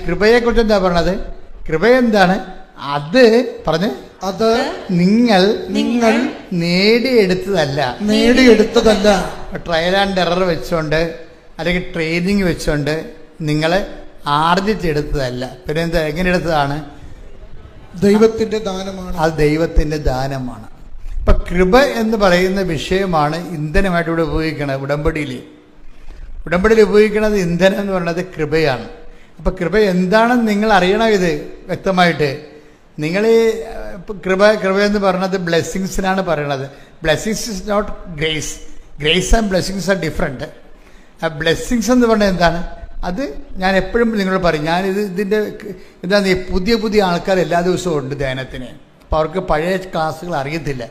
കൃപയെ കുറിച്ച് എന്താ പറഞ്ഞത്? കൃപ എന്താണ്? അത് പറഞ്ഞ് അത് നിങ്ങൾ നേടിയെടുത്തതല്ല. ട്രയൽ ആൻഡ് എറർ വെച്ചുകൊണ്ട് അല്ലെങ്കിൽ ട്രെയിനിങ് വെച്ചുകൊണ്ട് നിങ്ങൾ ആർജിച്ചെടുത്തതല്ല. പിന്നെ എന്താ, എങ്ങനെ എടുത്തതാണ്? ദൈവത്തിന്റെ ദാനമാണ്. അത് ദൈവത്തിന്റെ ദാനമാണ്. ഇപ്പൊ കൃപ എന്ന് പറയുന്ന വിഷയമാണ് ഇന്ധനമായിട്ട് ഇവിടെ ഉപയോഗിക്കുന്നത്. ഉടമ്പടിയിൽ ഉപയോഗിക്കുന്നത് ഇന്ധനം എന്ന് പറയുന്നത് കൃപയാണ്. അപ്പൊ കൃപ എന്താണെന്ന് നിങ്ങൾ അറിയണം. ഇത് വ്യക്തമായിട്ട് നിങ്ങൾ ഈ കൃപ എന്ന് പറയുന്നത് ബ്ലെസ്സിങ്സിനാണ് പറയണത്. Blessings is not grace. Grace and blessings are different. Blessings എന്ന് പറഞ്ഞാൽ എന്താണ്? അത് ഞാൻ എപ്പോഴും നിങ്ങളോട് പറയും. ഇതിൻ്റെ എന്താണ്, പുതിയ ആൾക്കാർ എല്ലാ ദിവസവും ഉണ്ട് ധ്യാനത്തിന്. അപ്പോൾ അവർക്ക് പഴയ ക്ലാസ്സുകൾ അറിയത്തില്ല.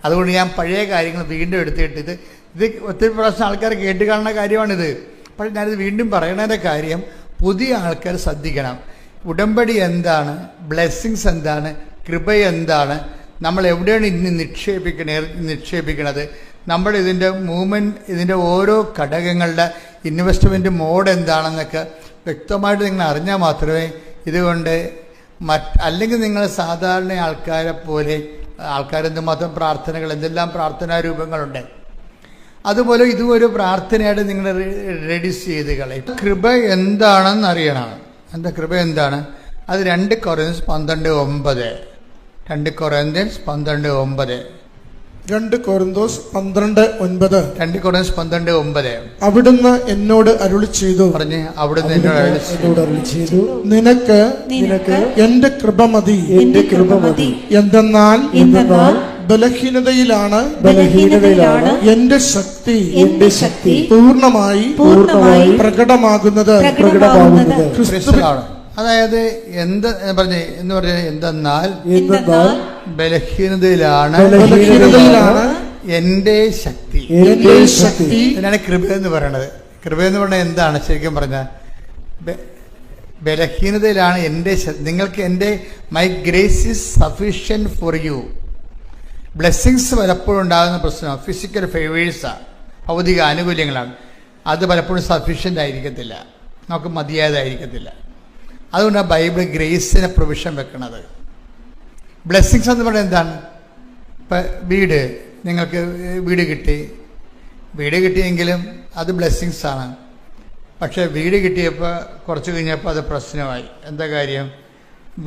അതുകൊണ്ട് ഞാൻ പഴയ കാര്യങ്ങൾ വീണ്ടും എടുത്തിട്ട് ഇത് ഒത്തിരി പ്രാവശ്യം ആൾക്കാർ കേട്ട് കാണുന്ന കാര്യമാണിത്. പക്ഷേ ഞാനിത് വീണ്ടും പറയണതിൻ്റെ കാര്യം, പുതിയ ആൾക്കാർ ശ്രദ്ധിക്കണം. ഉടമ്പടി എന്താണ്, ബ്ലെസ്സിങ്സ് എന്താണ്, കൃപ എന്താണ്, നമ്മൾ എവിടെയാണ് ഇന്ന് നിക്ഷേപിക്കണത്, നമ്മൾ ഇതിൻ്റെ മൂവ്മെൻറ്റ്, ഇതിൻ്റെ ഓരോ ഘടകങ്ങളുടെ ഇൻവെസ്റ്റ്മെൻറ്റ് മോഡ് എന്താണെന്നൊക്കെ വ്യക്തമായിട്ട് നിങ്ങൾ അറിഞ്ഞാൽ മാത്രമേ ഇതുകൊണ്ട് അല്ലെങ്കിൽ നിങ്ങൾ സാധാരണ ആൾക്കാരെ പോലെ എന്തുമാത്രം പ്രാർത്ഥനകൾ, എന്തെല്ലാം പ്രാർത്ഥനാ രൂപങ്ങളുണ്ട്, അതുപോലെ ഇതും ഒരു പ്രാർത്ഥനയായിട്ട് നിങ്ങൾ റെഡ്യൂസ് ചെയ്ത് കളയും. കൃപ എന്താണെന്ന് അറിയണം. എന്താ കൃപ എന്താണ്? അത് 2 കൊറിന്ത്യൻസ് 12:9. 2 കൊറിന്ത്യൻസ് 12:9. 2 കൊരിന്തോസ് 12:9. 2 കൊറിന്ത്യൻസ് 12:9. അവിടുന്ന് എന്നോട് അരുളി ചെയ്തു. പറഞ്ഞ്, അവിടുന്ന് എന്നോട് അരുളി ചെയ്തു, നിനക്ക് എന്റെ കൃപ മതി. എന്തെന്നാൽ ബലഹീനതയിലാണ് എന്റെ ശക്തി പൂർണ്ണമായി പ്രകടമാകുന്നത്. അതായത് എന്തെന്നാൽ ബലഹീനതയിലാണ് എന്റെ ശക്തി. ഇതിനാണ് കൃപ എന്ന് പറയണത്. കൃപ എന്ന് പറഞ്ഞാൽ എന്താണ് ശരിക്കും പറഞ്ഞാൽ? ബലഹീനതയിലാണ് എൻ്റെ നിങ്ങൾക്ക് my grace is sufficient for you. Blessings പലപ്പോഴും ഉണ്ടാകുന്ന പ്രശ്നം ഫിസിക്കൽ ഫേവേഴ്സാണ്, ഭൗതിക ആനുകൂല്യങ്ങളാണ്. അത് പലപ്പോഴും സഫീഷ്യൻ്റ് ആയിരിക്കത്തില്ല, നമുക്ക് മതിയായതായിരിക്കത്തില്ല. അതുകൊണ്ടാണ് ബൈബിൾ ഗ്രേസിനെ പ്രൊവിഷൻ വെക്കുന്നത്. ബ്ലെസ്സിങ്സ് എന്ന് പറയുന്നത് എന്താണ്? ഇപ്പം നിങ്ങൾക്ക് വീട് കിട്ടിയെങ്കിലും അത് ബ്ലെസ്സിങ്സാണ്. പക്ഷേ വീട് കിട്ടിയപ്പോൾ കുറച്ച് കഴിഞ്ഞപ്പോൾ അത് പ്രശ്നമായി. എന്താ കാര്യം?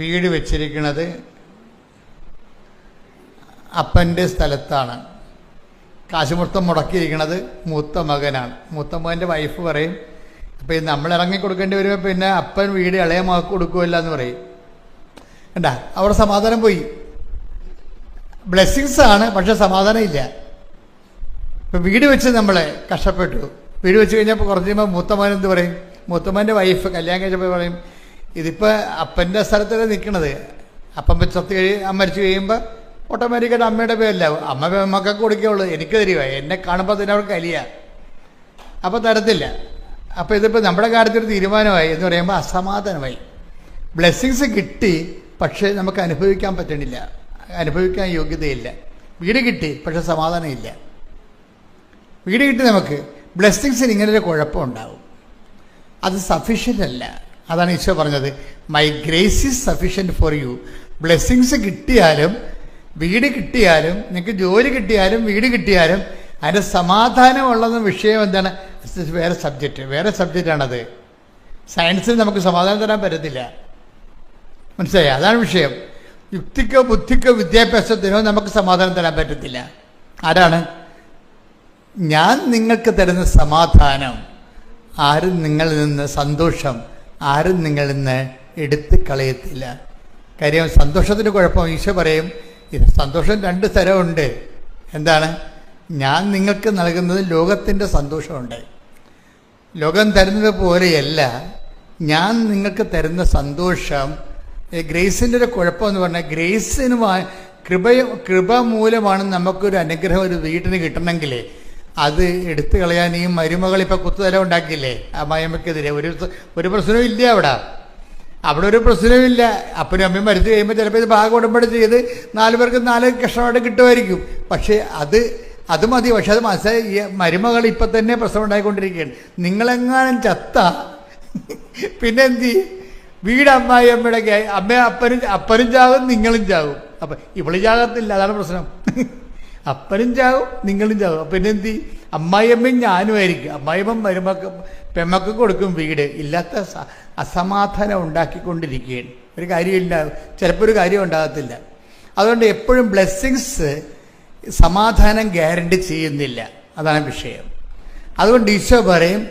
വീട് വെച്ചിരിക്കുന്നത് അപ്പൻ്റെ സ്ഥലത്താണ്. കാശ് മൊത്തം മുടക്കിയിരിക്കുന്നത് മൂത്ത മകനാണ്. മൂത്ത മകൻ്റെ വൈഫ് പറയും, അപ്പോൾ ഇത് നമ്മൾ ഇറങ്ങി കൊടുക്കേണ്ടി വരുമ്പോൾ പിന്നെ അപ്പൻ വീട് ഇളയ മകൾക്ക് കൊടുക്കുമല്ല എന്ന് പറയും. കണ്ടാ, അവിടെ സമാധാനം പോയി. ബ്ലെസ്സിങ്സ് ആണ്, പക്ഷെ സമാധാനം ഇല്ല. ഇപ്പം വീട് വെച്ച് നമ്മൾ കഷ്ടപ്പെട്ടു. വീട് വെച്ച് കഴിഞ്ഞപ്പോൾ കുറച്ച് കഴിയുമ്പോൾ മൂത്തമകൻ എന്ത് പറയും? മൂത്തമകൻ്റെ വൈഫ് കല്യാണം കഴിച്ചപ്പോൾ പറയും, ഇതിപ്പോൾ അപ്പൻ്റെ സ്ഥലത്തല്ലേ നിൽക്കണത്. അപ്പം മരിച്ചു കഴിയുമ്പോൾ ഓട്ടോമാറ്റിക്കായിട്ട് അമ്മയുടെ പേരല്ല, അമ്മ മക്കൾക്ക് കൊടുക്കുകയുള്ളൂ, എനിക്ക് തരുക. എന്നെ കാണുമ്പോൾ തന്നെ അവർക്ക് കലിയ, അപ്പോൾ തരത്തില്ല. അപ്പോൾ ഇതിപ്പോൾ നമ്മുടെ കാര്യത്തിൽ തീരുമാനമായി എന്ന് പറയുമ്പോൾ അസമാധാനമായി. ബ്ലെസ്സിങ്സ് കിട്ടി, പക്ഷേ നമുക്ക് അനുഭവിക്കാൻ പറ്റണില്ല, അനുഭവിക്കാൻ യോഗ്യതയില്ല. വീട് കിട്ടി, പക്ഷെ സമാധാനമില്ല. വീട് കിട്ടി നമുക്ക്, ബ്ലെസ്സിങ്സിന് ഇങ്ങനൊരു കുഴപ്പമുണ്ടാവും. അത് സഫീഷ്യൻ്റ് അല്ല. അതാണ് ഈശോ പറഞ്ഞത്, my grace is sufficient for you. Blessings കിട്ടിയാലും വീട് കിട്ടിയാലും നിങ്ങൾക്ക് ജോലി കിട്ടിയാലും വീട് കിട്ടിയാലും അതിൻ്റെ സമാധാനമുള്ള വിഷയം എന്താണ്? വേറെ സബ്ജക്റ്റാണത്. സയൻസിന് നമുക്ക് സമാധാനം തരാൻ പറ്റത്തില്ല, മനസ്സിലായി? അതാണ് വിഷയം. യുക്തിക്കോ ബുദ്ധിക്കോ വിദ്യാഭ്യാസത്തിനോ നമുക്ക് സമാധാനം തരാൻ പറ്റത്തില്ല. ആരാണ്? ഞാൻ നിങ്ങൾക്ക് തരുന്ന സമാധാനം ആരും നിങ്ങളിൽ നിന്ന്, സന്തോഷം ആരും നിങ്ങളിൽ നിന്ന് എടുത്ത് കളയത്തില്ല. കാര്യം സന്തോഷത്തിൻ്റെ കുഴപ്പം ഈശോ പറയും, സന്തോഷം 2 തരമുണ്ട്. എന്താണ്? ഞാൻ നിങ്ങൾക്ക് നൽകുന്നത് ലോകത്തിൻ്റെ സന്തോഷമുണ്ട്. ലോകം തരുന്നത് പോലെയല്ല ഞാൻ നിങ്ങൾക്ക് തരുന്ന സന്തോഷം. ഗ്രേസിൻ്റെ ഒരു കുഴപ്പമെന്ന് പറഞ്ഞാൽ ഗ്രേസിന് കൃപ മൂലമാണ് നമുക്കൊരു അനുഗ്രഹം ഒരു വീട്ടിന് കിട്ടണമെങ്കിൽ അത് എടുത്തു കളയാൻ ഈ മരുമകൾ ഇപ്പം കുത്തുതല ഉണ്ടാക്കിയില്ലേ അമ്മായിയമ്മക്കെതിരെ ഒരു പ്രശ്നവും ഇല്ല അവിടെ ഒരു പ്രശ്നവുമില്ല. അപ്പനും അമ്മയും മരുന്ന് കഴിയുമ്പോൾ ചിലപ്പോൾ ഇത് ഭാഗം ഉടമ്പടി ചെയ്ത് 4 പേർക്ക് 4 കഷ്ണമായിട്ട് കിട്ടുമായിരിക്കും. പക്ഷേ അത് മതി. പക്ഷെ അത് മനസ്സിലായി ഈ മരുമകൾ ഇപ്പം തന്നെ പ്രശ്നം ഉണ്ടായിക്കൊണ്ടിരിക്കുകയാണ്. നിങ്ങളെങ്ങാനും ചത്ത പിന്നെ എന്ത് ചെയ്യും? വീട് അമ്മായിയമ്മയുടെ അപ്പനും ചാകും നിങ്ങളും ചാകും. അപ്പം ഇവള് ചാകത്തില്ല, അതാണ് പ്രശ്നം. അപ്പനും ചാകും നിങ്ങളും ചാകും. അപ്പം പിന്നെ എന്ത് ചെയ്യും? അമ്മായിയമ്മയും ഞാനുമായിരിക്കും. അമ്മായിയമ്മ പെമ്മക്ക് കൊടുക്കും വീട്. ഇല്ലാത്ത അസമാധാനം ഉണ്ടാക്കിക്കൊണ്ടിരിക്കുകയാണ്. ഒരു കാര്യമില്ല, ചിലപ്പോൾ ഒരു കാര്യം ഉണ്ടാകത്തില്ല. അതുകൊണ്ട് എപ്പോഴും ബ്ലെസ്സിങ്സ് സമാധാനം ഗ്യാരണ്ടി ചെയ്യുന്നില്ല, അതാണ് വിഷയം. അതുകൊണ്ട് ഈശോ പറയും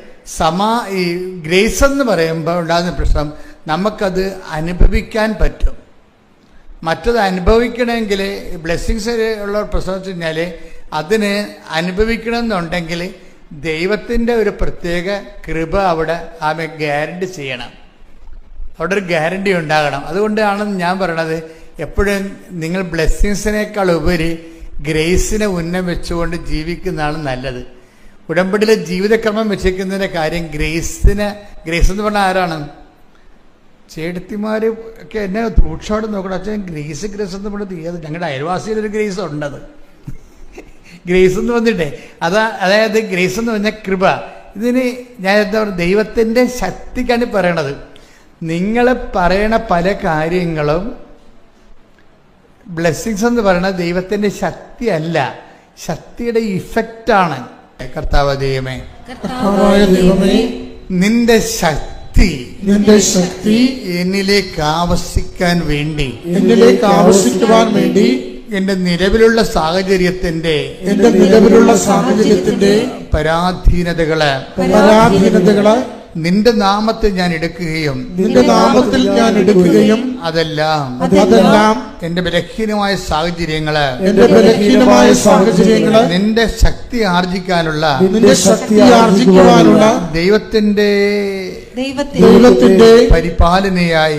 ഈ ഗ്രേസ് എന്ന് പറയുമ്പോൾ ഉണ്ടാകുന്ന പ്രശ്നം നമുക്കത് അനുഭവിക്കാൻ പറ്റും. മറ്റത് അനുഭവിക്കണമെങ്കിൽ ബ്ലെസ്സിങ്സ് ഉള്ള പ്രശ്നം വെച്ച് കഴിഞ്ഞാൽ അതിന് അനുഭവിക്കണമെന്നുണ്ടെങ്കിൽ ദൈവത്തിൻ്റെ ഒരു പ്രത്യേക കൃപ അവിടെ ഗ്യാരണ്ടി ചെയ്യണം. അവിടെ ഒരു ഗ്യാരണ്ടി ഉണ്ടാകണം. അതുകൊണ്ടാണ് ഞാൻ പറയണത് എപ്പോഴും നിങ്ങൾ ബ്ലെസ്സിങ്സിനേക്കാൾ ഉപരി ഗ്രേസിനെ ഉന്നം വെച്ചുകൊണ്ട് ജീവിക്കുന്നതാണ് നല്ലത്. ഉടമ്പടിയിലെ ജീവിതക്രമം വെച്ചിരിക്കുന്നതിൻ്റെ കാര്യം ഗ്രേസ് എന്ന് പറഞ്ഞാൽ ആരാണ്? ചേട്ടത്തിമാർ ഒക്കെ എന്നെ രൂക്ഷമായിട്ട് നോക്കണം. അച്ഛൻ ഗ്രേസ് എന്ന് പറഞ്ഞത് ഏത്? ഞങ്ങളുടെ അയൽവാസിയിലൊരു ഗ്രേസ് ഉണ്ടത്. ഗ്രേസ് എന്ന് വന്നിട്ടേ അതായത് ഗ്രേസ് എന്ന് പറഞ്ഞാൽ കൃപ. ഇതിന് ഞാൻ എന്താ പറയുക, ദൈവത്തിൻ്റെ ശക്തിക്കാണ് പറയണത്. നിങ്ങൾ പറയണ പല കാര്യങ്ങളും ബ്ലെസ്സിങ്സ് എന്ന് പറയുന്നത് ദൈവത്തിൻ്റെ ശക്തി അല്ല, ശക്തിയുടെ ഇഫക്റ്റാണ്. കർത്താവ് ദൈവമേ, നിന്റെ ശക്തി എന്നിലേക്ക് ആവശ്യിക്കാൻ വേണ്ടി എന്റെ നിലവിലുള്ള സാഹചര്യത്തിന്റെ പരാധീനതകള് നിന്റെ നാമത്തിൽ ഞാൻ എടുക്കുകയും അതെല്ലാം എന്റെ ബലഹീനമായ സാഹചര്യങ്ങള് നിന്റെ ശക്തി ആർജിക്കാനുള്ള ദൈവത്തിന്റെ പരിപാലനയായി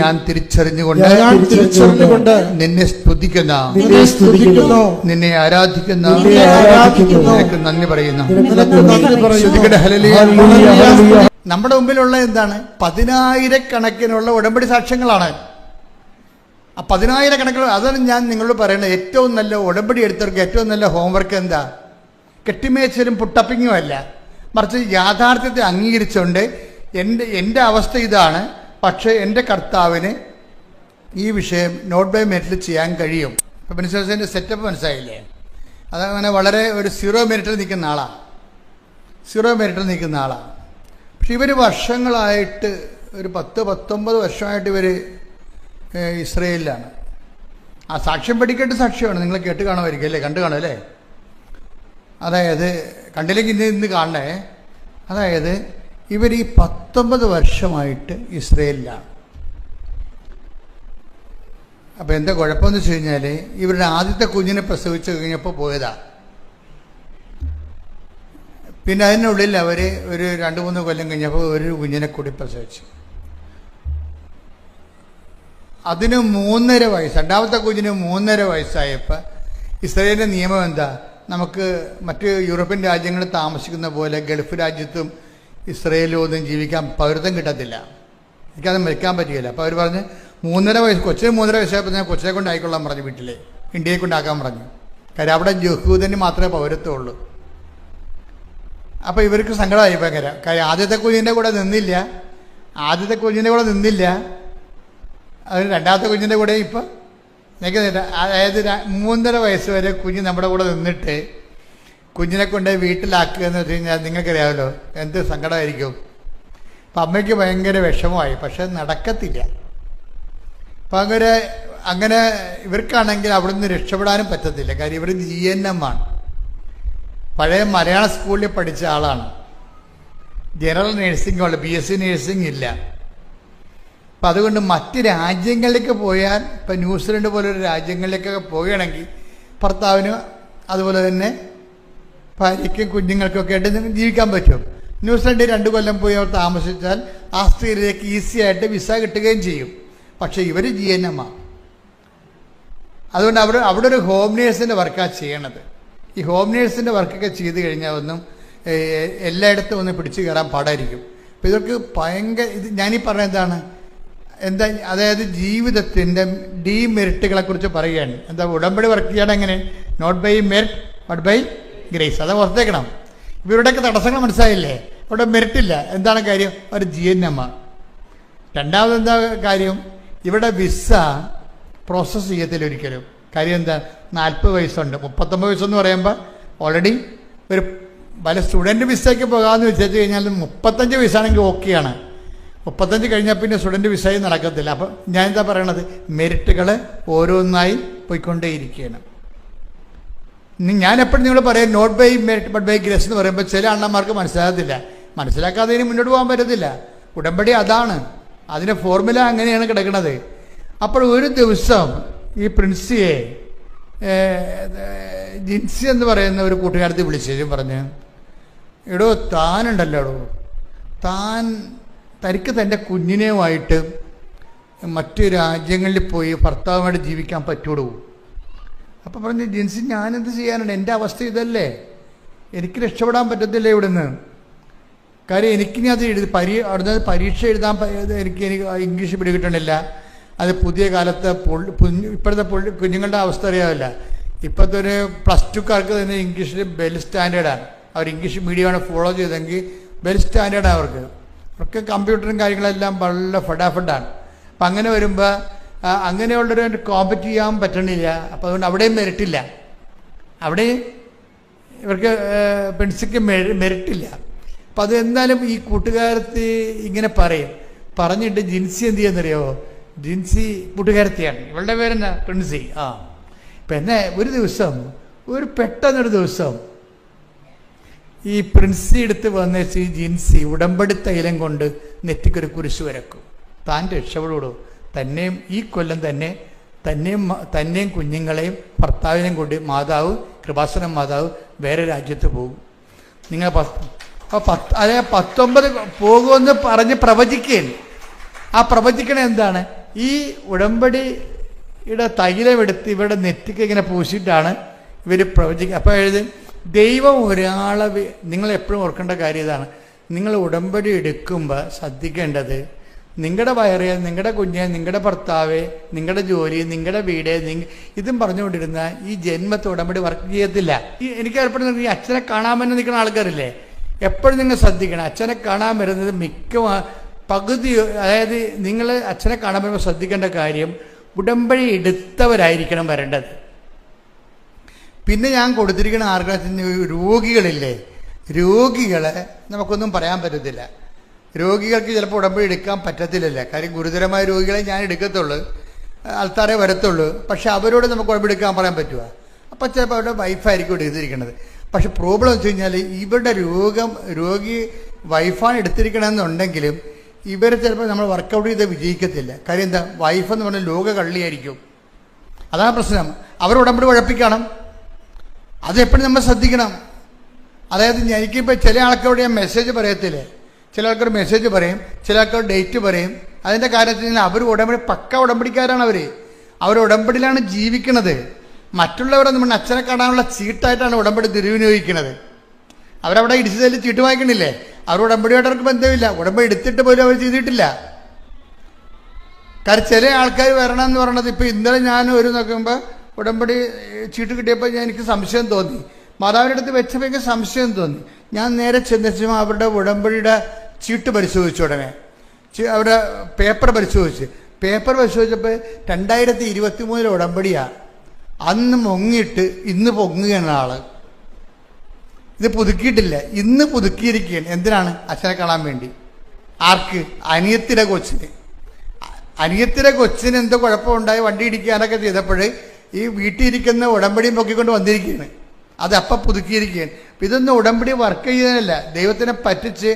ഞാൻ തിരിച്ചറിഞ്ഞുകൊണ്ട് നിന്നെ സ്തുതിക്കുന്ന നിന്നെ ആരാധിക്കുന്ന നിനക്ക് നന്ദി പറയുന്നു. നമ്മുടെ മുമ്പിലുള്ള എന്താണ്? 10,000 ഉടമ്പടി സാക്ഷ്യങ്ങളാണ്. ആ 10,000 അതാണ് ഞാൻ നിങ്ങളോട് പറയുന്നത്. ഏറ്റവും നല്ല ഉടമ്പടി എടുത്തവർക്ക് ഏറ്റവും നല്ല ഹോംവർക്ക് എന്താ? കെട്ടിമേച്ചലും പുട്ടപ്പിങ്ങും അല്ല, മറിച്ച് യാഥാർത്ഥ്യത്തെ അംഗീകരിച്ചുകൊണ്ട് എൻ്റെ അവസ്ഥ ഇതാണ്, പക്ഷേ എൻ്റെ കർത്താവിന് ഈ വിഷയം നോട്ട് ബൈ മെറിറ്റിൽ ചെയ്യാൻ കഴിയും. ഇപ്പം മിനിസ്റ്റേഴ്സിൻ്റെ സെറ്റപ്പ് മനസ്സിലായില്ലേ? അതങ്ങനെ വളരെ ഒരു 0 മെറിറ്റിൽ നിൽക്കുന്ന ആളാണ്. പക്ഷെ ഇവർ വർഷങ്ങളായിട്ട് ഒരു 10-19 വർഷമായിട്ട് ഇവർ ഇസ്രയേലിലാണ്. ആ സാക്ഷ്യം പഠിക്കേണ്ട സാക്ഷ്യമാണ്. നിങ്ങൾ കേട്ട് കാണുമായിരിക്കും അല്ലേ? കണ്ടു കാണും അല്ലേ? അതായത് കണ്ടില്ലെങ്കിൽ ഇന്ന് കാണണേ. അതായത് ഇവർ ഈ 19 വർഷമായിട്ട് ഇസ്രയേലിലാണ്. അപ്പോൾ എന്താ കുഴപ്പമെന്ന് വെച്ച് കഴിഞ്ഞാൽ ഇവരുടെ ആദ്യത്തെ കുഞ്ഞിനെ പ്രസവിച്ച് കഴിഞ്ഞപ്പോൾ പോയതാ. പിന്നെ അതിനുള്ളിൽ അവർ ഒരു 2-3 കൊല്ലം കഴിഞ്ഞപ്പോൾ ഒരു കുഞ്ഞിനെ കൂടി പ്രസവിച്ചു. അതിന് 3.5 വയസ്സ്, രണ്ടാമത്തെ കുഞ്ഞിന് 3.5 വയസ്സായപ്പോൾ ഇസ്രയേലിൻ്റെ നിയമം എന്താ? നമുക്ക് മറ്റ് യൂറോപ്യൻ രാജ്യങ്ങളിൽ താമസിക്കുന്ന പോലെ ഗൾഫ് രാജ്യത്തും ഇസ്രയേലിലും ഒന്നും ജീവിക്കാൻ പൗരത്വം കിട്ടത്തില്ല. എനിക്കത് മരിക്കാൻ പറ്റുകയില്ല. അപ്പോൾ അവർ പറഞ്ഞ് 3.5 വയസ്സ്, കൊച്ചിന് 3.5 വയസ്സായപ്പോൾ ഞാൻ കൊച്ചിനെ കൊണ്ട് ആയിക്കൊള്ളാൻ പറഞ്ഞു, വീട്ടിൽ ഇന്ത്യയെ കൊണ്ടാക്കാൻ പറഞ്ഞു. കാര്യം അവിടെ യഹൂദന് മാത്രമേ പൗരത്വം ഉള്ളൂ. അപ്പോൾ ഇവർക്ക് സങ്കടമായി ഭയങ്കര. കാര്യം ആദ്യത്തെ കുഞ്ഞിൻ്റെ കൂടെ നിന്നില്ല, അതിന് രണ്ടാമത്തെ കുഞ്ഞിൻ്റെ കൂടെ ഇപ്പം നിൽക്കുന്നില്ല. അതായത് 3.5 വയസ്സ് വരെ കുഞ്ഞ് നമ്മുടെ കൂടെ നിന്നിട്ട് കുഞ്ഞിനെ കൊണ്ട് വീട്ടിലാക്കുക എന്ന് വെച്ച് കഴിഞ്ഞാൽ നിങ്ങൾക്കറിയാമല്ലോ എന്ത് സങ്കടമായിരിക്കും. അപ്പം അമ്മയ്ക്ക് ഭയങ്കര വിഷമമായി. പക്ഷെ നടക്കത്തില്ല. അപ്പം അങ്ങനെ ഇവർക്കാണെങ്കിൽ അവിടെ നിന്ന് രക്ഷപ്പെടാനും പറ്റത്തില്ല. കാര്യം ഇവർ GNM ആണ്, പഴയ മലയാള സ്കൂളിൽ പഠിച്ച ആളാണ്. ജനറൽ നേഴ്സിംഗ് ഉള്ള, BSc നേഴ്സിംഗ് ഇല്ല. അപ്പം അതുകൊണ്ട് മറ്റ് രാജ്യങ്ങളിലേക്ക് പോയാൽ, ഇപ്പം ന്യൂസിലൻഡ് പോലൊരു രാജ്യങ്ങളിലേക്കൊക്കെ പോവുകയാണെങ്കിൽ ഭർത്താവിന് അതുപോലെ തന്നെ ഭാര്യയ്ക്കും കുഞ്ഞുങ്ങൾക്കൊക്കെ ആയിട്ട് ജീവിക്കാൻ പറ്റും. ന്യൂസിലൻഡിൽ 2 കൊല്ലം പോയി അവർ താമസിച്ചാൽ ആ സ്ത്രീയിലേക്ക് ഈസി ആയിട്ട് വിസ കിട്ടുകയും ചെയ്യും. പക്ഷേ ഇവർ GNM. അതുകൊണ്ട് അവിടെ ഒരു ഹോം നേഴ്സിൻ്റെ വർക്കാണ് ചെയ്യണത്. ഈ ഹോം നേഴ്സിൻ്റെ വർക്കൊക്കെ ചെയ്ത് കഴിഞ്ഞാൽ ഒന്നും എല്ലായിടത്തും ഒന്ന് പിടിച്ചു കയറാൻ പാടായിരിക്കും. അപ്പോൾ ഇതൊക്കെ ഭയങ്കര ഞാനീ പറഞ്ഞ എന്താ അതായത് ജീവിതത്തിൻ്റെ ഡീമെറിറ്റുകളെക്കുറിച്ച് പറയുകയാണ്. എന്താ ഉടമ്പടി വർക്ക് ചെയ്യണം എങ്ങനെ? Not by merit but by grace. അത് ഓർത്തേക്കണം. ഇവരുടെയൊക്കെ തടസ്സങ്ങൾ മനസ്സിലായില്ലേ? അവിടെ മെറിറ്റില്ല. എന്താണ് കാര്യം? ഒരു GNM. രണ്ടാമതെന്താ കാര്യം? ഇവിടെ വിസ പ്രോസസ്സ് ചെയ്യത്തില്ല ഒരിക്കലും. കാര്യം എന്താ? 40 വയസ്സുണ്ട്. 39 വയസ്സെന്ന് പറയുമ്പോൾ ഓൾറെഡി ഒരു പല സ്റ്റുഡൻറ്റ് വിസയ്ക്ക് പോകാമെന്ന് വിചാരിച്ചു കഴിഞ്ഞാൽ 35 വയസ്സാണെങ്കിൽ ഓക്കെയാണ്. 35 കഴിഞ്ഞാൽ പിന്നെ സ്റ്റുഡൻറ്റ് വിസയും നടക്കത്തില്ല. അപ്പം ഞാൻ എന്താ പറയണത്? മെറിറ്റുകൾ ഓരോന്നായി പോയിക്കൊണ്ടേയിരിക്കുകയാണ്. ഞാൻ എപ്പോഴും നിങ്ങൾ പറയാം not by merit but by grace എന്ന് പറയുമ്പോൾ ചില അണ്ണന്മാർക്ക് മനസ്സിലാകത്തില്ല. മനസ്സിലാക്കാതെ ഇനി മുന്നോട്ട് പോകാൻ പറ്റത്തില്ല. ഉടമ്പടി അതാണ്, അതിൻ്റെ ഫോർമുല അങ്ങനെയാണ് കിടക്കുന്നത്. അപ്പോൾ ഒരു ദിവസം ഈ പ്രിൻസിയെ ജിൻസി എന്ന് പറയുന്ന ഒരു കൂട്ടുകാരത്തെ വിളിച്ചേരും പറഞ്ഞ്, എടോ താനുണ്ടല്ലോ, തനിക്ക് തൻ്റെ കുഞ്ഞിനെയുമായിട്ട് മറ്റു രാജ്യങ്ങളിൽ പോയി ഭർത്താവുമായിട്ട് ജീവിക്കാൻ പറ്റുള്ളൂ. അപ്പോൾ പറഞ്ഞു, ജിൻസി ഞാനെന്ത് ചെയ്യാനാണ്? എൻ്റെ അവസ്ഥ ഇതല്ലേ, എനിക്ക് രക്ഷപ്പെടാൻ പറ്റത്തില്ല ഇവിടുന്ന്. കാര്യം എനിക്കിനി അത് അവിടുന്ന് പരീക്ഷ എഴുതാൻ എനിക്ക് ഇംഗ്ലീഷ് പിടികിട്ടണില്ല. അത് പുതിയ കാലത്തെ ഇപ്പോഴത്തെ കുഞ്ഞുങ്ങളുടെ അവസ്ഥ അറിയാമല്ല. ഇപ്പോഴത്തെ ഒരു +2കാർക്ക് തന്നെ ഇംഗ്ലീഷിൽ വെൽ സ്റ്റാൻഡേർഡാണ്. അവർ ഇംഗ്ലീഷ് മീഡിയമാണ് ഫോളോ ചെയ്തെങ്കിൽ വെൽ സ്റ്റാൻഡേർഡാണ് അവർക്ക് കമ്പ്യൂട്ടറും കാര്യങ്ങളെല്ലാം വളരെ ഫടാഫടാണ്. അപ്പം അങ്ങനെ വരുമ്പോൾ അങ്ങനെയുള്ളൊരു കോമ്പറ്റ് ചെയ്യാൻ പറ്റണില്ല. അപ്പോൾ അതുകൊണ്ട് അവിടെയും മെറിറ്റില്ല. അവിടെ ഇവർക്ക് പെൺസിക്ക് മെറിറ്റില്ല. അപ്പം അത് എന്തായാലും ഈ കൂട്ടുകാരത്തി ഇങ്ങനെ പറഞ്ഞിട്ട് ജിൻസി എന്ത് ചെയ്യുന്നറിയോ? ജിൻസി കൂട്ടുകാരത്തിയാണ്, ഇവളുടെ പേരെന്നാ പ്രിൻസി. പിന്നെ പെട്ടെന്നൊരു ദിവസം ഈ പ്രിൻസി എടുത്ത് വന്നേച്ച് ജിൻസി ഉടമ്പടി തൈലം കൊണ്ട് നെറ്റിക്കൊരു കുരിശ് വരക്കും. താൻ രക്ഷപ്പെടുള്ളൂ. തന്നെയും ഈ കൊല്ലം തന്നെയും കുഞ്ഞുങ്ങളെയും ഭർത്താവിനെയും കൊണ്ട് കൃപാസനം മാതാവ് വേറെ രാജ്യത്ത് പോകും. നിങ്ങൾ 19 പോകുമെന്ന് പറഞ്ഞ് പ്രവചിക്കുകയാണ്. ആ പ്രവചിക്കണ എന്താണ്? ഈ ഉടമ്പടിയുടെ തൈലമെടുത്ത് ഇവരുടെ നെറ്റിക്ക് ഇങ്ങനെ പൂശിയിട്ടാണ് ഇവർ പ്രവചിക്കുക. അപ്പോൾ ദൈവം ഒരാളെ നിങ്ങൾ എപ്പോഴും ഓർക്കേണ്ട കാര്യം ഇതാണ്. നിങ്ങൾ ഉടമ്പടി എടുക്കുമ്പോൾ ശ്രദ്ധിക്കേണ്ടത്, നിങ്ങളുടെ വയറ്, നിങ്ങളുടെ കുഞ്ഞ്, നിങ്ങളുടെ ഭർത്താവ്, നിങ്ങളുടെ ജോലി, നിങ്ങളുടെ വീട്, ഇതും പറഞ്ഞുകൊണ്ടിരുന്ന ഈ ജന്മത്തെ ഉടമ്പടി വർക്ക് ചെയ്യത്തില്ല. എനിക്ക് എപ്പോഴും ഈ അച്ഛനെ കാണാമെന്ന് നിൽക്കുന്ന ആൾക്കാരില്ലേ, എപ്പോഴും നിങ്ങൾ ശ്രദ്ധിക്കണം. അച്ഛനെ കാണാൻ വരുന്നത് പകുതി, അതായത് നിങ്ങൾ അച്ഛനെ കാണാൻ വരുമ്പോൾ ശ്രദ്ധിക്കേണ്ട കാര്യം, ഉടമ്പടി എടുത്തവരായിരിക്കണം വരേണ്ടത്. പിന്നെ ഞാൻ കൊടുത്തിരിക്കുന്ന ആർക്കാത്തിന് രോഗികളില്ലേ, രോഗികളെ നമുക്കൊന്നും പറയാൻ പറ്റത്തില്ല. രോഗികൾക്ക് ചിലപ്പോൾ ഉടമ്പടി എടുക്കാൻ പറ്റത്തില്ലല്ല. കാര്യം ഗുരുതരമായ രോഗികളെ ഞാൻ എടുക്കത്തുള്ളൂ, ആൾക്കാരെ വരത്തുള്ളൂ. പക്ഷെ അവരോട് നമുക്ക് ഉടമ്പടി എടുക്കാൻ പറയാൻ പറ്റുക? അപ്പം ചിലപ്പോൾ അവരുടെ വൈഫായിരിക്കും എടുത്തിരിക്കുന്നത്. പക്ഷെ പ്രോബ്ലം വെച്ച് കഴിഞ്ഞാൽ ഇവരുടെ രോഗി വൈഫാണ് എടുത്തിരിക്കണമെന്നുണ്ടെങ്കിലും ഇവരെ ചിലപ്പോൾ നമ്മൾ വർക്കൗട്ട് ചെയ്ത് വിജയിക്കത്തില്ല. കാര്യം എന്താ? വൈഫെന്ന് പറഞ്ഞാൽ ലോക കള്ളിയായിരിക്കും. അതാണ് പ്രശ്നം. അവർ ഉടമ്പടി ഉഴപ്പിക്കണം. അതെപ്പോഴും നമ്മൾ ശ്രദ്ധിക്കണം. അതായത് എനിക്കിപ്പോൾ ചില ആൾക്കാരോട് ഞാൻ മെസ്സേജ് പറയത്തില്ലേ, ചില ആൾക്കാർ മെസ്സേജ് പറയും, ചില ആൾക്കാർ ഡേറ്റ് പറയും. അതിൻ്റെ കാര്യത്തിൽ അവർ പക്ക ഉടമ്പടിക്കാരാണ്. അവർ ഉടമ്പടിയിലാണ് ജീവിക്കുന്നത്. മറ്റുള്ളവരെ നമ്മൾ അച്ഛനെ കാണാനുള്ള ചീട്ടായിട്ടാണ് ഉടമ്പടി ദുരുപയോഗിക്കുന്നത്. അവരവിടെ ഇടിച്ചതിൽ ചീട്ട് വാങ്ങിക്കണില്ലേ, അവർ ഉടമ്പടിയായിട്ട് അവർക്ക് ബന്ധമില്ല. ഉടമ്പടി എടുത്തിട്ട് പോലും അവർ ചെയ്തിട്ടില്ല. കാരണം ചില ആൾക്കാർ വരണമെന്ന് പറയണത്, ഇപ്പോൾ ഇന്നലെ ഞാൻ നോക്കുമ്പോൾ ഉടമ്പടി ചീട്ട് കിട്ടിയപ്പോൾ എനിക്ക് സംശയം തോന്നി. മാതാവിൻ്റെ അടുത്ത് വെച്ചപ്പോൾ എനിക്ക് സംശയം തോന്നി. ഞാൻ നേരെ ചെന്നപ്പോൾ അവരുടെ ഉടമ്പടിയുടെ ചീട്ട് പരിശോധിച്ചു. ഉടനെ അവരുടെ പേപ്പർ പരിശോധിച്ചപ്പോൾ 2023 ഉടമ്പടിയാണ്. അന്ന് മുങ്ങിയിട്ട് ഇന്ന് പൊങ്ങുകയാണ് ആള്. ഇത് പുതുക്കിയിട്ടില്ല, ഇന്ന് പുതുക്കിയിരിക്കുകയാണ്. എന്തിനാണ്? അച്ഛനെ കാണാൻ വേണ്ടി. ആർക്ക്? അനിയത്തിയുടെ കൊച്ചിന് എന്തോ കുഴപ്പമുണ്ടായി, വണ്ടി ഇടിക്കാനൊക്കെ ചെയ്തപ്പോൾ ഈ വീട്ടിലിരിക്കുന്ന ഉടമ്പടിയും പൊക്കിക്കൊണ്ട് വന്നിരിക്കുകയാണ്. അത് അപ്പം പുതുക്കിയിരിക്കുകയാണ്. ഇതൊന്നും ഉടമ്പടി വർക്ക് ചെയ്യുന്നതല്ല. ദൈവത്തിനെ പറ്റിച്ച്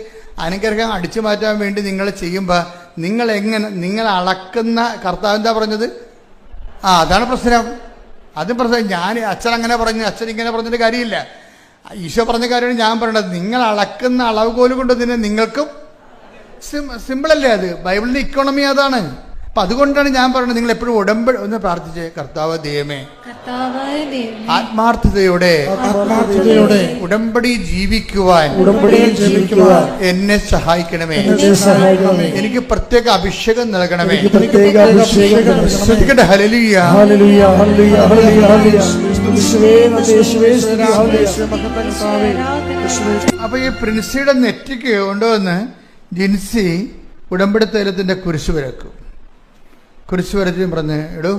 അനുഗ്രഹം അടിച്ചു മാറ്റാൻ വേണ്ടി നിങ്ങൾ ചെയ്യുമ്പോൾ നിങ്ങൾ അളക്കുന്ന കർത്താവ് എന്താ പറഞ്ഞത്? അതാണ് പ്രശ്നം. അത് പ്രശ്നം. അച്ഛൻ അങ്ങനെ പറഞ്ഞു, അച്ഛൻ ഇങ്ങനെ പറഞ്ഞിട്ട് കാര്യമില്ല. ഈശോ പറഞ്ഞ കാര്യമാണ് ഞാൻ പറയണത്. നിങ്ങൾ അളക്കുന്ന അളവുകോല് കൊണ്ട് തന്നെ നിങ്ങൾക്കും സിമ്പിളല്ലേ അത്? ബൈബിളിന്റെ ഇക്കോണമി അതാണ്. അപ്പൊ അതുകൊണ്ടാണ് ഞാൻ പറയുന്നത്, നിങ്ങൾ എപ്പോഴും ഉടമ്പടി ഒന്ന് പ്രാർത്ഥിച്ചേ, കർത്താവ് ദൈവമേ ആത്മാർത്ഥതയോടെ ഉടമ്പടി ജീവിക്കുവാൻ എന്നെ സഹായിക്കണമേ. എനിക്ക് പ്രത്യേക അഭിഷേകം നൽകണമേ. ശ്രദ്ധിക്കട്ടെ, ഹല്ലേലൂയ. അപ്പൊ ഈ പ്രിൻസിയുടെ നെറ്റിക്ക് കൊണ്ടുവന്ന് ജിൻസി ഉടമ്പടി തൈലത്തിന്റെ കുരിശ് വരക്കും. കുരിശ് വരച്ചും പറഞ്ഞ്, എടോ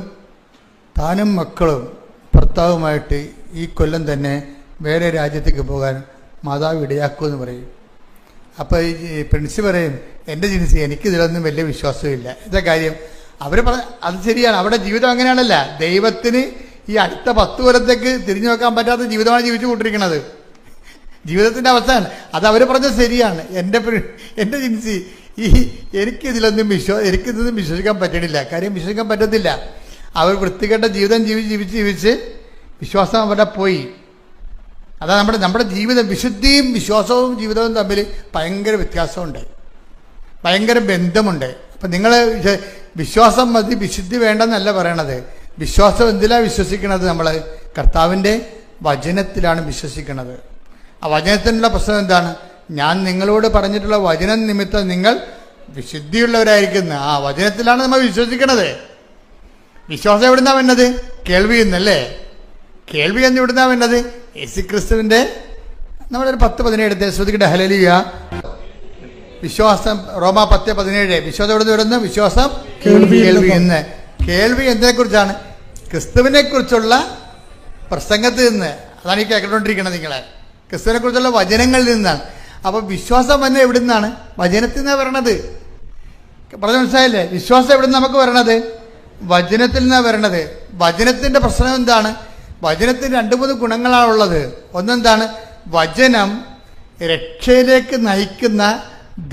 താനും മക്കളും ഭർത്താവുമായിട്ട് ഈ കൊല്ലം തന്നെ വേറെ രാജ്യത്തേക്ക് പോകാൻ മാതാവ് ഇടയാക്കുമെന്ന് പറയും. അപ്പോൾ ഈ പ്രിൻസി പറയും, എൻ്റെ ജിൻസി എനിക്കിതിലൊന്നും വലിയ വിശ്വാസമില്ല. ഇതാ കാര്യം. അവർ അത് ശരിയാണ്, അവിടെ ജീവിതം അങ്ങനെയാണല്ല. ദൈവത്തിന് ഈ അടുത്ത 10 കൊല്ലത്തേക്ക് തിരിഞ്ഞു നോക്കാൻ പറ്റാത്ത ജീവിതമാണ് ജീവിച്ചു കൊണ്ടിരിക്കുന്നത്. ജീവിതത്തിൻ്റെ അവസാനം അത് അവർ പറഞ്ഞത് ശരിയാണ്. എൻ്റെ ജിൻസി എനിക്കിതൊന്നും വിശ്വസിക്കാൻ പറ്റണില്ല. കാര്യം വിശ്വസിക്കാൻ പറ്റത്തില്ല. അവർ വൃത്തികെട്ട ജീവിതം ജീവിച്ച് വിശ്വാസം അവരുടെ പോയി. അതാ നമ്മുടെ ജീവിതം, വിശുദ്ധിയും വിശ്വാസവും ജീവിതവും തമ്മിൽ ഭയങ്കര വ്യത്യാസമുണ്ട്, ഭയങ്കര ബന്ധമുണ്ട്. അപ്പം നിങ്ങൾ വിശ്വാസം മതി, വിശുദ്ധി വേണ്ടെന്നല്ല പറയണത്. വിശ്വാസം എന്തിലാണ് വിശ്വസിക്കണത്? നമ്മൾ കർത്താവിൻ്റെ വചനത്തിലാണ് വിശ്വസിക്കുന്നത്. ആ വചനത്തിനുള്ള പ്രശ്നം എന്താണ്? ഞാൻ നിങ്ങളോട് പറഞ്ഞിട്ടുള്ള വചനം നിമിത്തം നിങ്ങൾ വിശുദ്ധിയുള്ളവരായിരിക്കുന്ന ആ വചനത്തിലാണ് നമ്മൾ വിശ്വസിക്കണത്. വിശ്വാസം എവിടുന്നാ വരുന്നത്? കേൾവി എന്നല്ലേ? കേൾവി എന്ന് എവിടുന്നാ വരുന്നത്? യേശുക്രിസ്തുവിന്റെ. നമ്മളൊരു 10:17 ശ്രദ്ധിക്കട്ടെ. ഹല്ലേലൂയ. വിശ്വാസം റോമാ 10:17. വിശ്വാസം എവിടുന്ന് വരുന്നു? വിശ്വാസം കേൾവി എന്ന്. കേൾവി എന്തിനെ കുറിച്ചാണ്? ക്രിസ്തുവിനെ കുറിച്ചുള്ള പ്രസംഗത്തിൽ നിന്ന്. അതാണ് ഈ കേട്ടുകൊണ്ടിരിക്കുന്നത് നിങ്ങളെ. ക്രിസ്തുവിനെ കുറിച്ചുള്ള വചനങ്ങളിൽ നിന്നാണ്. അപ്പൊ വിശ്വാസം തന്നെ എവിടെ നിന്നാണ്? വചനത്തിൽ നിന്നാണ് വരണത്. പറഞ്ഞ മനസ്സിലായില്ലേ? വിശ്വാസം എവിടെ നിന്ന് നമുക്ക് വരണത്? വചനത്തിൽ നിന്നാണ് വരണത്. വചനത്തിന്റെ പ്രശ്നം എന്താണ്? വചനത്തിന് 2-3 ഗുണങ്ങളാണുള്ളത്. ഒന്നെന്താണ്? വചനം രക്ഷയിലേക്ക് നയിക്കുന്ന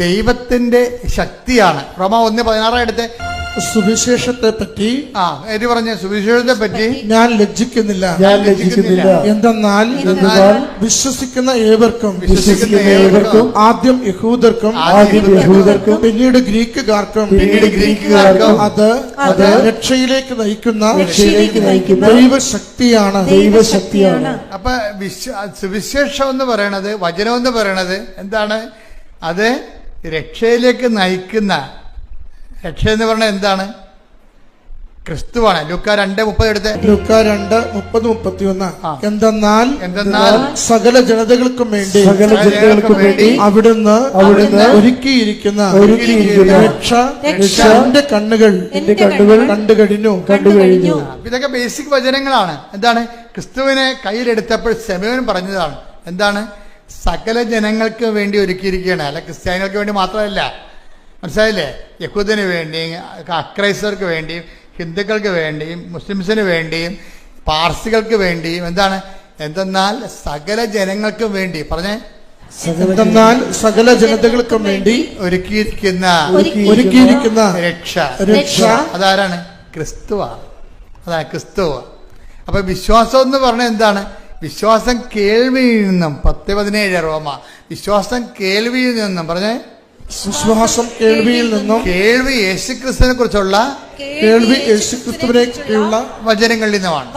ദൈവത്തിന്റെ ശക്തിയാണ്. റോമാ 1:16 സുവിശേഷത്തെ പറ്റി പറഞ്ഞ സുവിശേഷത്തെ പറ്റി ഞാൻ ലജ്ജിക്കുന്നില്ല. എന്തെന്നാൽ വിശ്വസിക്കുന്ന ഏവർക്കും ആദ്യം യഹൂദർക്കും പിന്നീട് ഗ്രീക്കുകാർക്കും അത് രക്ഷയിലേക്ക് നയിക്കുന്ന ദൈവശക്തിയാണ്. അപ്പൊ സുവിശേഷം എന്ന് പറയണത്, വചനം എന്ന് പറയണത് എന്താണ്? അത് രക്ഷയിലേക്ക് നയിക്കുന്ന. രക്ഷ എന്ന് പറഞ്ഞാൽ എന്താണ്? ക്രിസ്തുവാണ്. ലൂക്കാ 2:30 ലൂക്കാ 2:30-31. എന്തെന്നാൽ സകല ജനതകൾക്കും വേണ്ടി അവിടുന്ന് ഒരുക്കിയിരിക്കുന്ന രക്ഷ എന്റെ കണ്ണുകൾ കണ്ടു കഴിഞ്ഞു. ഇതൊക്കെ ബേസിക് വചനങ്ങളാണ്. എന്താണ്? ക്രിസ്തുവിനെ കയ്യിലെടുത്തപ്പോൾ ശമയോൻ പറഞ്ഞതാണ്. എന്താണ്? സകല ജനങ്ങൾക്ക് വേണ്ടി ഒരുക്കിയിരിക്കുകയാണ്. അല്ല ക്രിസ്ത്യാനികൾക്ക് വേണ്ടി മാത്രമല്ല. മനസ്സിലായില്ലേ? യഹൂദന് വേണ്ടിയും അക്രൈസ്തർക്ക് വേണ്ടിയും ഹിന്ദുക്കൾക്ക് വേണ്ടിയും മുസ്ലിംസിന് വേണ്ടിയും പാർസികൾക്ക് വേണ്ടിയും. എന്തെന്നാൽ സകല ജനങ്ങൾക്കും വേണ്ടി പറഞ്ഞേ. എന്തെന്നാൽ സകല ജനതകൾക്കും വേണ്ടി ഒരുക്കിയിരിക്കുന്ന രക്ഷ അതാരാണ്? ക്രിസ്തുവാണ്. അതാണ് ക്രിസ്തുവ. അപ്പൊ വിശ്വാസം എന്ന് പറഞ്ഞാൽ എന്താണ്? വിശ്വാസം കേൾവിയിൽ നിന്നും. 10:17 റോമ. വിശ്വാസം കേൾവിയിൽ നിന്നും. പറഞ്ഞേ. വിശ്വാസം കേൾവിയിൽ നിന്നും. കേൾവി യേശുക്രിസ്തുവിനെ കുറിച്ചുള്ള വചനങ്ങളിൽ നിന്നുമാണ്.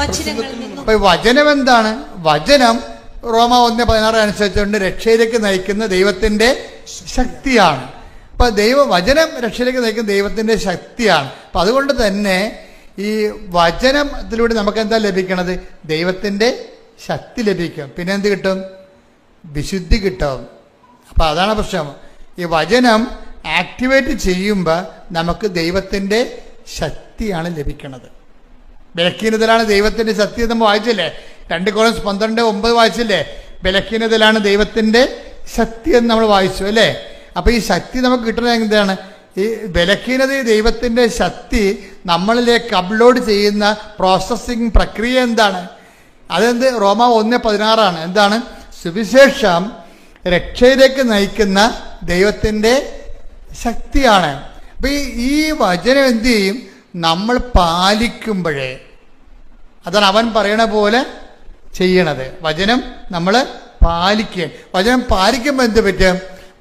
അപ്പൊ വചനം എന്താണ്? വചനം റോമ 1:16 അനുസരിച്ചുകൊണ്ട് രക്ഷയിലേക്ക് നയിക്കുന്ന ദൈവത്തിന്റെ ശക്തിയാണ്. അപ്പൊ വചനം രക്ഷയിലേക്ക് നയിക്കുന്ന ദൈവത്തിന്റെ ശക്തിയാണ്. അപ്പൊ അതുകൊണ്ട് തന്നെ ഈ വചനത്തിലൂടെ നമുക്ക് എന്താ ലഭിക്കണത്? ദൈവത്തിന്റെ ശക്തി ലഭിക്കും. പിന്നെ എന്ത് കിട്ടും? വിശുദ്ധി കിട്ടും. അപ്പൊ അതാണ് പ്രശ്നം. ഈ വചനം ആക്ടിവേറ്റ് ചെയ്യുമ്പോൾ നമുക്ക് ദൈവത്തിന്റെ ശക്തിയാണ് ലഭിക്കുന്നത്. ബലഹീനതയിലാണ് ദൈവത്തിന്റെ ശക്തി നമ്മൾ വായിച്ചില്ലേ? 2 Corinthians 12:9 വായിച്ചില്ലേ? ബലഹീനതയിലാണ് ദൈവത്തിന്റെ ശക്തി എന്ന് നമ്മൾ വായിച്ചു അല്ലേ? അപ്പൊ ഈ ശക്തി നമുക്ക് കിട്ടുന്നത് എന്താണ്? ഈ ബലഹീനത ദൈവത്തിന്റെ ശക്തി നമ്മളിലേക്ക് അപ്ലോഡ് ചെയ്യുന്ന പ്രോസസ്സിംഗ് പ്രക്രിയ എന്താണ്? അതെന്ത്? റോമ 1:16 എന്താണ്? സുവിശേഷം രക്ഷയിലേക്ക് നയിക്കുന്ന ദൈവത്തിന്റെ ശക്തിയാണ്. അപ്പൊ ഈ വചനം എന്ത് ചെയ്യും? നമ്മൾ പാലിക്കുമ്പോഴേ. അതാണ് അവൻ പറയണ പോലെ ചെയ്യണത്. വചനം നമ്മൾ പാലിക്കുക. വചനം പാലിക്കുമ്പോൾ എന്ത് പറ്റും?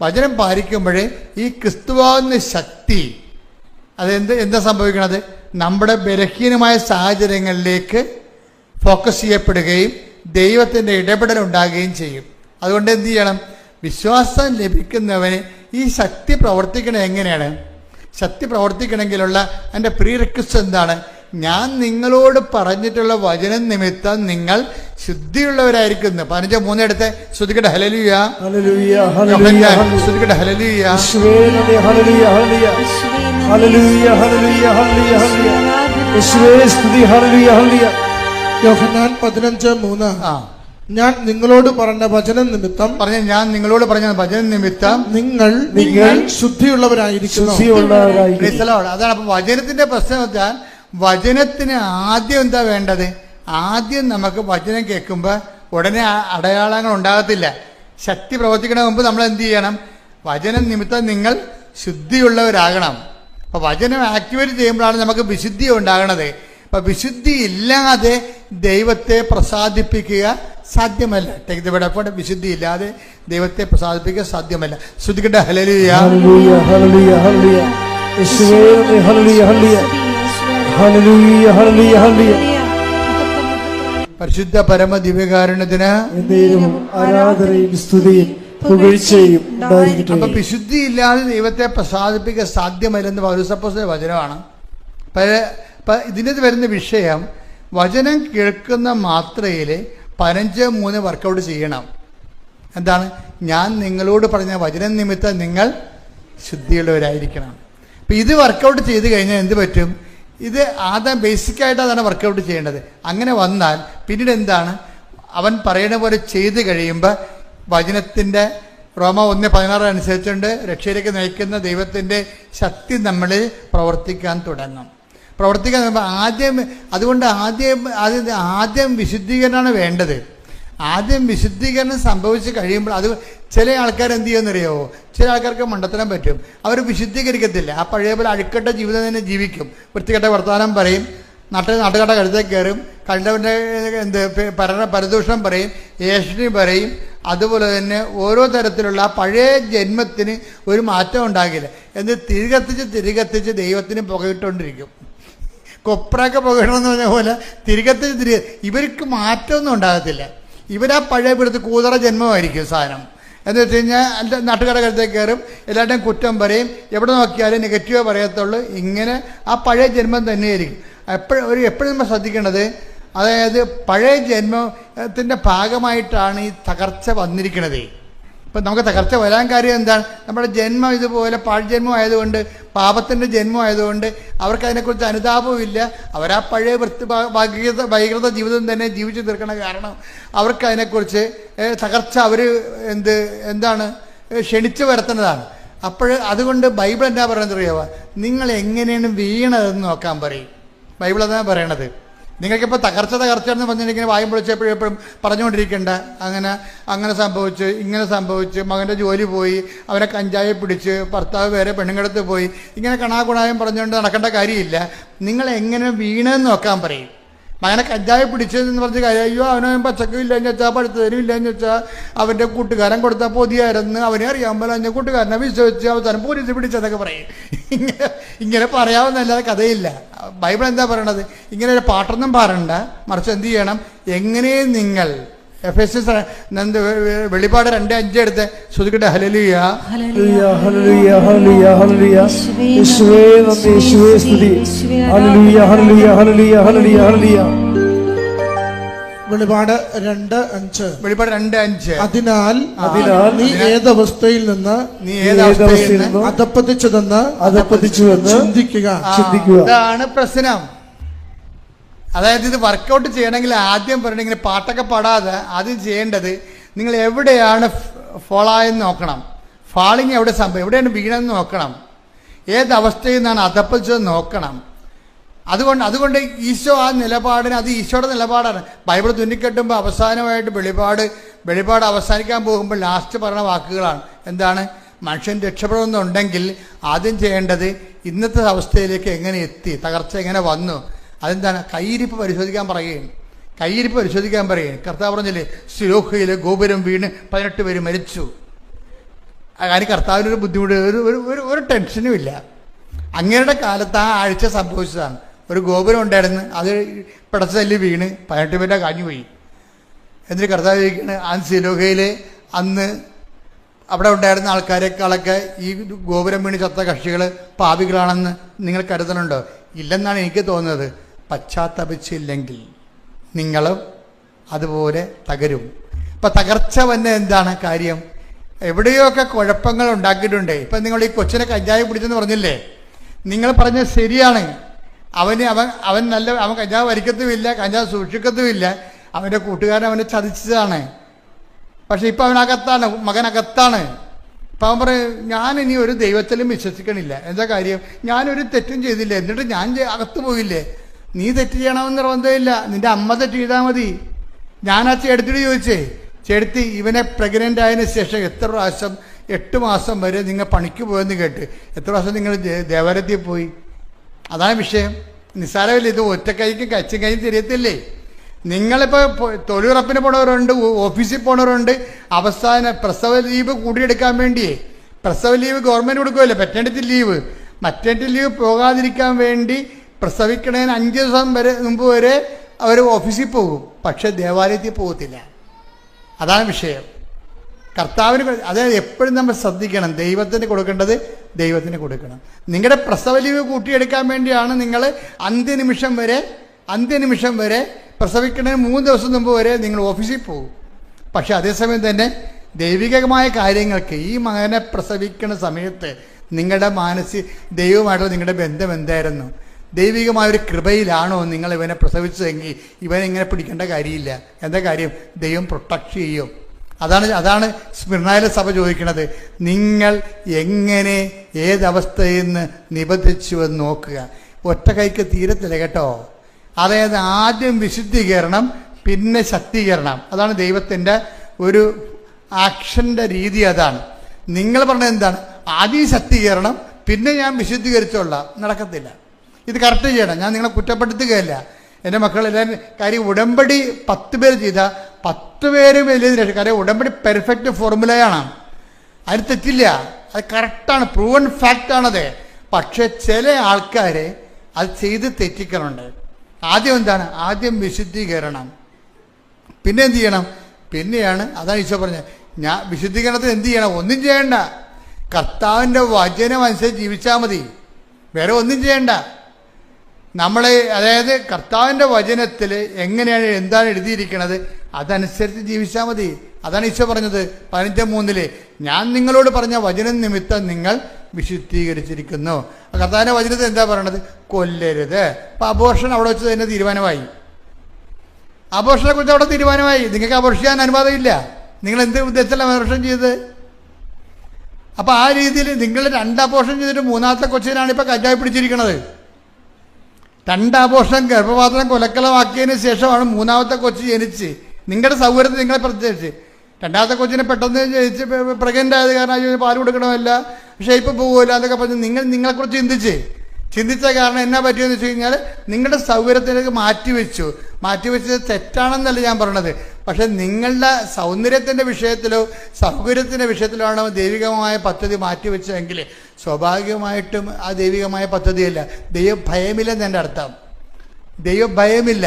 വചനം പാലിക്കുമ്പോഴേ ഈ ക്രിസ്തുവാകുന്ന ശക്തി എന്താ സംഭവിക്കണത്? നമ്മുടെ ബലഹീനമായ സാഹചര്യങ്ങളിലേക്ക് ഫോക്കസ് ചെയ്യപ്പെടുകയും ദൈവത്തിൻ്റെ ഇടപെടൽ ഉണ്ടാകുകയും ചെയ്യും. അതുകൊണ്ട് എന്ത് ചെയ്യണം? വിശ്വാസം ലഭിക്കുന്നവന് ഈ ശക്തി പ്രവർത്തിക്കണത് എങ്ങനെയാണ്? ശക്തി പ്രവർത്തിക്കണമെങ്കിലുള്ള എൻ്റെ പ്രീ റിക്വസ്റ്റ് എന്താണ്? ഞാൻ നിങ്ങളോട് പറഞ്ഞിട്ടുള്ള വചനം നിമിത്തം നിങ്ങൾ ശുദ്ധിയുള്ളവരായിരിക്കുന്നു. 15:3 എടുത്ത് ശ്രുതിക്കട്ടെ. ഹല്ലേലൂയ, ഹല്ലേലൂയ, ശ്രുതിക്കട്ടെ. ഹല്ലേലൂയ, ഹല്ലേലൂയ, ഹല്ലേലൂയ, ഹല്ലേലൂയ, ഹല്ലേലൂയ, യേശുവേ സ്തുതി. ഹല്ലേലൂയ, ഹല്ലേലൂയ. യോഹന്നാൻ 15:3 ഞാൻ നിങ്ങളോട് പറഞ്ഞ വചനം നിമിത്തം ഞാൻ നിങ്ങളോട് പറഞ്ഞ വചനം നിമിത്തം നിങ്ങൾ ശുദ്ധിയുള്ളവരായിരിക്കുന്നു. അതാണ്. അപ്പൊ വചനത്തിന്റെ പ്രശ്നം വെച്ചാൽ വചനത്തിന് ആദ്യം എന്താ വേണ്ടത്? ആദ്യം നമുക്ക് വചനം കേൾക്കുമ്പോൾ ഉടനെ അടയാളങ്ങൾ ഉണ്ടാകത്തില്ല. ശക്തി പ്രവർത്തിക്കണ മുമ്പ് നമ്മൾ എന്ത് ചെയ്യണം? വചനം നിമിത്തം നിങ്ങൾ ശുദ്ധിയുള്ളവരാകണം. അപ്പൊ വചനം ആക്ടിവേറ്റ് ചെയ്യുമ്പോഴാണ് നമുക്ക് വിശുദ്ധി ഉണ്ടാകണത്. അപ്പൊ വിശുദ്ധി ഇല്ലാതെ ദൈവത്തെ പ്രസാദിപ്പിക്കുക സാധ്യമല്ല. വിശുദ്ധി ഇല്ലാതെ ദൈവത്തെ പ്രസാദിപ്പിക്കുക സാധ്യമല്ല. ശ്രുതിക്കട്ടെ. ഹല്ലേലൂയ, ഹല്ലേലൂയ, ഹല്ലേലൂയ, ഹല്ലേലൂയ, യേശുവേ ഹല്ലേലൂയ, ഹല്ലേലൂയ, ഹല്ലേലൂയ, ഹല്ലേലൂയ, ഹല്ലേലൂയ. പരിശുദ്ധ പരമ ദിവ്യകാരുണ്യത്തിന് ആരാധനയും സ്തുതിയും പുകഴ്ചയും ഉണ്ടായിരിക്കട്ടെ. അപ്പൊ വിശുദ്ധി ഇല്ലാതെ ദൈവത്തെ പ്രസാദിപ്പിക്കുക സാധ്യമല്ലെന്ന് പൗലോസ് വചനമാണ്. ഇതിന് വരുന്ന വിഷയം വചനം കേൾക്കുന്ന മാത്രയിൽ 15:3 വർക്കൗട്ട് ചെയ്യണം. എന്താണ്? ഞാൻ നിങ്ങളോട് പറഞ്ഞ വചനം നിമിത്തം നിങ്ങൾ ശുദ്ധിയുള്ളവരായിരിക്കണം. അപ്പം ഇത് വർക്കൗട്ട് ചെയ്ത് കഴിഞ്ഞാൽ എന്ത് പറ്റും? ഇത് ആദ്യം ബേസിക്കായിട്ട് അതാണ് വർക്കൗട്ട് ചെയ്യേണ്ടത്. അങ്ങനെ വന്നാൽ പിന്നീട് എന്താണ്? അവൻ പറയുന്ന പോലെ ചെയ്ത് കഴിയുമ്പോൾ വചനത്തിൻ്റെ റോമ 1:16 അനുസരിച്ചുകൊണ്ട് രക്ഷയിലേക്ക് നയിക്കുന്ന ദൈവത്തിൻ്റെ ശക്തി നമ്മളിൽ പ്രവർത്തിക്കാൻ തുടങ്ങും. അതുകൊണ്ട് ആദ്യം വിശുദ്ധീകരണമാണ് വേണ്ടത്. ആദ്യം വിശുദ്ധീകരണം സംഭവിച്ച് കഴിയുമ്പോൾ അത് ചില ആൾക്കാർ എന്ത് ചെയ്യുമെന്നറിയാമോ? ചില ആൾക്കാർക്ക് മണ്ടത്തരം പറ്റും. അവർ വിശുദ്ധീകരിക്കത്തില്ല. ആ പഴയ പോലെ അഴുക്കട്ട ജീവിതം തന്നെ ജീവിക്കും. വൃത്തികെട്ട വർത്തമാനം പറയും, നാട്ടുകാരുടെ കഴുത്തേക്ക് കയറും, കണ്ടവൻ്റെ പരദൂഷണം പറയും, ഏഷണി പറയും. അതുപോലെ തന്നെ ഓരോ തരത്തിലുള്ള പഴയ ജന്മത്തിന് ഒരു മാറ്റം ഉണ്ടാകില്ല. തിരികത്തിച്ച് ദൈവത്തിന് പുകയിട്ടുകൊണ്ടിരിക്കും. കൊപ്രയൊക്കെ പുകയിടണമെന്ന് പറഞ്ഞ പോലെ തിരികെ ഇവർക്ക് മാറ്റമൊന്നും ഉണ്ടാകത്തില്ല. ഇവരാ പഴയ പിടുത്ത് കൂതറ ജന്മമായിരിക്കും സാധനം. എന്ന് വെച്ച് കഴിഞ്ഞാൽ നാട്ടുകാരുടെ കരുത്തേക്ക് കയറും, എല്ലാവരുടെയും കുറ്റം പറയും, എവിടെ നോക്കിയാലും നെഗറ്റീവേ പറയത്തുള്ളൂ. ഇങ്ങനെ ആ പഴയ ജന്മം തന്നെയായിരിക്കും. എപ്പോഴും നമ്മൾ ശ്രദ്ധിക്കേണ്ടത്, അതായത് പഴയ ജന്മത്തിൻ്റെ ഭാഗമായിട്ടാണ് ഈ തകർച്ച വന്നിരിക്കുന്നത്. ഇപ്പം നമുക്ക് തകർച്ച വരാൻ കാര്യം എന്താണ്? നമ്മുടെ ജന്മം ഇതുപോലെ പാഴ്ജന്മമായതുകൊണ്ട്, പാപത്തിൻ്റെ ജന്മമായതുകൊണ്ട് അവർക്ക് അതിനെക്കുറിച്ച് അനുതാപമില്ല. അവരാ പഴയ വൈകൃത ജീവിതം തന്നെ ജീവിച്ചു തീർക്കണ കാരണം അവർക്ക് അതിനെക്കുറിച്ച് തകർച്ച എന്താണ് ക്ഷണിച്ചു വരുത്തുന്നതാണ്. അതുകൊണ്ട് ബൈബിൾ എന്താ പറയുന്നത് അറിയാവോ? നിങ്ങൾ എങ്ങനെയാണ് വീണതെന്ന് നോക്കാൻ പറയും. ബൈബിൾ അതാണ് പറയണത്. നിങ്ങൾക്കിപ്പോൾ തകർച്ച എന്ന് പറഞ്ഞിങ്ങനെ വായും പൊളിച്ചപ്പോഴും പറഞ്ഞുകൊണ്ടിരിക്കേണ്ട. അങ്ങനെ സംഭവിച്ചു, ഇങ്ങനെ സംഭവിച്ചു, മകൻ്റെ ജോലി പോയി, അവനെ കഞ്ചാവ് പിടിച്ച്, ഭർത്താവ് വേറെ പെണ്ണുങ്ങളടുത്ത് പോയി, ഇങ്ങനെ കണാകുണായും പറഞ്ഞുകൊണ്ട് നടക്കേണ്ട കാര്യമില്ല. നിങ്ങൾ എങ്ങനെ വീണെന്ന് നോക്കാൻ പറയും. മകനെ കഞ്ചാവ് പിടിച്ചതെന്ന് പറഞ്ഞ കാര്യം, അയ്യോ അവനെ പച്ചക്കും ഇല്ലെന്ന് വെച്ചാൽ പഴുത്തതിനും ഇല്ലെന്ന് വെച്ചാൽ അവൻ്റെ കൂട്ടുകാരൻ കൊടുത്താൽ പൊതിയായിരുന്നു, അവനെ അറിയാൻ പോലെ അഞ്ഞ കൂട്ടുകാരനെ വിശ്വസിച്ച് അവസാനം പോലീസ് പിടിച്ചതൊക്കെ പറയും. ഇങ്ങനെ പറയാവുന്നല്ലാതെ കഥയില്ല. ബൈബിൾ എന്താ പറയണത്? ഇങ്ങനെ ഒരു പാട്ടൊന്നും പറയണ്ട, മറിച്ച് എന്ത് ചെയ്യണം? എങ്ങനെ നിങ്ങൾ വെളിപ്പാട് 2:5 എടുത്ത് ശ്രുതിക്കട്ടെ. ഹല്ലേലൂയ, ഹല്ലേലൂയ, ഹല്ലേലൂയ, ഹല്ലേലൂയ, യേശുവേ നന്ദി, യേശുവേ സ്തുതി. ഹല്ലേലൂയ, ഹല്ലേലൂയ, ഹല്ലേലൂയ, ഹല്ലേലൂയ, ഹല്ലേലൂയ. വെളിപ്പാട് 2:5 അതിനാൽ നീ ഏതവസ്ഥയിൽ നിന്ന് അധപ്പതിച്ചുവെന്ന് ചിന്തിക്കുക. ഇതാണ് പ്രശ്നം. അതായത് ഇത് വർക്കൗട്ട് ചെയ്യണമെങ്കിൽ ആദ്യം പറയണ ഇങ്ങനെ പാട്ടൊക്കെ പാടാതെ ആദ്യം ചെയ്യേണ്ടത് നിങ്ങൾ എവിടെയാണ് ഫോളായെന്ന് നോക്കണം. ഫാളിങ് എവിടെ സംഭവം, എവിടെയാണ് വീണെന്ന് നോക്കണം. ഏതവസ്ഥയിൽ നിന്നാണ് അധപ്പതിച്ചതെന്ന് നോക്കണം. അതുകൊണ്ട് ഈശോ ആ നിലപാടിന്, അത് ഈശോയുടെ നിലപാടാണ്. ബൈബിൾ തുന്നിക്കെട്ടുമ്പോൾ അവസാനമായിട്ട് വെളിപാട് അവസാനിക്കാൻ പോകുമ്പോൾ ലാസ്റ്റ് പറയുന്ന വാക്കുകളാണ്. എന്താണ്? മനുഷ്യൻ രക്ഷപ്പെടുന്നുണ്ടെങ്കിൽ ആദ്യം ചെയ്യേണ്ടത് ഇന്നത്തെ അവസ്ഥയിലേക്ക് എങ്ങനെ എത്തി, തകർച്ച എങ്ങനെ വന്നു, അതെന്താണ്? കയ്യിരിപ്പ് പരിശോധിക്കാൻ പറയുകയാണ്. കയ്യിരിപ്പ് പരിശോധിക്കാൻ പറയും. കർത്താവ് പറഞ്ഞില്ലേ, സിലോഹയിലെ ഗോപുരം വീണ് 18 പേര് മരിച്ചു. അതിന് കർത്താവിനൊരു ബുദ്ധിമുട്ട്, ഒരു ടെൻഷനും ഇല്ല. അങ്ങയുടെ കാലത്ത് ആ ആഴ്ച സംഭവിച്ചതാണ്. ഒരു ഗോപുരം ഉണ്ടായിരുന്നു, അത് പിടച്ചല്ലി വീണ് 18 പേരുടെ കാഞ്ഞുപോയി. എന്നിട്ട് കർത്താവ് ചോദിക്കുകയാണ്, ആ സിലോഹയിലെ അന്ന് അവിടെ ഉണ്ടായിരുന്ന ആൾക്കാരെക്കാളൊക്കെ ഈ ഗോപുരം വീണ് ചത്ത കക്ഷികൾ പാപികളാണെന്ന് നിങ്ങൾ കരുതലുണ്ടോ? ഇല്ലെന്നാണ് എനിക്ക് തോന്നുന്നത്. പശ്ചാത്തപിച്ചില്ലെങ്കിൽ നിങ്ങളും അതുപോലെ തകരും. ഇപ്പം തകർച്ച വന്ന എന്താണ് കാര്യം? എവിടെയൊക്കെ കുഴപ്പങ്ങൾ ഉണ്ടാക്കിയിട്ടുണ്ട്. ഇപ്പം നിങ്ങൾ ഈ കൊച്ചിനെ കഞ്ചാവ് പിടിച്ചെന്ന് പറഞ്ഞില്ലേ, നിങ്ങൾ പറഞ്ഞത് ശരിയാണ്. അവൻ കഞ്ചാവ് വലിക്കത്തുമില്ല, കഞ്ചാവ് സൂക്ഷിക്കത്തുമില്ല. അവൻ്റെ കൂട്ടുകാരൻ അവനെ ചതിച്ചതാണ്. പക്ഷെ ഇപ്പം അവനകത്താണ്, മകനകത്താണ്. ഇപ്പം അവൻ പറയും, ഞാനിനി ഒരു ദൈവത്തിലും വിശ്വസിക്കണില്ല. എന്താ കാര്യം? ഞാനൊരു തെറ്റും ചെയ്തില്ല, എന്നിട്ട് ഞാൻ അകത്ത് പോയില്ലേ? നീ തെറ്റ് ചെയ്യണമെന്ന് നിർബന്ധമില്ല, നിന്റെ അമ്മ തെറ്റ് ചെയ്താൽ മതി. ഞാൻ ആ ചേട്ടത്തിയോട് ചോദിച്ചേ, ചേട്ടത്തി ഇവനെ പ്രഗ്നൻ്റ് ആയതിനു ശേഷം എത്ര പ്രാവശ്യം 8 മാസം വരെ നിങ്ങൾ പണിക്ക് പോയെന്ന് കേട്ട് എത്ര പ്രാവശ്യം നിങ്ങൾ ദേവാലയത്തിൽ പോയി? അതാണ് വിഷയം. നിസ്സാരമില്ല. ഇത് ഒറ്റക്കൈക്കും കച്ചും കൈയും തിരിയത്തില്ലേ? നിങ്ങളിപ്പോൾ തൊഴിലുറപ്പിന് പോണവരുണ്ട്, ഓഫീസിൽ പോണവരുണ്ട്. അവസാന പ്രസവ ലീവ് കൂടിയെടുക്കാൻ വേണ്ടിയേ, പ്രസവ ലീവ് ഗവൺമെൻറ് കൊടുക്കുമല്ലോ, മെറ്റേണിറ്റി ലീവ്. മെറ്റേണിറ്റി ലീവ് പോകാതിരിക്കാൻ വേണ്ടി പ്രസവിക്കണതിന് 5 ദിവസം മുമ്പ് വരെ അവർ ഓഫീസിൽ പോകും, പക്ഷെ ദേവാലയത്തിൽ പോകത്തില്ല. അതാണ് വിഷയം. കർത്താവിന് അതായത് എപ്പോഴും നമ്മൾ ശ്രദ്ധിക്കണം, ദൈവത്തിന് കൊടുക്കേണ്ടത് ദൈവത്തിന് കൊടുക്കണം. നിങ്ങളുടെ പ്രസവ ലീവ് കൂട്ടിയെടുക്കാൻ വേണ്ടിയാണ് നിങ്ങൾ അന്ത്യനിമിഷം വരെ പ്രസവിക്കുന്നതിന് 3 ദിവസം മുമ്പ് വരെ നിങ്ങൾ ഓഫീസിൽ പോകും. പക്ഷെ അതേസമയം തന്നെ ദൈവികമായ കാര്യങ്ങൾക്ക് ഈ മകനെ പ്രസവിക്കുന്ന സമയത്ത് നിങ്ങളുടെ ദൈവമായിട്ടുള്ള നിങ്ങളുടെ ബന്ധം എന്തായിരുന്നു? ദൈവികമായൊരു കൃപയിലാണോ നിങ്ങൾ ഇവനെ പ്രസവിച്ചതെങ്കിൽ ഇവനിങ്ങനെ പിടിക്കേണ്ട കാര്യമില്ല. എന്താ കാര്യം? ദൈവം പ്രൊട്ടക്ട് ചെയ്യും. അതാണ് സ്മിർനയിലെ സഭ ചോദിക്കുന്നത്. നിങ്ങൾ എങ്ങനെ ഏതവസ്ഥയിൽ നിന്ന് നിബന്ധിച്ചുവെന്ന് നോക്കുക. ഒറ്റ കൈക്ക് തീരത്തില്ല കേട്ടോ. അതായത് ആദ്യം വിശുദ്ധീകരണം, പിന്നെ ശക്തീകരണം. അതാണ് ദൈവത്തിൻ്റെ ഒരു ആക്ഷൻ്റെ രീതി. അതാണ് നിങ്ങൾ പറഞ്ഞത്. എന്താണ്? ആദ്യം ശക്തീകരണം, പിന്നെ ഞാൻ വിശുദ്ധീകരിച്ചോളാം. നടക്കത്തില്ല. ഇത് കറക്റ്റ് ചെയ്യണം. ഞാൻ നിങ്ങളെ കുറ്റപ്പെടുത്തുകയല്ല. എൻ്റെ മക്കളെല്ലാവരും കാര്യം ഉടമ്പടി 10 പേര് ചെയ്താൽ 10 പേരും വലിയ രക്ഷ. കാര്യം ഉടമ്പടി പെർഫെക്റ്റ് ഫോർമുലയാണ്, അതിന് തെറ്റില്ല, അത് കറക്റ്റാണ്, പ്രൂവൺ ഫാക്റ്റാണത്. പക്ഷെ ചില ആൾക്കാരെ അത് ചെയ്ത് തെറ്റിക്കലുണ്ട്. ആദ്യം എന്താണ്? ആദ്യം വിശുദ്ധീകരണം, പിന്നെ എന്ത് ചെയ്യണം? പിന്നെയാണ്, അതാണ് ഈശോ പറഞ്ഞത്, ഞാൻ വിശുദ്ധീകരണത്തിന് എന്ത് ചെയ്യണം? ഒന്നും ചെയ്യണ്ട, കർത്താവിൻ്റെ വചനം അനുസരിച്ച് ജീവിച്ചാൽ മതി, വേറെ ഒന്നും ചെയ്യണ്ട. അതായത് കർത്താവിൻ്റെ വചനത്തിൽ എങ്ങനെയാണ്, എന്താണ് എഴുതിയിരിക്കുന്നത്, അതനുസരിച്ച് ജീവിച്ചാൽ മതി. അതാണ് ഈശോ പറഞ്ഞത് 15:3 ഞാൻ നിങ്ങളോട് പറഞ്ഞ വചനം നിമിത്തം നിങ്ങൾ വിശുദ്ധീകരിച്ചിരിക്കുന്നു. കർത്താവിൻ്റെ വചനത്തിൽ എന്താ പറയണത്? കൊല്ലരുത്. അപ്പം അബോർഷൻ അവിടെ വെച്ച് തന്നെ തീരുമാനമായി. അബോർഷനെ കുറിച്ച് അവിടെ തീരുമാനമായി. നിങ്ങൾക്ക് അബോർഷൻ ചെയ്യാൻ അനുവാദമില്ല. നിങ്ങൾ എന്ത് ഉദ്ദേശത്തിലാണ് അബോർഷൻ ചെയ്തത്? അപ്പം ആ രീതിയിൽ നിങ്ങൾ 2 അബോർഷൻ ചെയ്തിട്ട് 3ാമത്തെ കൊച്ചിനാണ് ഇപ്പം കഞ്ചാവ് പിടിച്ചിരിക്കുന്നത്. 2 അബോർഷൻ ഗർഭപാത്രം കൊലക്കലമാക്കിയതിന് ശേഷമാണ് 3ാമത്തെ കൊച്ച് ജനിച്ച്. നിങ്ങളുടെ സൗകര്യത്തിൽ നിങ്ങളെ പ്രത്യേകിച്ച് 2ാമത്തെ കൊച്ചിനെ പെട്ടെന്ന് ജനിച്ച് പ്രഗ്നൻ്റ് ആയത് കാരണം പാൽ കൊടുക്കണമല്ല, ഷേപ്പ് പോകുമല്ല എന്നൊക്കെ പറഞ്ഞ് നിങ്ങളെക്കുറിച്ച് ചിന്തിച്ച കാരണം എന്നാ പറ്റിയെന്ന് വെച്ച് കഴിഞ്ഞാൽ നിങ്ങളുടെ സൗകര്യത്തിലേക്ക് മാറ്റിവെച്ചത് തെറ്റാണെന്നല്ല ഞാൻ പറയണത്. പക്ഷെ നിങ്ങളുടെ സൗന്ദര്യത്തിൻ്റെ വിഷയത്തിലോ സൗകര്യത്തിൻ്റെ വിഷയത്തിലോ ആണ് ദൈവികമായ പദ്ധതി മാറ്റിവെച്ചതെങ്കിൽ സ്വാഭാവികമായിട്ടും ആ ദൈവികമായ പദ്ധതിയല്ല. ദൈവഭയമില്ലെന്ന് എൻ്റെ അർത്ഥം. ദൈവഭയമില്ല.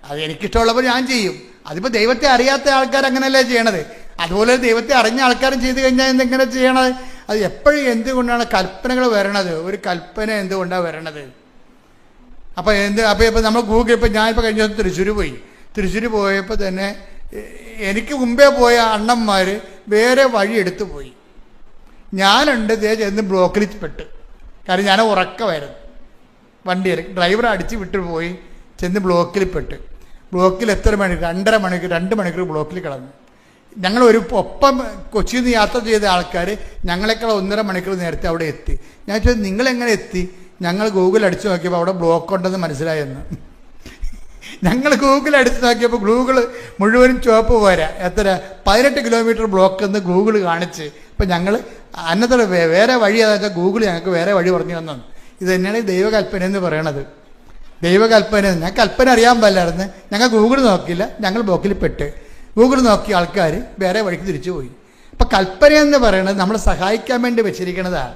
അത് എനിക്കിഷ്ടമുള്ളപ്പോൾ ഞാൻ ചെയ്യും. അതിപ്പോൾ ദൈവത്തെ അറിയാത്ത ആൾക്കാർ അങ്ങനെയല്ലേ ചെയ്യണത്. അതുപോലെ ദൈവത്തെ അറിഞ്ഞ ആൾക്കാരും ചെയ്തു കഴിഞ്ഞാൽ എന്തെങ്ങനെ ചെയ്യണത്? അത് എപ്പോഴും എന്തുകൊണ്ടാണ് കൽപ്പനകൾ വരണത്? ഒരു കൽപ്പന എന്തുകൊണ്ടാണ് വരണത്? അപ്പോൾ ഇപ്പോൾ നമ്മൾ ഗൂഗിൾ, ഇപ്പോൾ ഞാനിപ്പോൾ കഴിഞ്ഞ ദിവസം തൃശ്ശൂർ പോയപ്പോൾ തന്നെ എനിക്ക് മുമ്പേ പോയ അണ്ണന്മാർ വേറെ വഴി എടുത്തു പോയി. ഞാനുണ്ട് ചെന്ന് ബ്ലോക്കിൽ പെട്ട്. കാരണം ഞാൻ ഉറക്കമായിരുന്നു. വണ്ടിയിൽ ഡ്രൈവറെ അടിച്ച് വിട്ടു പോയി, ചെന്ന് ബ്ലോക്കിൽ പെട്ട്. ബ്ലോക്കിൽ എത്ര മണി? 2 മണിക്കൂർ ബ്ലോക്കിൽ കിടന്നു. ഞങ്ങൾ ഒപ്പം കൊച്ചിയിൽ നിന്ന് യാത്ര ചെയ്ത ആൾക്കാർ ഞങ്ങളെക്കാൾ 1.5 മണിക്കൂർ നേരത്തെ അവിടെ എത്തി. ഞാൻ ചോദിച്ചത് നിങ്ങളെങ്ങനെ എത്തി? ഞങ്ങൾ ഗൂഗിൾ അടിച്ചു നോക്കിയപ്പോൾ അവിടെ ബ്ലോക്ക് ഉണ്ടെന്ന് മനസ്സിലായെന്ന്. ഞങ്ങൾ ഗൂഗിൾ അടിച്ചു നോക്കിയപ്പോൾ ഗൂഗിൾ മുഴുവനും ചുവപ്പ് പോരാ, എത്ര 18 കിലോമീറ്റർ ബ്ലോക്ക് എന്ന് ഗൂഗിൾ കാണിച്ച്. ഇപ്പം ഞങ്ങൾ അന്നത്തെ വേറെ വഴി അതായത് ഗൂഗിൾ ഞങ്ങൾക്ക് വേറെ വഴി പറഞ്ഞു തന്നു. ഇത് തന്നെയാണ് ദൈവകൽപ്പന എന്ന് പറയണത്. ദൈവകൽപ്പന. ഞാൻ കൽപ്പന അറിയാൻ പാടില്ലായിരുന്നു. ഞങ്ങൾ ഗൂഗിൾ നോക്കിയില്ല, ഞങ്ങൾ ബ്ലോക്കിൽ പെട്ട്. ഗൂഗിൾ നോക്കിയ ആൾക്കാർ വേറെ വഴിക്ക് തിരിച്ചു പോയി. അപ്പം കൽപ്പന എന്ന് പറയുന്നത് നമ്മളെ സഹായിക്കാൻ വേണ്ടി വെച്ചിരിക്കുന്നതാണ്,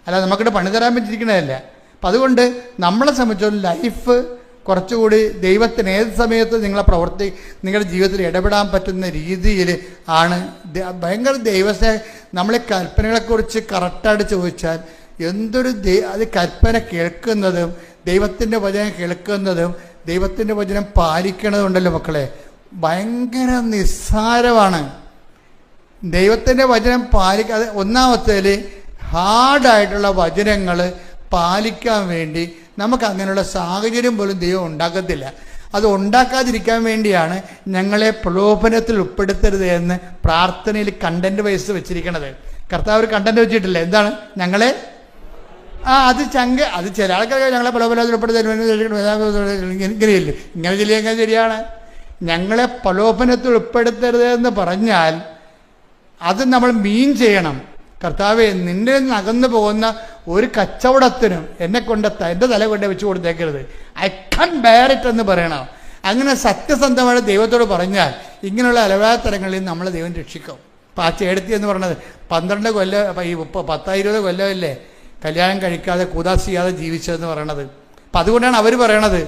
അല്ല നമുക്കിവിടെ പണി തരാൻ വെച്ചിരിക്കുന്നതല്ല. അപ്പം അതുകൊണ്ട് നമ്മളെ സംബന്ധിച്ചോളം ലൈഫ് കുറച്ചുകൂടി ദൈവത്തിന് ഏത് സമയത്ത് നിങ്ങളുടെ ജീവിതത്തിൽ ഇടപെടാൻ പറ്റുന്ന രീതിയിൽ ആണ്. ഭയങ്കര ദൈവത്തെ നമ്മളെ കൽപ്പനകളെക്കുറിച്ച് കറക്റ്റായിട്ട് ചോദിച്ചാൽ എന്തൊരു അത് കൽപ്പന കേൾക്കുന്നതും ദൈവത്തിൻ്റെ വചനം കേൾക്കുന്നതും ദൈവത്തിൻ്റെ വചനം പാലിക്കണതുണ്ടല്ലോ മക്കളെ, ഭയങ്കര നിസ്സാരമാണ്. ദൈവത്തിൻ്റെ വചനം പാലിക്കാതെ ഒന്നാമത്തേൽ ഹാർഡായിട്ടുള്ള വചനങ്ങൾ പാലിക്കാൻ വേണ്ടി നമുക്ക് അങ്ങനെയുള്ള സാഹചര്യം പോലും ദൈവം ഉണ്ടാക്കത്തില്ല. അത് ഉണ്ടാക്കാതിരിക്കാൻ വേണ്ടിയാണ് ഞങ്ങളെ പ്രലോഭനത്തിൽ ഉൾപ്പെടുത്തരുത് എന്ന് പ്രാർത്ഥനയിൽ കണ്ടന്റ് വൈസ് വെച്ചിരിക്കണത്. കർത്താവ് ഒരു കണ്ടന്റ് വെച്ചിട്ടില്ല. എന്താണ്? ഞങ്ങളെ അത് ചില ആൾക്കാർക്ക് ഞങ്ങളെ പ്രലോഭനത്തിൽ ഉൾപ്പെടുത്തരുത് ഇങ്ങനെ ചെല്ലിയെങ്കിൽ ശരിയാണ്. ഞങ്ങളെ പ്രലോഭനത്തിൽ ഉൾപ്പെടുത്തരുത് എന്ന് പറഞ്ഞാൽ അത് നമ്മൾ മീൻ ചെയ്യണം. കർത്താവെ, നിന്റെ നിന്ന് അകന്നു പോകുന്ന ഒരു കച്ചവടത്തിനും എൻ്റെ തല കൊണ്ട് വെച്ച് കൊടുത്തേക്കരുത്. ഐ കാൻ ബെയർ ഇറ്റ് എന്ന് പറയണം. അങ്ങനെ സത്യസന്ധമായ ദൈവത്തോട് പറഞ്ഞാൽ ഇങ്ങനെയുള്ള അലവാത്തരങ്ങളിൽ നമ്മളെ ദൈവം രക്ഷിക്കും. അപ്പം ആ ചേടത്തി എന്ന് പറഞ്ഞത് 12 കൊല്ലം, 10-20 കൊല്ലമല്ലേ കല്യാണം കഴിക്കാതെ കൂദാസ് ചെയ്യാതെ ജീവിച്ചതെന്ന് പറയണത്. അപ്പം അതുകൊണ്ടാണ് അവർ പറയണത്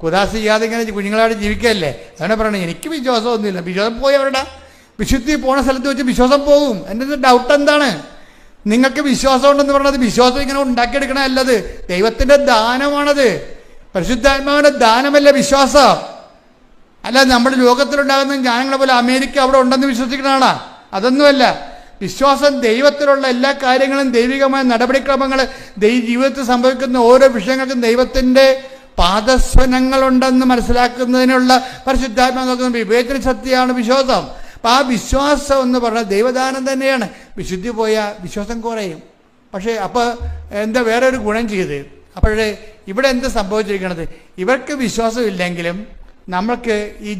കൂദാസ് ചെയ്യാതെ ഇങ്ങനെ കുഞ്ഞുങ്ങളായിട്ട് ജീവിക്കുകയല്ലേ. അതാണ് പറയണത്. എനിക്ക് വിശ്വാസമൊന്നുമില്ല. വിശ്വാസം പോയി അവരുടെ വിശുദ്ധി പോണ സ്ഥലത്ത് വെച്ച് വിശ്വാസം പോകും. എൻ്റെ ഡൗട്ട് എന്താണ്? നിങ്ങൾക്ക് വിശ്വാസം ഉണ്ടെന്ന് പറഞ്ഞത് വിശ്വാസം ഇങ്ങനെ ഉണ്ടാക്കിയെടുക്കണമല്ലത്, ദൈവത്തിൻ്റെ ദാനമാണത്. പരിശുദ്ധാത്മാവിൻ്റെ ദാനമല്ല വിശ്വാസം. അല്ല നമ്മുടെ ലോകത്തിലുണ്ടാകുന്ന ജ്ഞാനങ്ങളെ പോലെ അമേരിക്ക അവിടെ ഉണ്ടെന്ന് വിശ്വസിക്കണതാണ്, അതൊന്നുമല്ല. വിശ്വാസം ദൈവത്തിലുള്ള എല്ലാ കാര്യങ്ങളും, ദൈവികമായ നടപടിക്രമങ്ങൾ, ജീവിതത്തിൽ സംഭവിക്കുന്ന ഓരോ വിഷയങ്ങൾക്കും ദൈവത്തിൻ്റെ പാദസ്വനങ്ങളുണ്ടെന്ന് മനസ്സിലാക്കുന്നതിനുള്ള പരിശുദ്ധാത്മാ നോക്കുന്ന വിവേചന ശക്തിയാണ് വിശ്വാസം. അപ്പം ആ വിശ്വാസം എന്ന് പറഞ്ഞാൽ ദൈവദാനം തന്നെയാണ്. വിശുദ്ധി പോയാൽ വിശ്വാസം കുറയും. പക്ഷേ അപ്പോൾ എന്താ വേറെ ഒരു ഗുണം ചെയ്ത്? അപ്പോഴേ ഇവിടെ എന്ത് സംഭവിച്ചിരിക്കണത്? ഇവർക്ക് വിശ്വാസം ഇല്ലെങ്കിലും നമ്മൾക്ക് ഈ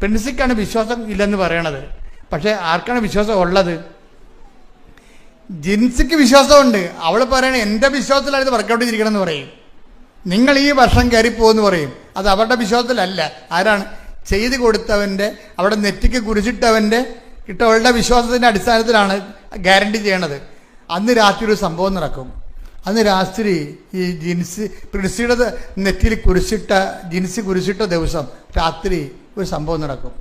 പ്രിൻസിക്കാണ് വിശ്വാസം ഇല്ലെന്ന് പറയണത്. പക്ഷേ ആർക്കാണ് വിശ്വാസം ഉള്ളത്? ജിൻസിക്ക് വിശ്വാസമുണ്ട്. അവൾ പറയണേ എൻ്റെ വിശ്വാസത്തിലാണ് ഇത് വർക്കൗട്ട് ചെയ്തിരിക്കണം എന്ന് പറയും. നിങ്ങൾ ഈ വർഷം കയറിപ്പോന്ന് പറയും. അത് അവരുടെ വിശ്വാസത്തിലല്ല. ആരാണ്? ചെയ്ത് കൊടുത്തവൻ്റെ, അവിടെ നെറ്റിക്ക് കുരിശിട്ടവൻ്റെ ഇട്ടവളുടെ വിശ്വാസത്തിൻ്റെ അടിസ്ഥാനത്തിലാണ് ഗ്യാരണ്ടി ചെയ്യണത്. അന്ന് രാത്രി ഒരു സംഭവം നടക്കും. അന്ന് രാത്രി ഈ പ്രിൻസിയുടെ നെറ്റിയിൽ ജിൻസി കുരിശിട്ട ദിവസം രാത്രി ഒരു സംഭവം നടക്കും.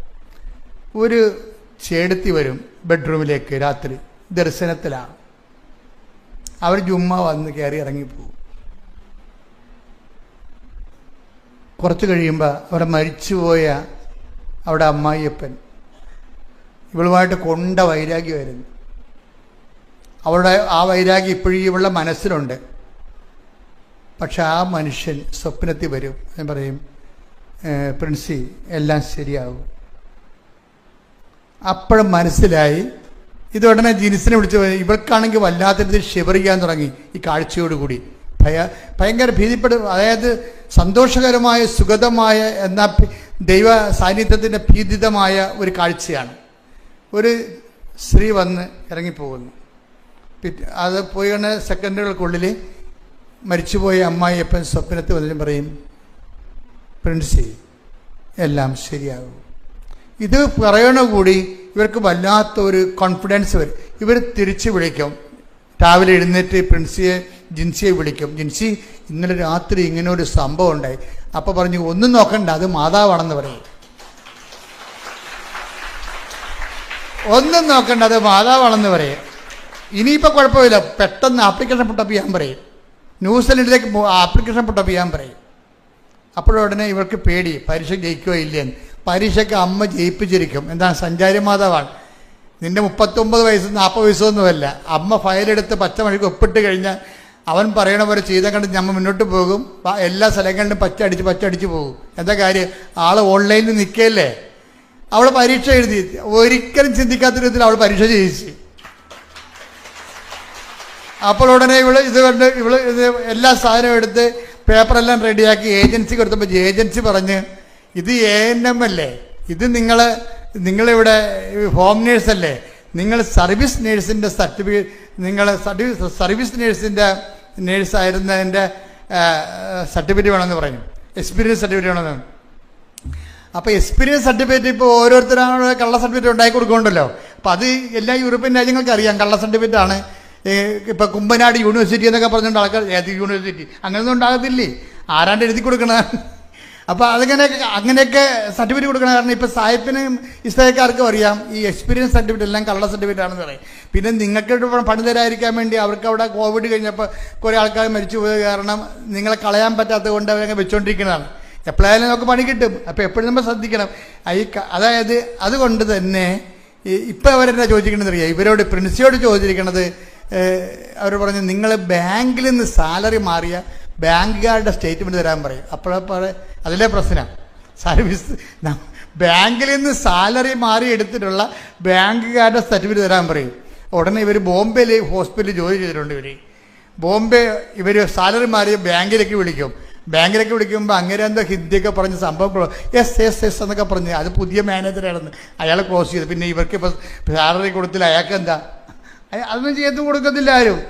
ഒരു ചേടത്തി വരും ബെഡ്റൂമിലേക്ക് രാത്രി, ദർശനത്തിലാണ്. അവർ ജുമ്മ വന്ന് കയറി ഇറങ്ങിപ്പോവും. കുറച്ച് കഴിയുമ്പോൾ അവിടെ മരിച്ചുപോയ അവിടെ അമ്മായിയപ്പൻ ഇവളുമായിട്ട് കൊണ്ട വൈരാഗ്യമായിരുന്നു. അവളുടെ ആ വൈരാഗ്യം ഇപ്പോഴും ഇവളുടെ മനസ്സിലുണ്ട്. പക്ഷെ ആ മനുഷ്യൻ സ്വപ്നത്തിൽ വരും. ഞാൻ പറയും, പ്രിൻസി എല്ലാം ശരിയാവും. അപ്പോഴും മനസ്സിലായി. ഇത് ഉടനെ ജിൻസിനെ വിളിച്ച് ഇവൾക്കാണെങ്കിൽ വല്ലാത്ത ഷിവർ ചെയ്യാൻ തുടങ്ങി. ഈ കാഴ്ചയോടുകൂടി ഭയങ്കര ഭീതിപ്പെടും. അതായത് സന്തോഷകരമായ സുഗതമായ എന്നാൽ ദൈവ സാന്നിധ്യത്തിൻ്റെ ഭീതിതമായ ഒരു കാഴ്ചയാണ്. ഒരു സ്ത്രീ വന്ന് ഇറങ്ങിപ്പോകുന്നു. അത് പോയി കണ്ട സെക്കൻഡുകൾക്കുള്ളിൽ മരിച്ചുപോയ അമ്മായിയപ്പൻ സ്വപ്നത്തിൽ വന്നിട്ട് പറയും, പ്രിൻസി എല്ലാം ശരിയാകും. ഇത് പറയണ കൂടി ഇവർക്ക് വല്ലാത്തൊരു കോൺഫിഡൻസ് വരും. ഇവർ തിരിച്ച് വിളിക്കും. രാവിലെ എഴുന്നേറ്റ് ജിൻസിയെ വിളിക്കും. ജിൻസി, ഇന്നലെ രാത്രി ഇങ്ങനെ ഒരു സംഭവം ഉണ്ടായി. അപ്പോൾ പറഞ്ഞു, ഒന്നും നോക്കണ്ട, അത് മാതാവാണെന്ന് പറയും. ഒന്നും നോക്കണ്ട, അത് മാതാവാണെന്ന് പറയും. ഇനിയിപ്പോൾ കുഴപ്പമില്ല, പെട്ടെന്ന് ആപ്ലിക്കേഷൻ പുട്ടപ്പ് ചെയ്യാൻ പറയും. ന്യൂസിലൻഡിലേക്ക് ആപ്ലിക്കേഷൻ പുട്ടപ്പ് ചെയ്യാൻ പറയും. അപ്പോഴുടനെ ഇവർക്ക് പേടി, പരീക്ഷ ജയിക്കുകയോ ഇല്ലെന്ന്. പരീക്ഷയ്ക്ക് അമ്മ ജയിപ്പിച്ചിരിക്കും. എന്താണ്? സഞ്ചാരി മാതാവാണ്. നിന്റെ 39 വയസ്സ് 40 വയസ്സൊന്നുമല്ല. അമ്മ ഫയലെടുത്ത് പച്ചമണിക്ക് ഒപ്പിട്ട് കഴിഞ്ഞാൽ അവൻ പറയണ പോലെ ചെയ്ത കണ്ട് നമ്മൾ മുന്നോട്ട് പോകും. എല്ലാ സ്ഥലങ്ങളിലും പച്ചടിച്ച് പോകും. എന്താ കാര്യം? ആൾ ഓൺലൈനിൽ നിൽക്കുകയല്ലേ. അവൾ പരീക്ഷ എഴുതി. ഒരിക്കലും ചിന്തിക്കാത്ത വിധത്തിൽ അവൾ പരീക്ഷ ജയിച്ച്. അപ്പോൾ ഉടനെ ഇവള് എല്ലാ സാധനവും എടുത്ത് പേപ്പറെല്ലാം റെഡിയാക്കി ഏജൻസി കൊടുത്തപ്പോൾ ഏജൻസി പറഞ്ഞ്, ഇത് ANM അല്ലേ, ഇത് നിങ്ങളിവിടെ ഹോം നേഴ്സല്ലേ, നിങ്ങൾ സർവീസ് നേഴ്സിൻ്റെ സർട്ടിഫിക്കറ്റ്, നിങ്ങൾ സർവീസ് നേഴ്സിൻ്റെ നേഴ്സായിരുന്നതിൻ്റെ സർട്ടിഫിക്കറ്റ് വേണമെന്ന് പറഞ്ഞു, എക്സ്പീരിയൻസ് സർട്ടിഫിക്കറ്റ് വേണമെന്ന്. അപ്പോൾ എക്സ്പീരിയൻസ് സർട്ടിഫിക്കറ്റ് ഇപ്പോൾ ഓരോരുത്തരാണ് കള്ള സർട്ടിഫിക്കറ്റ് ഉണ്ടാക്കി കൊടുക്കുന്നുണ്ടല്ലോ. അപ്പോൾ അത് എല്ലാ യൂറോപ്യൻ രാജ്യങ്ങൾക്ക് അറിയാം കള്ള സർട്ടിഫിക്കറ്റാണ്. ഇപ്പോൾ കുമ്പനാട് യൂണിവേഴ്സിറ്റി എന്നൊക്കെ പറഞ്ഞുകൊണ്ട് ആൾക്കാർ ഏത് യൂണിവേഴ്സിറ്റി അങ്ങനെയൊന്നും ഉണ്ടാകത്തില്ലേ, ആരാണ്ട് എഴുതി കൊടുക്കണതാണ്. അപ്പോൾ അങ്ങനെയൊക്കെ സർട്ടിഫിക്കറ്റ് കൊടുക്കണം. കാരണം ഇപ്പോൾ സായിപ്പിനും ഇസ്തായക്കാർക്കും അറിയാം ഈ എക്സ്പീരിയൻസ് സർട്ടിഫിക്കറ്റ് എല്ലാം കള്ള സർട്ടിഫിക്കറ്റ് ആണെന്ന് പറയും. പിന്നെ നിങ്ങൾക്ക് പണി തരാതിരിക്കാൻ വേണ്ടി അവർക്ക് അവിടെ കോവിഡ് കഴിഞ്ഞപ്പോൾ കുറേ ആൾക്കാർ മരിച്ചു പോയത് കാരണം നിങ്ങളെ കളയാൻ പറ്റാത്തത് കൊണ്ട് അവരങ്ങ് വെച്ചുകൊണ്ടിരിക്കുന്നതാണ്. എപ്പോഴായാലും നമുക്ക് പണി കിട്ടും. അപ്പോൾ എപ്പോഴും നമ്മൾ ശ്രദ്ധിക്കണം. അതായത് അതുകൊണ്ട് തന്നെ ഇപ്പം അവരെന്താ ചോദിച്ചിരിക്കണമെന്ന് അറിയാം, ഇവരോട് പ്രിൻസിയോട് ചോദിച്ചിരിക്കണത്, അവർ പറഞ്ഞു നിങ്ങൾ ബാങ്കിൽ നിന്ന് സാലറി മാറിയ ബാങ്കുകാരുടെ സ്റ്റേറ്റ്മെൻറ്റ് തരാൻ പറയും. അപ്പോഴേ അതിലെ പ്രശ്നം സർവീസ് ബാങ്കിൽ നിന്ന് സാലറി മാറി എടുത്തിട്ടുള്ള ബാങ്കുകാരുടെ സർട്ടിഫിക്കറ്റ് തരാൻ പറയും. ഉടനെ ഇവർ ബോംബെയിൽ ഹോസ്പിറ്റലിൽ ജോലി ചെയ്തിട്ടുണ്ട്. ഇവർ സാലറി മാറിയ ബാങ്കിലേക്ക് വിളിക്കും. ബാങ്കിലേക്ക് വിളിക്കുമ്പോൾ അങ്ങനെ എന്തോ ഹിന്ദിയൊക്കെ പറഞ്ഞ് സംഭവം എസ് എന്നൊക്കെ പറഞ്ഞ് അത് പുതിയ മാനേജറാണെന്ന് അയാളെ ക്ലോസ് ചെയ്തു. പിന്നെ ഇവർക്ക് ഇപ്പോൾ സാലറി കൊടുത്തില്ല, അയാൾക്ക് എന്താ അതൊന്നും ചെയ്ത് കൊടുക്കത്തില്ല ആരും.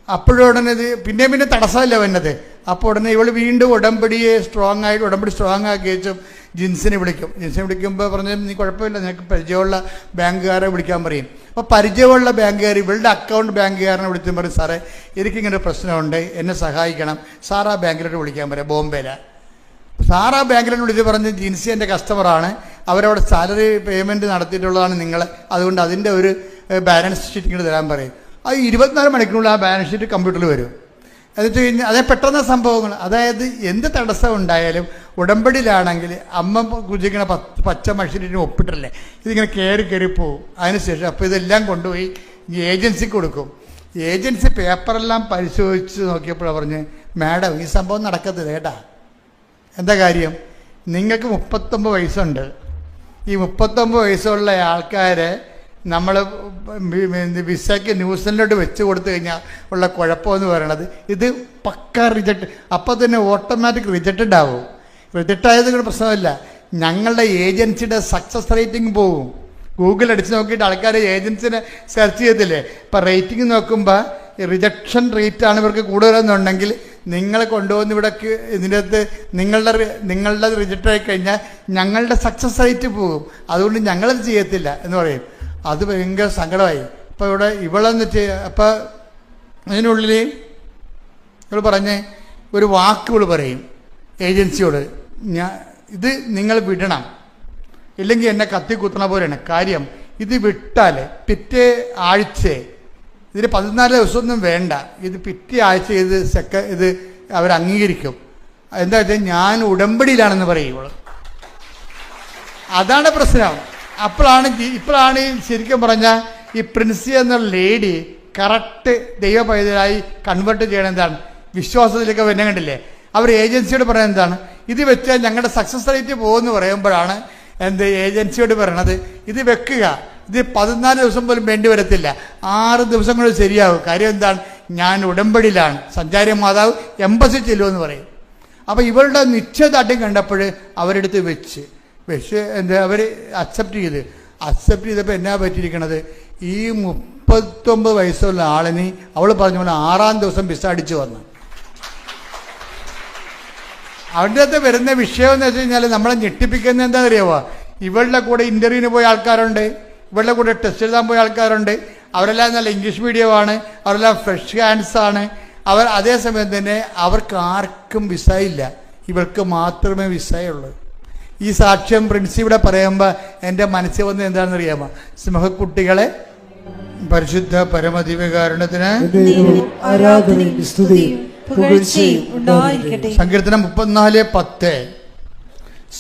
അപ്പോഴുടനെ ഇത് പിന്നെ തടസ്സമല്ല വന്നത്. അപ്പോൾ ഉടനെ ഇവൾ വീണ്ടും ഉടമ്പടി സ്ട്രോങ് ആക്കി വെച്ചും ജിൻസിനെ വിളിക്കുമ്പോൾ പറഞ്ഞ് നീ കുഴപ്പമില്ല, നിനക്ക് പരിചയമുള്ള ബാങ്കുകാരെ വിളിക്കാൻ പറയും. അപ്പോൾ പരിചയമുള്ള ബാങ്കുകാർ ഇവളുടെ അക്കൗണ്ട് ബാങ്കുകാരനെ വിളിച്ചും പറയും, സാറേ എനിക്കിങ്ങനെ പ്രശ്നമുണ്ട്, എന്നെ സഹായിക്കണം. സാറാ ബാങ്കിലോട്ട് വിളിക്കാൻ പറയാം, ബോംബെയിലാണ്. സാറാ ബാങ്കിലോട്ട് വിളിച്ച് പറഞ്ഞ് ജിൻസി എൻ്റെ കസ്റ്റമറാണ്, അവരവിടെ സാലറി പേയ്മെൻറ്റ് നടത്തിയിട്ടുള്ളതാണ് നിങ്ങൾ, അതുകൊണ്ട് അതിൻ്റെ ഒരു ബാലൻസ് ഷീറ്റ് ഇങ്ങോട്ട് തരാൻ പറയും. അത് 24 മണിക്കൂറിൽ ആ ബാലൻസ് ഷീറ്റ് കമ്പ്യൂട്ടറിൽ വരും. എന്നിട്ട് കഴിഞ്ഞാൽ അതേ പെട്ടെന്ന സംഭവങ്ങൾ. അതായത് എന്ത് തടസ്സം ഉണ്ടായാലും ഉടമ്പടിയിലാണെങ്കിൽ അമ്മ കുജിക്കണ പച്ച മനുഷ്യരിന് ഒപ്പിട്ടല്ലേ ഇതിങ്ങനെ കയറി പോവും. അതിനുശേഷം അപ്പോൾ ഇതെല്ലാം കൊണ്ടുപോയി ഏജൻസിക്ക് കൊടുക്കും. ഏജൻസി പേപ്പറെല്ലാം പരിശോധിച്ച് നോക്കിയപ്പോഴാണ് പറഞ്ഞ്, മാഡം ഈ സംഭവം നടക്കത്തില്ല കേട്ടാ. എന്താ കാര്യം? നിങ്ങൾക്ക് 39 വയസ്സുണ്ട്. ഈ 39 വയസ്സുള്ള ആൾക്കാരെ നമ്മൾ വിസയ്ക്ക് ന്യൂസിലോട്ട് വെച്ച് കൊടുത്തു കഴിഞ്ഞാൽ ഉള്ള കുഴപ്പമെന്ന് പറയണത് ഇത് പക്ക റിജക്റ്റ്, അപ്പോൾ തന്നെ ഓട്ടോമാറ്റിക് റിജക്റ്റഡ് ആവും. റിജക്റ്റ് ആയത് പ്രശ്നമില്ല, ഞങ്ങളുടെ ഏജൻസിയുടെ സക്സസ് റേറ്റിംഗ് പോകും. ഗൂഗിൾ അടിച്ച് നോക്കിയിട്ട് ആൾക്കാർ ഏജൻസിനെ സെർച്ച് ചെയ്തില്ലേ, ഇപ്പം റേറ്റിംഗ് നോക്കുമ്പോൾ റിജക്ഷൻ റേറ്റാണ് ഇവർക്ക് കൂടുതലെന്നുണ്ടെങ്കിൽ നിങ്ങളെ കൊണ്ടുവന്ന് ഇവിടേക്ക് ഇതിൻ്റെ അകത്ത് നിങ്ങളുടെ റിജക്റ്റ് ആയി കഴിഞ്ഞാൽ ഞങ്ങളുടെ സക്സസ് റേറ്റ് പോകും, അതുകൊണ്ട് ഞങ്ങളത് ചെയ്യത്തില്ല എന്ന് പറയും. അത് ഭയങ്കര സങ്കടമായി. അപ്പോൾ ഇവിടെ ഇവളെന്ന് അപ്പോൾ അതിനുള്ളിൽ ഇവൾ പറഞ്ഞ് ഒരു വാക്ക് ഇവൾ പറയും ഏജൻസിയോട്, ഇത് നിങ്ങൾ വിടണം, ഇല്ലെങ്കിൽ എന്നെ കത്തി കുത്തണ പോലെയാണ് കാര്യം. ഇത് വിട്ടാൽ പിറ്റേ ആഴ്ച ഇതിന് 14 ദിവസമൊന്നും വേണ്ട, ഇത് പിറ്റേ ആഴ്ച ഇത് അവർ അംഗീകരിക്കും. എന്താ വെച്ചാൽ ഞാൻ ഉടമ്പടിയിലാണെന്ന് പറയും ഇവൾ. അതാണ് പ്രശ്നം. ഇപ്പോഴാണ് ശരിക്കും പറഞ്ഞാൽ ഈ പ്രിൻസി എന്ന ലേഡി കറക്റ്റ് ദൈവ പൈതലായി കൺവേർട്ട് ചെയ്യണം. എന്താണ് വിശ്വാസത്തിലേക്ക് വരുന്ന കണ്ടില്ലേ, അവർ ഏജൻസിയോട് പറയുന്നത് എന്താണ്, ഇത് വെച്ചാൽ ഞങ്ങളുടെ സക്സസ് റേറ്റ് പോകുമെന്ന് പറയുമ്പോഴാണ് ഏജൻസിയോട് പറയണത് ഇത് വെക്കുക, ഇത് 14 ദിവസം പോലും വേണ്ടി വരത്തില്ല, 6 ദിവസം കൊണ്ട് ശരിയാവും. കാര്യം എന്താണ്, ഞാൻ ഉടമ്പടിയിലാണ്, സഞ്ചാരി മാതാവ് എംബസി ചെല്ലുമെന്ന് പറയും. അപ്പോൾ ഇവരുടെ നിശ്ചയദാർഢ്യം കണ്ടപ്പോൾ അവരെടുത്ത് വെച്ച് അവർ അക്സെപ്റ്റ് ചെയ്തപ്പോൾ എന്നാ പറ്റിയിരിക്കണത്, ഈ 39 വയസ്സുള്ള ആളിന് അവൾ പറഞ്ഞ പോലെ 6-ാം ദിവസം വിസ അടിച്ചു വന്നു. അവരുടെ അകത്ത് വരുന്ന വിഷയം എന്ന് വെച്ച് കഴിഞ്ഞാൽ നമ്മളെ ഞെട്ടിപ്പിക്കുന്ന എന്താണെന്ന് അറിയാമോ, ഇവളുടെ കൂടെ ഇൻ്റർവ്യൂവിന് പോയ ആൾക്കാരുണ്ട്, ഇവളുടെ കൂടെ ടെസ്റ്റ് എഴുതാൻ പോയ ആൾക്കാരുണ്ട്, അവരെല്ലാം നല്ല ഇംഗ്ലീഷ് മീഡിയമാണ്, അവരെല്ലാം ഫ്രഷ് ഹാൻഡ്സാണ്. അതേസമയം തന്നെ അവർക്ക് ആർക്കും വിസ ഇല്ല, ഇവർക്ക് മാത്രമേ വിസയുള്ളൂ. ഈ സാക്ഷ്യം പ്രിൻസി ഇവിടെ പറയുമ്പോൾ എൻ്റെ മനസ്സിൽ വന്നത് എന്താണെന്ന് അറിയാമോ, സിംഹക്കുട്ടികളെ പരിശുദ്ധ പരമദിവ്യകാരുണ്യത്തിന് സങ്കീർത്തനം 34:10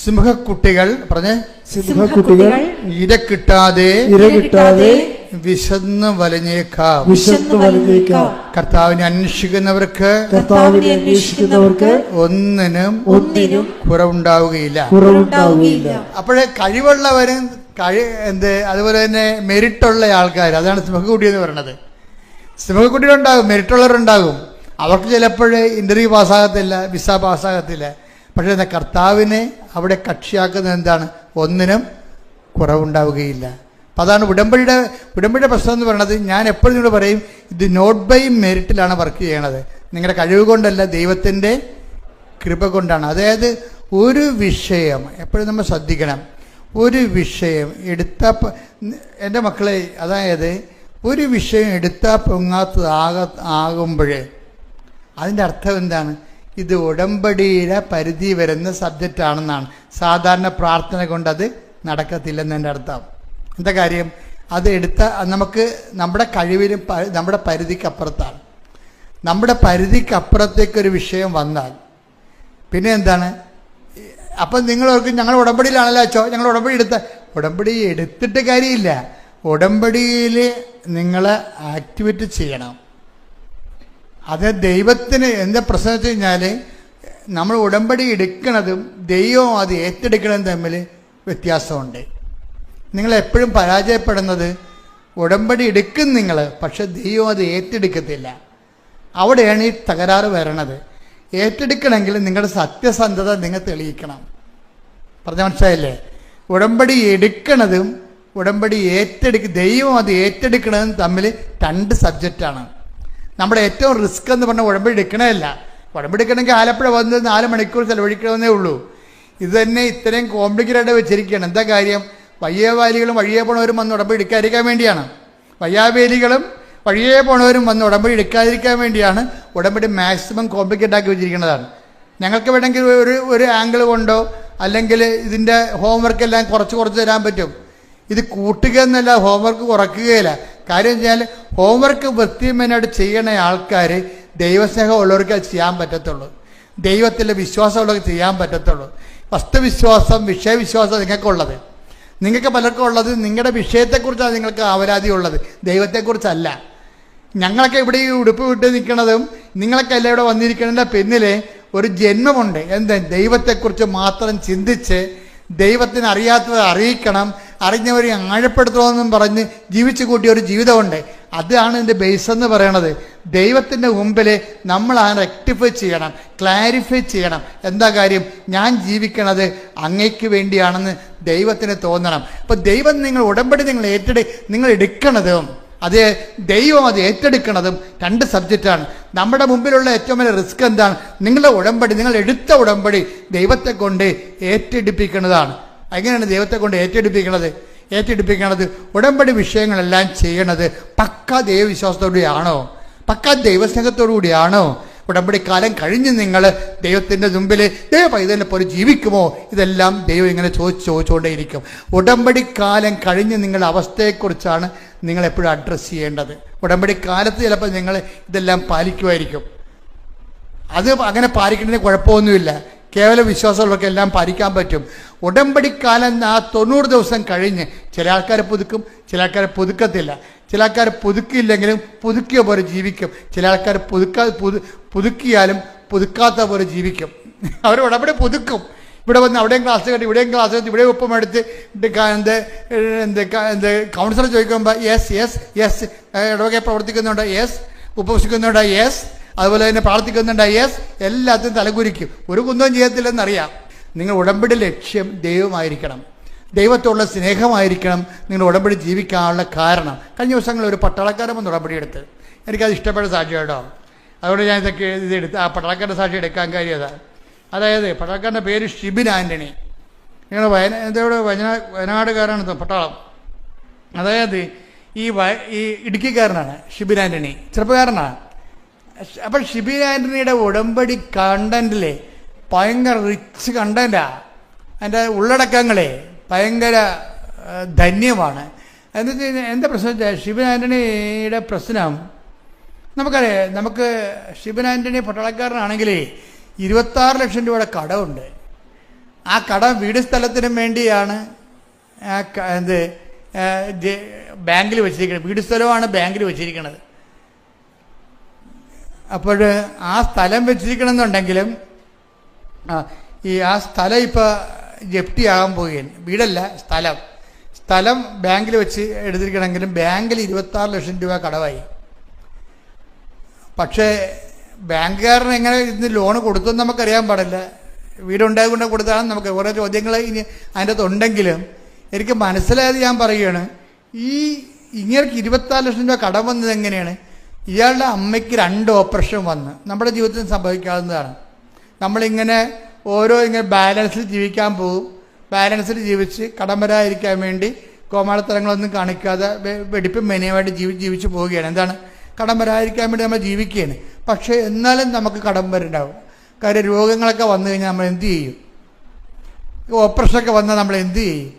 സിംഹക്കുട്ടികൾ പറഞ്ഞേ, സിംഹക്കുട്ടികൾ ഇര കിട്ടാതെ വിശന്ന് വലഞ്ഞേക്കാം. കർത്താവിനെ അന്വേഷിക്കുന്നവർക്ക് ഒന്നിനും കുറവുണ്ടാവുകയില്ല. അപ്പോഴേ കഴിവുള്ളവരും അതുപോലെ തന്നെ മെരിറ്റുള്ള ആൾക്കാർ, അതാണ് സിംഹക്കുട്ടി എന്ന് പറയുന്നത്. സിംഹക്കുട്ടികളുണ്ടാകും, മെരിറ്റുള്ളവരുണ്ടാകും. അവർക്ക് ചിലപ്പോഴേ ഇൻ്റർവ്യൂ പാസ്സാകത്തില്ല, വിസ പാസ്സാകത്തില്ല. പക്ഷേ കർത്താവിനെ അവിടെ കക്ഷിയാക്കുന്നത് എന്താണ്, ഒന്നിനും കുറവുണ്ടാവുകയില്ല. അപ്പം അതാണ് ഉടമ്പടിയുടെ പ്രശ്നം എന്ന് പറയുന്നത്. ഞാൻ എപ്പോഴും ഇവിടെ പറയും, ഇത് നോട്ട് ബൈ മെറിറ്റിലാണ് വർക്ക് ചെയ്യണത്, നിങ്ങളുടെ കഴിവ് കൊണ്ടല്ല, ദൈവത്തിൻ്റെ കൃപ കൊണ്ടാണ്. അതായത് ഒരു വിഷയം എപ്പോഴും നമ്മൾ ശ്രദ്ധിക്കണം. ഒരു വിഷയം എടുത്താൽ, എൻ്റെ മക്കളെ, അതായത് ഒരു വിഷയം എടുത്താൽ പൊങ്ങാത്തതാകുമ്പോൾ അതിൻ്റെ അർത്ഥം എന്താണ്? ഇത് ഉടമ്പടിയുടെ പരിധി വരുന്ന സബ്ജക്റ്റാണെന്നാണ്. സാധാരണ പ്രാർത്ഥന കൊണ്ടത് നടക്കത്തില്ലെന്നതിൻ്റെ അർത്ഥം. എന്താ കാര്യം? അത് എടുത്താൽ നമുക്ക് നമ്മുടെ കഴിവിനും നമ്മുടെ പരിധിക്കപ്പുറത്താണ്. നമ്മുടെ പരിധിക്കപ്പുറത്തേക്കൊരു വിഷയം വന്നാൽ പിന്നെ എന്താണ്? അപ്പം നിങ്ങളോർക്ക് ഞങ്ങൾ ഉടമ്പടിയിലാണല്ലോ അച്ചോ, ഞങ്ങൾ ഉടമ്പടി എടുത്തിട്ട് കാര്യമില്ല. ഉടമ്പടിയിൽ നിങ്ങൾ ആക്ടിവേറ്റ് ചെയ്യണം. അത് ദൈവത്തിന് എന്താ പ്രശ്നം വെച്ച് കഴിഞ്ഞാൽ, നമ്മൾ ഉടമ്പടി എടുക്കുന്നതും ദൈവം അത് ഏറ്റെടുക്കുന്നതും തമ്മിൽ വ്യത്യാസമുണ്ട്. നിങ്ങളെപ്പോഴും പരാജയപ്പെടുന്നത് ഉടമ്പടി എടുക്കും നിങ്ങൾ, പക്ഷെ ദൈവം അത് ഏറ്റെടുക്കത്തില്ല. അവിടെയാണ് ഈ തകരാറ് വരണത്. ഏറ്റെടുക്കണമെങ്കിൽ നിങ്ങളുടെ സത്യസന്ധത നിങ്ങൾ തെളിയിക്കണം. പറഞ്ഞ മനസ്സിലായില്ലേ? ഉടമ്പടി എടുക്കണതും ഉടമ്പടി ദൈവം അത് ഏറ്റെടുക്കണതും തമ്മിൽ രണ്ട് സബ്ജക്റ്റാണ്. നമ്മുടെ ഏറ്റവും റിസ്ക് എന്ന് പറഞ്ഞാൽ ഉടമ്പടി എടുക്കണമല്ല. ഉടമ്പടി എടുക്കണമെങ്കിൽ ആലപ്പുഴ വന്ന് 4 മണിക്കൂർ ചെലവഴിക്കണമെന്നേ ഉള്ളൂ. ഇത് തന്നെ ഇത്രയും കോംപ്ലിക്കേറ്റഡ് വെച്ചിരിക്കുകയാണ്. എന്താ കാര്യം? വയ്യാവേലികളും വഴിയെ പോണവരും വന്ന് ഉടമ്പടി എടുക്കാതിരിക്കാൻ വേണ്ടിയാണ്. വയ്യാവേലികളും വഴിയെ പോണവരും വന്ന് ഉടമ്പടി എടുക്കാതിരിക്കാൻ വേണ്ടിയാണ് ഉടമ്പടി മാക്സിമം കോംപ്ലിക്കേറ്റ് ആക്കി വെച്ചിരിക്കുന്നതാണ്. ഞങ്ങൾക്ക് വേണമെങ്കിൽ ഒരു ആംഗിൾ കൊണ്ടോ അല്ലെങ്കിൽ ഇതിൻ്റെ ഹോംവർക്ക് എല്ലാം കുറച്ച് തരാൻ പറ്റും. ഇത് കൂട്ടുക എന്നല്ല, ഹോംവർക്ക് കുറയ്ക്കുകയില്ല. കാര്യം വെച്ചാൽ ഹോംവർക്ക് വൃത്തിമേനായിട്ട് ചെയ്യണ ആൾക്കാർ ദൈവസ്നേഹം ഉള്ളവർക്ക് അത് ചെയ്യാൻ പറ്റത്തുള്ളൂ. ദൈവത്തിലെ വിശ്വാസമുള്ളവർക്ക് ചെയ്യാൻ പറ്റത്തുള്ളൂ. വസ്തുവിശ്വാസം, വിഷയവിശ്വാസം നിങ്ങൾക്കുള്ളത്, നിങ്ങൾക്ക് പലർക്കും ഉള്ളത് നിങ്ങളുടെ വിഷയത്തെക്കുറിച്ചാണ് നിങ്ങൾക്ക് ആവലാതി ഉള്ളത്, ദൈവത്തെക്കുറിച്ചല്ല. ഞങ്ങളൊക്കെ ഇവിടെ ഈ ഉടുപ്പ് വിട്ട് നിൽക്കുന്നതും നിങ്ങളൊക്കെ എല്ലാം ഇവിടെ വന്നിരിക്കുന്നതിൻ്റെ പിന്നിലെ ഒരു ജന്മമുണ്ട്. എന്താ? ദൈവത്തെക്കുറിച്ച് മാത്രം ചിന്തിച്ച് ദൈവത്തിന് അറിയാത്തത് അറിയിക്കണം, അറിഞ്ഞവരെ ആഴപ്പെടുത്തണമെന്നും പറഞ്ഞ് ജീവിച്ചു കൂട്ടിയ ഒരു ജീവിതമുണ്ട്. അതാണ് ഇതിൻ്റെ ബേസ് എന്ന് പറയണത്. ദൈവത്തിൻ്റെ മുമ്പിൽ നമ്മൾ ആ റെക്ടിഫൈ ചെയ്യണം, ക്ലാരിഫൈ ചെയ്യണം. എന്താ കാര്യം? ഞാൻ ജീവിക്കണത് അങ്ങയ്ക്ക് വേണ്ടിയാണെന്ന് ദൈവത്തിന് തോന്നണം. അപ്പോൾ ദൈവം ഉടമ്പടി നിങ്ങൾ എടുക്കണതും അത് ദൈവം അത് ഏറ്റെടുക്കണതും രണ്ട് സബ്ജക്റ്റാണ്. നമ്മുടെ മുമ്പിലുള്ള ഏറ്റവും വലിയ റിസ്ക് എന്താണ്? നിങ്ങളുടെ ഉടമ്പടി, നിങ്ങൾ എടുത്ത ഉടമ്പടി ദൈവത്തെ കൊണ്ട് ഏറ്റെടുപ്പിക്കുന്നതാണ്. എങ്ങനെയാണ് ദൈവത്തെ കൊണ്ട് ഏറ്റെടുപ്പിക്കണത്? ഉടമ്പടി വിഷയങ്ങളെല്ലാം ചെയ്യണത് പക്കാ ദൈവവിശ്വാസത്തോടുകൂടിയാണോ? പക്കാ ദൈവസ്നേഹത്തോടുകൂടിയാണോ? ഉടമ്പടി കാലം കഴിഞ്ഞ് നിങ്ങൾ ദൈവത്തിൻ്റെ മുമ്പിൽ ദൈവ പൈതലിനെ പോലെ ജീവിക്കുമോ? ഇതെല്ലാം ദൈവം ഇങ്ങനെ ചോദിച്ചുകൊണ്ടേയിരിക്കും. ഉടമ്പടി കാലം കഴിഞ്ഞ് നിങ്ങളുടെ അവസ്ഥയെക്കുറിച്ചാണ് നിങ്ങളെപ്പോഴും അഡ്രസ്സ് ചെയ്യേണ്ടത്. ഉടമ്പടി കാലത്ത് ചിലപ്പോൾ നിങ്ങൾ ഇതെല്ലാം പാലിക്കുമായിരിക്കും. അത് അങ്ങനെ പാലിക്കുന്നതിന് കുഴപ്പമൊന്നുമില്ല. കേവല വിശ്വാസമുള്ളവർക്കെല്ലാം പാലിക്കാൻ പറ്റും. ഉടമ്പടിക്കാലം ആ 90 ദിവസം കഴിഞ്ഞ് ചില ആൾക്കാരെ പുതുക്കും, ചില ആൾക്കാരെ പുതുക്കത്തില്ല. ചില ആൾക്കാർ പുതുക്കിയില്ലെങ്കിലും പുതുക്കിയ പോലെ ജീവിക്കും. ചില ആൾക്കാർ പുതുക്കിയാലും പുതുക്കാത്ത പോലെ ജീവിക്കും. അവർ ഉടമ്പടി പുതുക്കും. ഇവിടെ വന്ന് അവിടെയും ക്ലാസ് കേട്ട് ഇവിടെയും ക്ലാസ് കേട്ട് ഇവിടെ ഒപ്പം എടുത്ത് കൗൺസിലർ ചോദിക്കുമ്പോൾ യെസ് ഇടവകെ പ്രവർത്തിക്കുന്നുണ്ട്, യെസ് ഉപവസിക്കുന്നുണ്ട്, യെസ് അതുപോലെ തന്നെ പ്രാർത്ഥിക്കുന്നുണ്ട്, യെസ് എല്ലാത്തിനും തലകുരിക്കും. ഒരു കുന്തവും ചെയ്യത്തില്ലെന്നറിയാം. നിങ്ങൾ ഉടമ്പടി ലക്ഷ്യം ദൈവമായിരിക്കണം, ദൈവത്തോടുള്ള സ്നേഹമായിരിക്കണം നിങ്ങൾ ഉടമ്പടി ജീവിക്കാനുള്ള കാരണം. കഴിഞ്ഞ ദിവസങ്ങളിൽ ഒരു പട്ടാളക്കാരൻ വന്ന് ഉടമ്പടി എടുത്ത് എനിക്കത് ഇഷ്ടപ്പെട്ട സാക്ഷി കേട്ടോ. അതുകൊണ്ട് ഞാൻ ഇതൊക്കെ ഇതെടുത്ത് ആ പട്ടാളക്കാരൻ്റെ സാക്ഷി എടുക്കാൻ കാര്യം അതാണ്. അതായത് പട്ടാളക്കാരൻ്റെ പേര് ഷിബിൻ ആൻ്റണി. നിങ്ങൾ വയനാടുകാരാണ് പട്ടാളം. അതായത് ഈ ഇടുക്കിക്കാരനാണ് ഷിബിൻ ആൻ്റണി, ചെറുപ്പക്കാരനാണ്. അപ്പം ഷിബിൻ ആൻ്റണിയുടെ ഉടമ്പടി കണ്ടന്റിലെ ഭയങ്കര റിച്ച് കണ്ടന്റാണ്. അതിൻ്റെ ഉള്ളടക്കങ്ങളെ ഭയങ്കര ധന്യമാണ്. എന്ന് വെച്ച് കഴിഞ്ഞാൽ എന്താ പ്രശ്നം വെച്ചാൽ ഷിബിൻ ആൻ്റണിയുടെ പ്രശ്നം നമുക്കറിയാം. നമുക്ക് ഷിബിൻ ആൻ്റണി പട്ടാളക്കാരനാണെങ്കിൽ 26 ലക്ഷം രൂപയുടെ കടമുണ്ട്. ആ കടം വീട് സ്ഥലത്തിനും വേണ്ടിയാണ് ബാങ്കിൽ വെച്ചിരിക്കുന്നത്. വീട് സ്ഥലമാണ് ബാങ്കിൽ വെച്ചിരിക്കുന്നത്. അപ്പോൾ ആ സ്ഥലം വെച്ചിരിക്കണമെന്നുണ്ടെങ്കിലും ആ സ്ഥലം ഇപ്പോൾ ജപ്തിയാകാൻ പോവുകയാണ്. വീടല്ല, സ്ഥലം ബാങ്കിൽ വെച്ച് എടുത്തിരിക്കണമെങ്കിലും ബാങ്കിൽ 26 ലക്ഷം രൂപ കടമായി. പക്ഷേ ബാങ്കുകാരന് എങ്ങനെ ഇന്ന് ലോണ് കൊടുത്തെന്ന് നമുക്കറിയാൻ പാടില്ല. വീടുണ്ടായി കൊണ്ട് കൊടുത്താലും നമുക്ക് കുറേ ചോദ്യങ്ങൾ ഇനി അതിൻ്റെ അകത്ത് ഉണ്ടെങ്കിലും എനിക്ക് മനസ്സിലായത് ഞാൻ പറയുകയാണ്. ഇങ്ങനെ 26 ലക്ഷം രൂപ കടം വന്നത് എങ്ങനെയാണ്? ഇയാളുടെ അമ്മയ്ക്ക് 2 ഓപ്പറേഷൻ വന്ന്. നമ്മുടെ ജീവിതത്തിൽ സംഭവിക്കാവുന്നതാണ്. നമ്മളിങ്ങനെ ഇങ്ങനെ ബാലൻസിൽ ജീവിക്കാൻ പോകും. ബാലൻസിൽ ജീവിച്ച് കടം വരാതിരിക്കാൻ വേണ്ടി കോമാളിത്തരങ്ങളൊന്നും കാണിക്കാതെ വെടിപ്പും മെനയുമായിട്ട് ജീവിച്ച് പോവുകയാണ്. എന്താണ്? കടം വരാതിരിക്കാൻ വേണ്ടി നമ്മൾ ജീവിക്കുകയാണ്. പക്ഷേ എന്നാലും നമുക്ക് കടം വരുന്നുണ്ടാവും. കാര്യം രോഗങ്ങളൊക്കെ വന്നു കഴിഞ്ഞാൽ നമ്മൾ എന്ത് ചെയ്യും? ഓപ്പറേഷനൊക്കെ വന്നാൽ നമ്മൾ എന്ത് ചെയ്യും?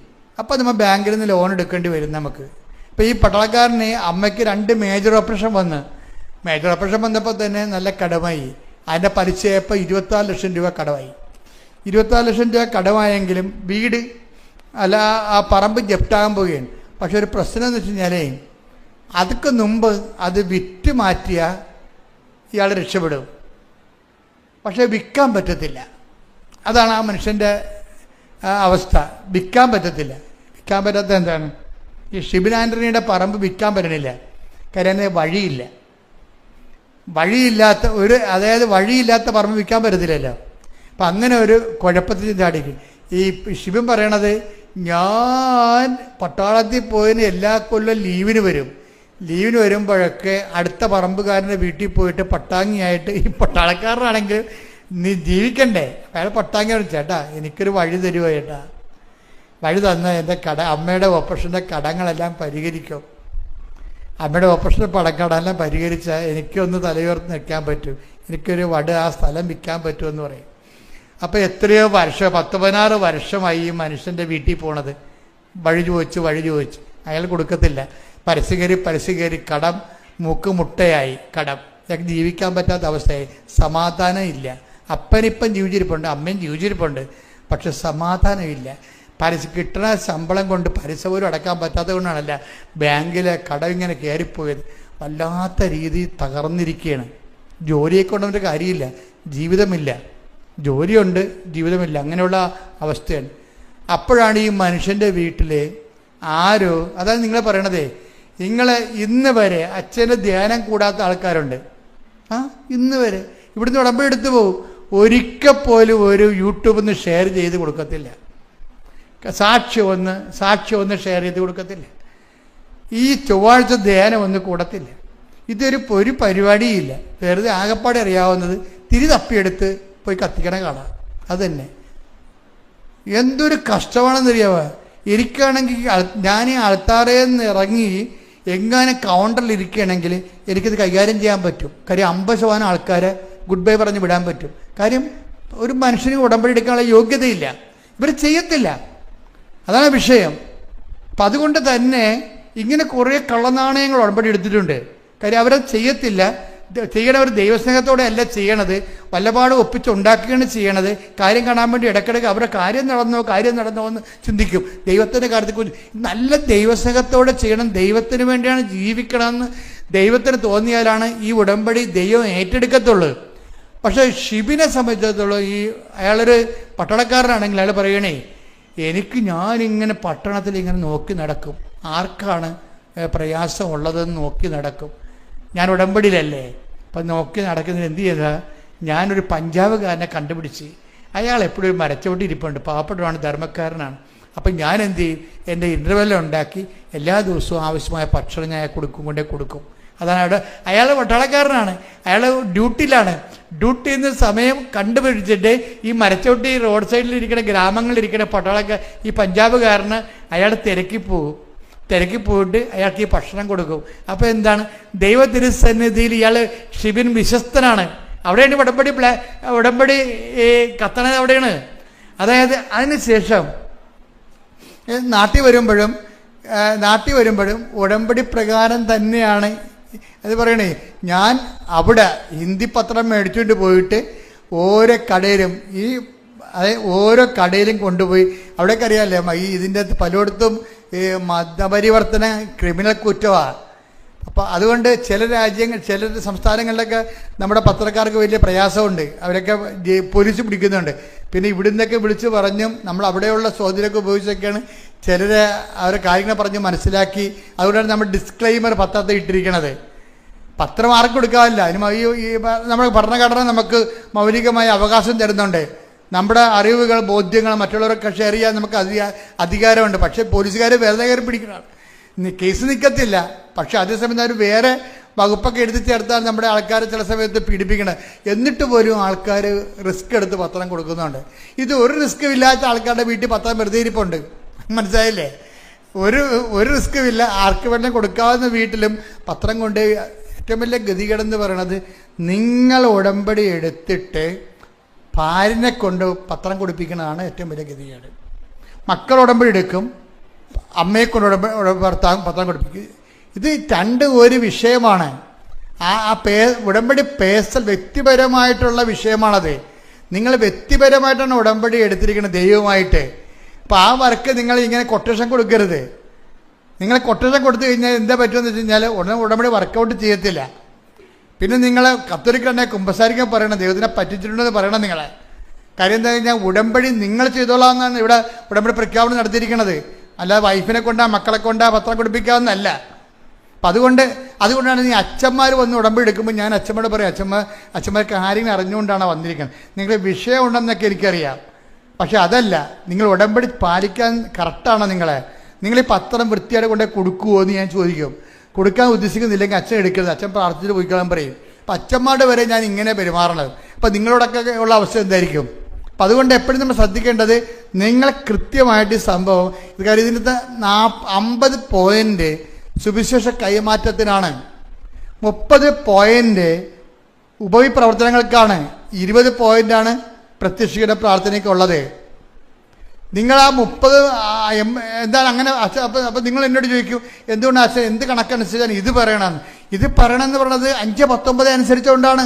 അപ്പോൾ നമ്മൾ ബാങ്കിൽ നിന്ന് ലോൺ എടുക്കേണ്ടി വരും നമുക്ക്. ഇപ്പോൾ ഈ പട്ടാളക്കാരന് അമ്മയ്ക്ക് 2 മേജർ ഓപ്പറേഷൻ വന്ന്. മേജർ ഓപ്പറേഷൻ വന്നപ്പോൾ തന്നെ നല്ല കടമായി. അതിൻ്റെ പലിശയപ്പോൾ 24 ലക്ഷം രൂപ കടമായി. 24 ലക്ഷം രൂപ കടമായെങ്കിലും വീട് അല്ല ആ പറമ്പ് ജപ്റ്റാകാൻ പോവുകയാണ്. പക്ഷെ ഒരു പ്രശ്നം എന്ന് വെച്ച് കഴിഞ്ഞാൽ അതൊക്കെ മുമ്പ് അത് വിറ്റ് മാറ്റിയ ഇയാൾ രക്ഷപ്പെടും. പക്ഷേ വിൽക്കാൻ പറ്റത്തില്ല. അതാണ് ആ മനുഷ്യൻ്റെ അവസ്ഥ. വിൽക്കാൻ പറ്റത്തില്ല. വിൽക്കാൻ പറ്റാത്ത എന്താണ്? ഈ ഷിബിൻ ആൻ്റണിയുടെ പറമ്പ് വിൽക്കാൻ പറ്റണില്ല. കാര്യം വഴിയില്ല. അതായത് വഴിയില്ലാത്ത പറമ്പ് വിൽക്കാൻ പറ്റത്തില്ലല്ലോ. അപ്പം അങ്ങനെ ഒരു കുഴപ്പത്തിൽ ചാടിക്കും. ഈ ഷിബിൻ പറയണത്, ഞാൻ പട്ടാളത്തിൽ പോയതിന് എല്ലാ കൊല്ലം ലീവിന് വരുമ്പോഴൊക്കെ അടുത്ത പറമ്പുകാരൻ്റെ വീട്ടിൽ പോയിട്ട് പട്ടാങ്ങിയായിട്ട്, ഈ പട്ടാളക്കാരനാണെങ്കിൽ നീ ജീവിക്കണ്ടേ, അയാൾ പട്ടാങ്ങിയാണ്, ചേട്ടാ എനിക്കൊരു വഴി തരുമോ ചേട്ടാ, വഴി തന്നാൽ എൻ്റെ അമ്മയുടെ ഓപ്പറേഷൻ്റെ കടങ്ങളെല്ലാം പരിഹരിക്കും, അമ്മയുടെ ഓപ്പറേഷൻ്റെ കടമെല്ലാം പരിഹരിച്ചാൽ എനിക്കൊന്ന് തലയുയർത്ത് നിൽക്കാൻ പറ്റും, എനിക്കൊരു ആ സ്ഥലം വിൽക്കാൻ പറ്റുമെന്ന് പറയും. അപ്പോൾ എത്രയോ വർഷം, 10-16 വർഷമായി ഈ മനുഷ്യൻ്റെ വീട്ടിൽ പോണത്. വഴി ചോദിച്ച് അയാൾ കൊടുക്കത്തില്ല. പരസ്യകേരി കടം മൂക്ക് മുട്ടയായി. കടം ജീവിക്കാൻ പറ്റാത്ത അവസ്ഥയായി. സമാധാനം ഇല്ല. അപ്പനിപ്പം ജീവിച്ചിരിപ്പുണ്ട്, അമ്മയും ജീവിച്ചിരിപ്പുണ്ട്, പക്ഷെ സമാധാനമില്ല. കിട്ടുന്ന ശമ്പളം കൊണ്ട് പരസ്യപോലും അടക്കാൻ പറ്റാത്തത് കൊണ്ടാണല്ല ബാങ്കിലെ കടം ഇങ്ങനെ കയറിപ്പോയത്. വല്ലാത്ത രീതിയിൽ തകർന്നിരിക്കുകയാണ്. ജോലിയെ കൊണ്ടൊരു കാര്യമില്ല, ജീവിതമില്ല. ജോലിയുണ്ട്, ജീവിതമില്ല, അങ്ങനെയുള്ള അവസ്ഥയാണ്. അപ്പോഴാണ് ഈ മനുഷ്യൻ്റെ വീട്ടിൽ ആരോ, അതാണ് നിങ്ങൾ പറയണതേ, നിങ്ങൾ ഇന്ന് വരെ അച്ഛൻ്റെ ധ്യാനം കൂടാത്ത ആൾക്കാരുണ്ട്. ഇന്ന് വരെ ഇവിടുന്ന് ഉടമ്പടി എടുത്തു പോകും, ഒരിക്കൽ പോലും ഒരു യൂട്യൂബിൽ നിന്ന് ഷെയർ ചെയ്ത് കൊടുക്കത്തില്ല, സാക്ഷ്യം ഒന്ന് ഷെയർ ചെയ്ത് കൊടുക്കത്തില്ല, ഈ ചൊവ്വാഴ്ച ധ്യാനം ഒന്ന് കൂടത്തില്ല. ഒരു പരിപാടിയില്ല. വെറുതെ ആകപ്പാടെ അറിയാവുന്നത് തിരി തപ്പിയെടുത്ത് പോയി കത്തിക്കണ കാണാം. അതുതന്നെ എന്തൊരു കഷ്ടമാണെന്നറിയാവോ. എനിക്കാണെങ്കിൽ ഞാൻ ഈ ആൾത്താറയിൽ നിന്ന് ഇറങ്ങി എങ്ങനെ കൗണ്ടറിൽ ഇരിക്കുകയാണെങ്കിൽ എനിക്കത് കൈകാര്യം ചെയ്യാൻ പറ്റും. കാര്യം 50% ആൾക്കാരെ ഗുഡ് ബൈ പറഞ്ഞ് വിടാൻ പറ്റും. കാര്യം ഒരു മനുഷ്യന് ഉടമ്പടി എടുക്കാനുള്ള യോഗ്യതയില്ല, ഇവർ ചെയ്യത്തില്ല. അതാണ് വിഷയം. അപ്പം അതുകൊണ്ട് തന്നെ ഇങ്ങനെ കുറേ കള്ളനാണയങ്ങൾ ഉടമ്പടി എടുത്തിട്ടുണ്ട്. കാര്യം അവരത് ചെയ്യത്തില്ല. ചെയ്യണവർ ദൈവസ്നേഹത്തോടെ അല്ല ചെയ്യണത്, വല്ലപാടും ഒപ്പിച്ചുണ്ടാക്കുകയാണ് ചെയ്യണത്. കാര്യം കാണാൻ വേണ്ടി ഇടയ്ക്കിടയ്ക്ക് അവരുടെ കാര്യം നടന്നോ എന്ന് ചിന്തിക്കും. ദൈവത്തിൻ്റെ കാര്യത്തെക്കുറിച്ച് നല്ല ദൈവസ്നേഹത്തോടെ ചെയ്യണം, ദൈവത്തിന് വേണ്ടിയാണ് ജീവിക്കണമെന്ന് ദൈവത്തിന് തോന്നിയാലാണ് ഈ ഉടമ്പടി ദൈവം ഏറ്റെടുക്കത്തുള്ളൂ. പക്ഷേ ഷിബിനെ സംബന്ധിച്ചിടത്തോളം അയാളൊരു പട്ടാളക്കാരനാണെങ്കിൽ അയാൾ പറയണേ, ഞാനിങ്ങനെ പട്ടണത്തിൽ ഇങ്ങനെ നോക്കി നടക്കും, ആർക്കാണ് പ്രയാസം ഉള്ളതെന്ന് നോക്കി നടക്കും. ഞാൻ ഉടമ്പടിയിലല്ലേ, അപ്പം നോക്കി നടക്കുന്നതിന് എന്ത് ചെയ്താൽ ഞാനൊരു പഞ്ചാബുകാരനെ കണ്ടുപിടിച്ച്, അയാൾ എപ്പോഴും മരച്ചോട്ടി ഇരിപ്പുണ്ട്, പാവപ്പെട്ടതാണ്, ധർമ്മക്കാരനാണ്. അപ്പം ഞാൻ എന്ത് ചെയ്യും, എൻ്റെ ഇൻ്റർവെല്ല് ഉണ്ടാക്കി എല്ലാ ദിവസവും ആവശ്യമായ ഭക്ഷണം ഞാൻ കൊടുക്കും. അതാണ് അയാൾ പട്ടാളക്കാരനാണ്, അയാൾ ഡ്യൂട്ടിയിലാണ്. ഡ്യൂട്ടിയിൽ നിന്ന് സമയം കണ്ടുപിടിച്ചിട്ട് ഈ മരച്ചോട്ടി റോഡ് സൈഡിലിരിക്കുന്ന ഗ്രാമങ്ങളിലിരിക്കുന്ന ഈ പഞ്ചാബുകാരന് അയാൾ തിരക്കി പോയിട്ട് അയാൾക്ക് ഈ ഭക്ഷണം കൊടുക്കും. അപ്പോൾ എന്താണ്, ദൈവ തിരുസന്നിധിയിൽ ഇയാൾ ഷിബിൻ വിശ്വസ്തനാണ്. അവിടെയാണ് ഉടമ്പടി കത്തണത് അവിടെയാണ്. അതായത് അതിനുശേഷം നാട്ടിൽ വരുമ്പോഴും ഉടമ്പടി പ്രകാരം തന്നെയാണ് അത് പറയണേ. ഞാൻ അവിടെ ഹിന്ദി പത്രം മേടിച്ചുകൊണ്ട് പോയിട്ട് ഓരോ കടയിലും കൊണ്ടുപോയി, അവിടേക്ക് അറിയാമല്ലേ ഇതിൻ്റെ പലയിടത്തും മതപരിവർത്തന ക്രിമിനൽ കുറ്റമാണ്. അപ്പോൾ അതുകൊണ്ട് ചില സംസ്ഥാനങ്ങളിലൊക്കെ നമ്മുടെ പത്രക്കാർക്ക് വലിയ പ്രയാസമുണ്ട്, അവരൊക്കെ പോലീസ് പിടിക്കുന്നുണ്ട്. പിന്നെ ഇവിടുന്നൊക്കെ വിളിച്ച് പറഞ്ഞും നമ്മൾ അവിടെയുള്ള സ്വാധീനമൊക്കെ ഉപയോഗിച്ചൊക്കെയാണ് ചിലരെ അവരെ കാര്യങ്ങൾ പറഞ്ഞ് മനസ്സിലാക്കി. അതുകൊണ്ടാണ് നമ്മൾ ഡിസ്ക്ലെയിമർ പത്രത്തിൽ ഇട്ടിരിക്കണത്. പത്രം ആർക്കും കൊടുക്കാറില്ല, അതിന് നമ്മുടെ ഭരണഘടന നമുക്ക് മൗലികമായ അവകാശം തരുന്നുണ്ട്. നമ്മുടെ അറിവുകൾ, ബോധ്യങ്ങൾ മറ്റുള്ളവരൊക്കെ ഷെയർ ചെയ്യാൻ നമുക്ക് അധികാരമുണ്ട്. പക്ഷേ പോലീസുകാർ വെറുതെ കയറി പിടിക്കുന്നതാണ്, കേസ് നിൽക്കത്തില്ല. പക്ഷെ അതേസമയം അവർ വേറെ വകുപ്പൊക്കെ എഴുതി ചേർത്താൽ നമ്മുടെ ആൾക്കാർ ചില സമയത്ത് പീഡിപ്പിക്കണം. എന്നിട്ട് പോലും ആൾക്കാർ റിസ്ക് എടുത്ത് പത്രം കൊടുക്കുന്നുണ്ട്. ഇത് ഒരു റിസ്ക്കും ഇല്ലാത്ത ആൾക്കാരുടെ വീട്ടിൽ പത്രം വെറുതെ ഇരിപ്പുണ്ട്. മനസ്സിലായില്ലേ? ഒരു റിസ്ക്കും ഇല്ല, ആർക്ക് വേണം കൊടുക്കാവുന്ന വീട്ടിലും പത്രം കൊണ്ട്. ഏറ്റവും വലിയ ഗതികേടെന്ന് പറയണത്, നിങ്ങൾ ഉടമ്പടി എടുത്തിട്ട് ഭാര്യനെ കൊണ്ട് പത്രം കൊടുപ്പിക്കുന്നതാണ് ഏറ്റവും വലിയ ഗതികേട്. മക്കൾ ഉടമ്പടി എടുക്കും, അമ്മയെ കൊണ്ട് ഭർത്താവ് പത്രം കൊടുപ്പിക്കും. ഇത് രണ്ടും ഒരു വിഷയമാണ്. ഉടമ്പടി പേഴ്സണൽ വ്യക്തിപരമായിട്ടുള്ള വിഷയമാണത്. നിങ്ങൾ വ്യക്തിപരമായിട്ടാണ് ഉടമ്പടി എടുത്തിരിക്കുന്നത് ദൈവമായിട്ട്. അപ്പോൾ ആ വർക്ക് നിങ്ങൾ ഇങ്ങനെ കൊട്ടേഷൻ കൊടുക്കരുത്. നിങ്ങൾ കൊട്ടേഷൻ കൊടുത്തു കഴിഞ്ഞാൽ എന്താ പറ്റുമെന്ന് വെച്ച് കഴിഞ്ഞാൽ ഉടമ്പടി വർക്കൗട്ട് ചെയ്യത്തില്ല. പിന്നെ നിങ്ങൾ കത്തോലിക്കന്നെ കുമ്പസാരിക്കാൻ പറയണം, ദൈവത്തിനെ പറ്റിച്ചിട്ടുണ്ടെന്ന് പറയണം നിങ്ങളെ. കാര്യം എന്താ കഴിഞ്ഞാൽ ഉടമ്പടി നിങ്ങൾ ചെയ്തോളാം എന്നാണ് ഇവിടെ ഉടമ്പടി പ്രഖ്യാപനം നടത്തിയിരിക്കുന്നത്. അല്ലാതെ വൈഫിനെ കൊണ്ടാ മക്കളെ കൊണ്ടാ പത്രം കൊടുപ്പിക്കാവുന്നല്ല. അപ്പം അതുകൊണ്ടാണ് ഈ അച്ഛന്മാർ വന്ന് ഉടമ്പടി എടുക്കുമ്പോൾ ഞാൻ അച്ഛന്മാരോട് പറയും, അച്ഛന്മാർക്ക് ആരെങ്കിലും അറിഞ്ഞുകൊണ്ടാണ് വന്നിരിക്കുന്നത്. നിങ്ങൾ വിഷയം ഉണ്ടെന്നൊക്കെ എനിക്കറിയാം, പക്ഷെ അതല്ല, നിങ്ങൾ ഉടമ്പടി പാലിക്കാൻ കറക്റ്റാണോ നിങ്ങൾ ഈ പത്രം വൃത്തിയായിട്ട് കൊണ്ടേ കൊടുക്കുമോ എന്ന് ഞാൻ ചോദിക്കും. കൊടുക്കാൻ ഉദ്ദേശിക്കുന്നില്ലെങ്കിൽ അച്ഛൻ എടുക്കരുത്, അച്ഛൻ പ്രാർത്ഥിച്ചിട്ട് പോയിക്കാൻ പറയും. അപ്പം അച്ഛന്മാരുടെ വരെ ഞാൻ ഇങ്ങനെ പെരുമാറണത്. അപ്പം നിങ്ങളോടൊക്കെ ഉള്ള അവസ്ഥ എന്തായിരിക്കും? അപ്പം അതുകൊണ്ട് എപ്പോഴും നമ്മൾ ശ്രദ്ധിക്കേണ്ടത്, നിങ്ങൾ കൃത്യമായിട്ട് ഈ സംഭവം ഇത് കാര്യം ഇതിനകത്ത് 50 പോയിന്റ് സുവിശേഷ കൈമാറ്റത്തിനാണ്, 30 പോയിന്റ് ഉപവിപ്രവർത്തനങ്ങൾക്കാണ്, 20 പോയിന്റാണ് പ്രത്യക്ഷീകരണ പ്രാർത്ഥനയ്ക്കുള്ളത്. നിങ്ങൾ ആ 30 എന്താണ് അങ്ങനെ അപ്പം നിങ്ങൾ എന്നോട് ചോദിക്കും, എന്തുകൊണ്ട് അച്ഛൻ എന്ത് കണക്കനുസരിച്ചാണ് ഇത് പറയണമെന്ന്? ഇത് പറയണമെന്ന് പറയുന്നത് 5:19 അനുസരിച്ചുകൊണ്ടാണ്.